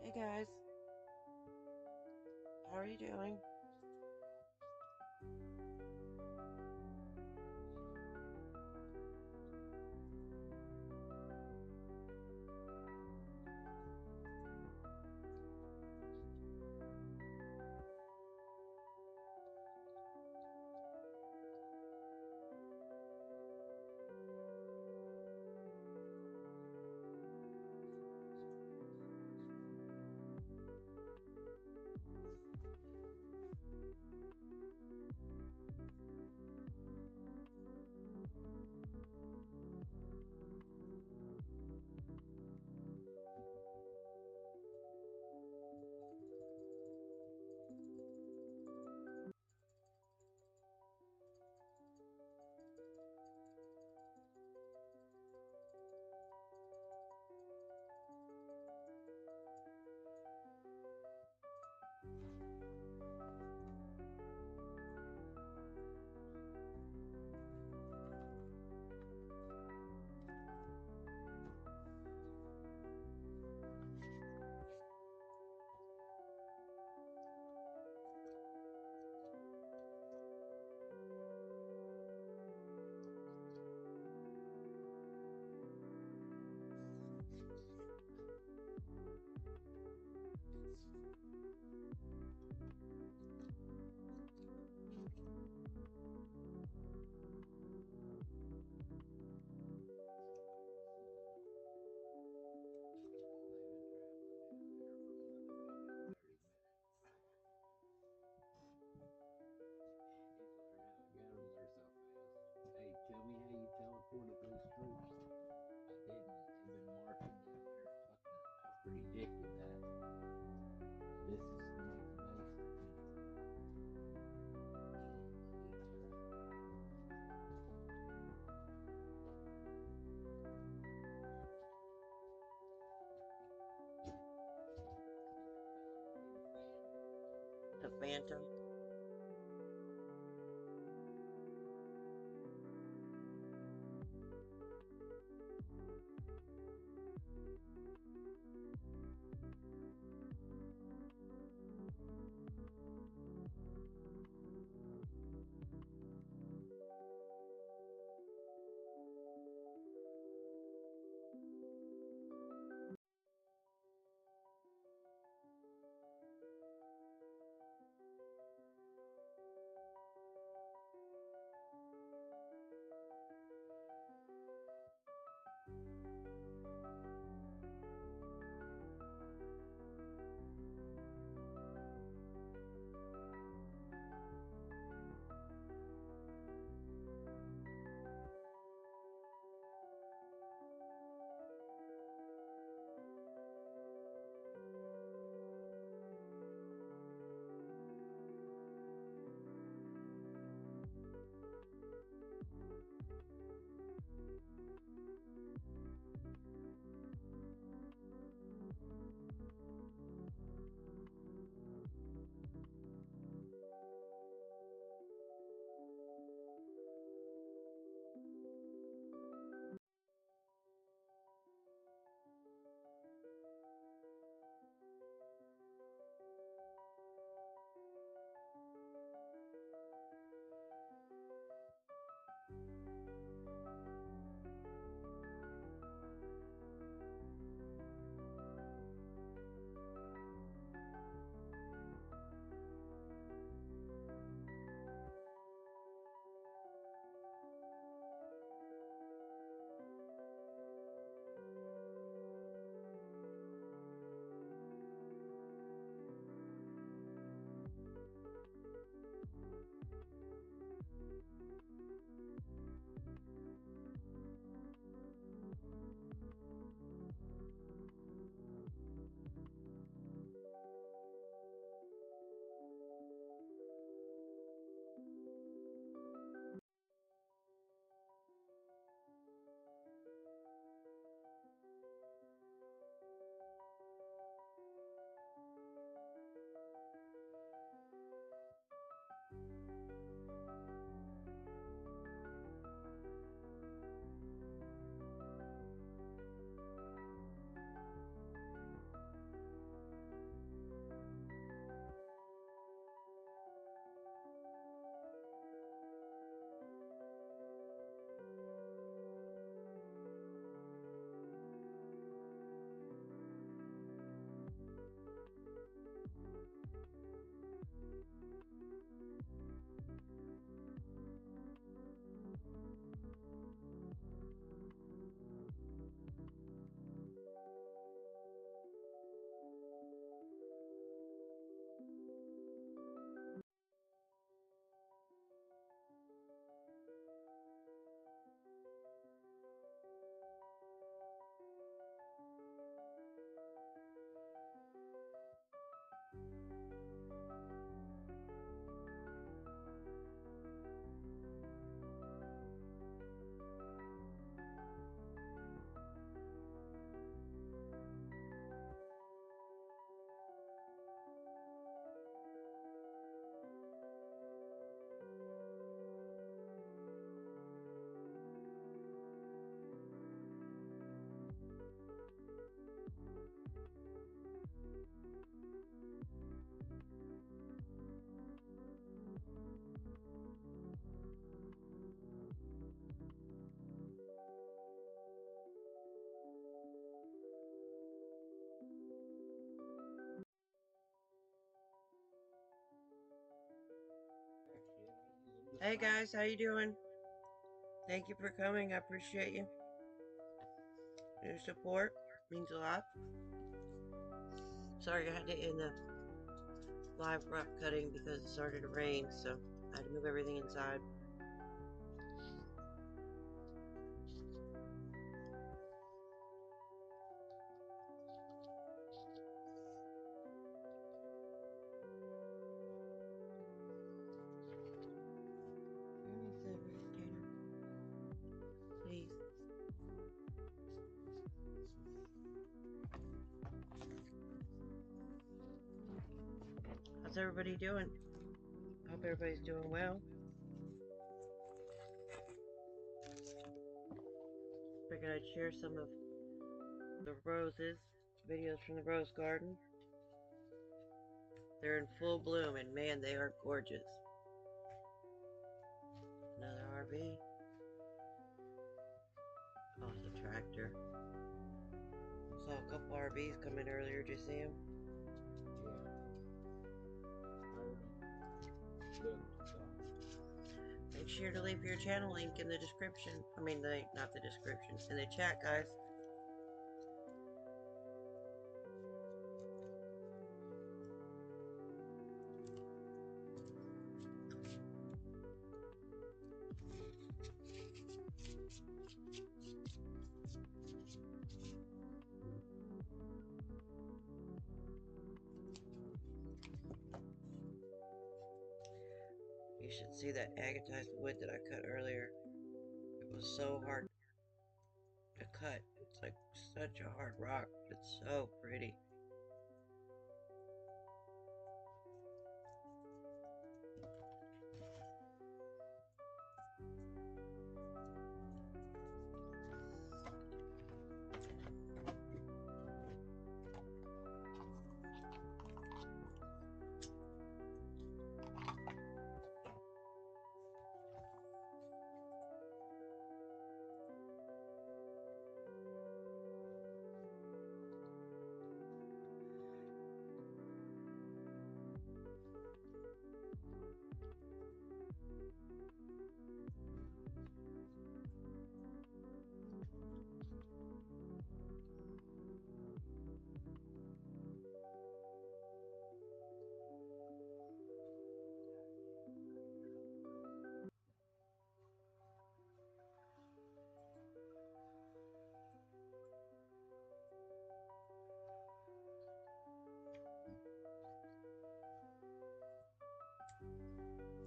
Hey guys, how are you doing? Hey, tell me how you teleported those troops. I didn't. They've been marching down there. Fucking, I predicted that. This is the next base to me. The Phantom. Hey guys, how you doing? Thank you for coming. I appreciate you. Your support means a lot. Sorry I had to end the live rock cutting because it started to rain, so I had to move everything inside. Please. How's everybody doing? I hope everybody's doing well. Figured I'd share some of the roses, videos from the rose garden. They're in full bloom, and man, they are gorgeous. Another RV. Oh, it's a tractor. Saw a couple RVs come in earlier. Did you see them? Yeah. Heard them. Looked, saw 'em. Make sure to leave your channel link in the description. I mean, not the description, in the chat, guys. You should see that agatized wood that I cut earlier. It was so hard to cut. It's like such a hard rock, but it's so pretty.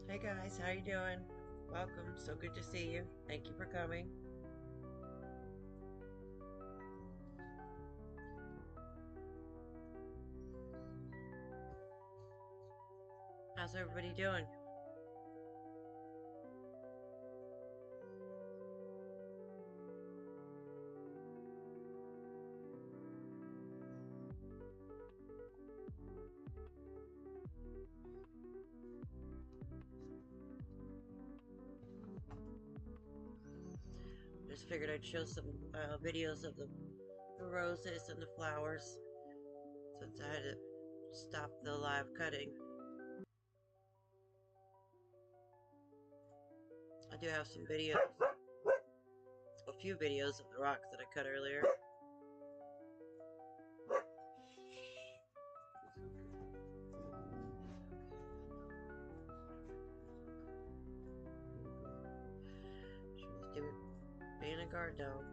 Hey guys, how you doing? Welcome, so good to see you. Thank you for coming. How's everybody doing? Just figured I'd show some videos of the roses and the flowers since I had to stop the live cutting. I do have some videos, a few videos of the rocks that I cut earlier. She was being a guard dog.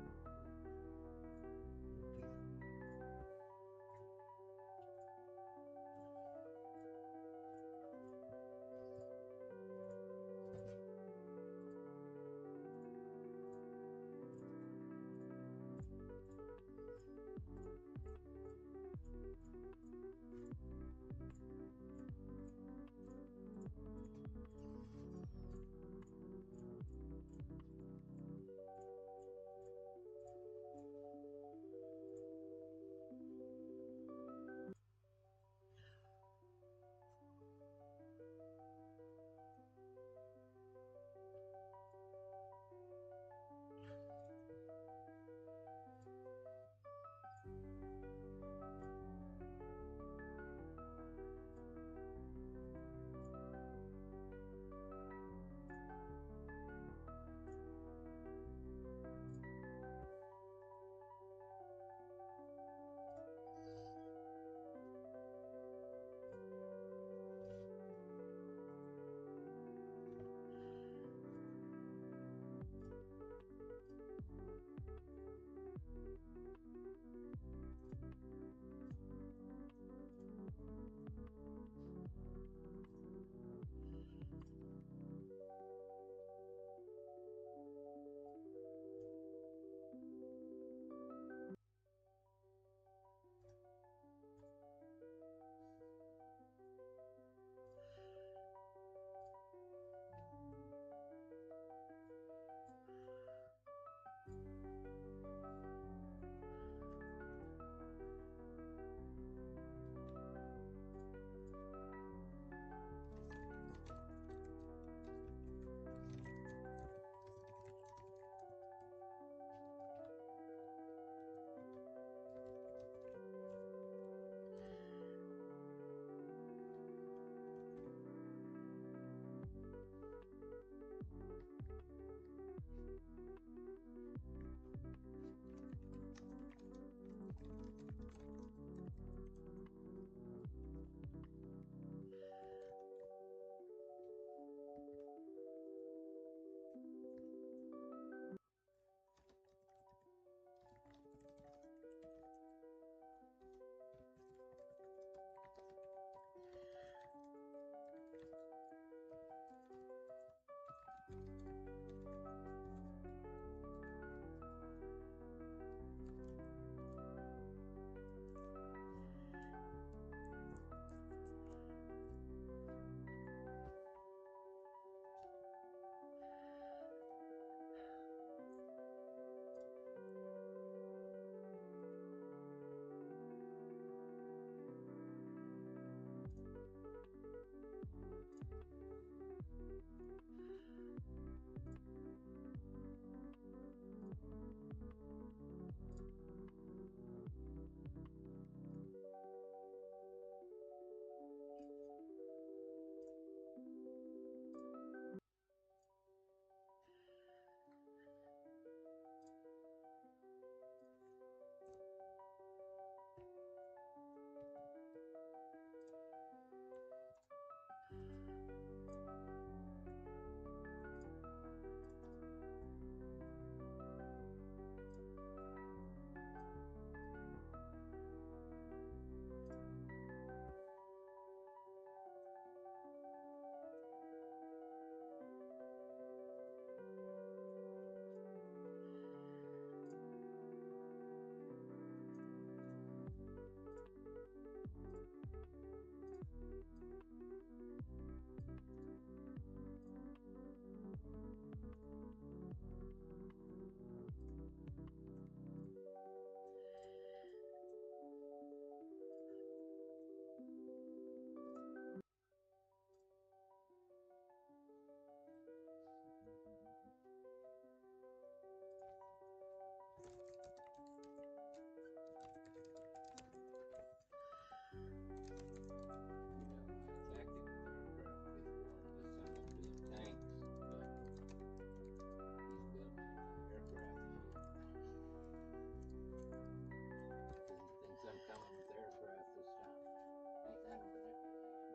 You know, I acted with aircraft before. This time I'm doing tanks, but he's building an aircraft ship because he thinks I'm coming with aircraft this time. Ain't that a manipulation?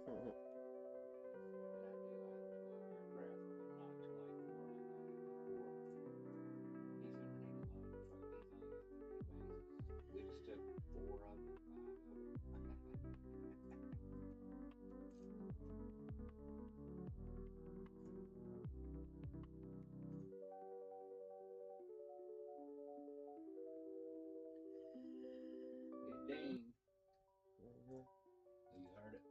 But I do. I have 12 aircraft, but not 24 like I had before. He's going to need a lot of fuck. He's only got 30 bases. We just took 4 of them, 5 of them. It dinged. Mm-hmm. Oh, you heard it?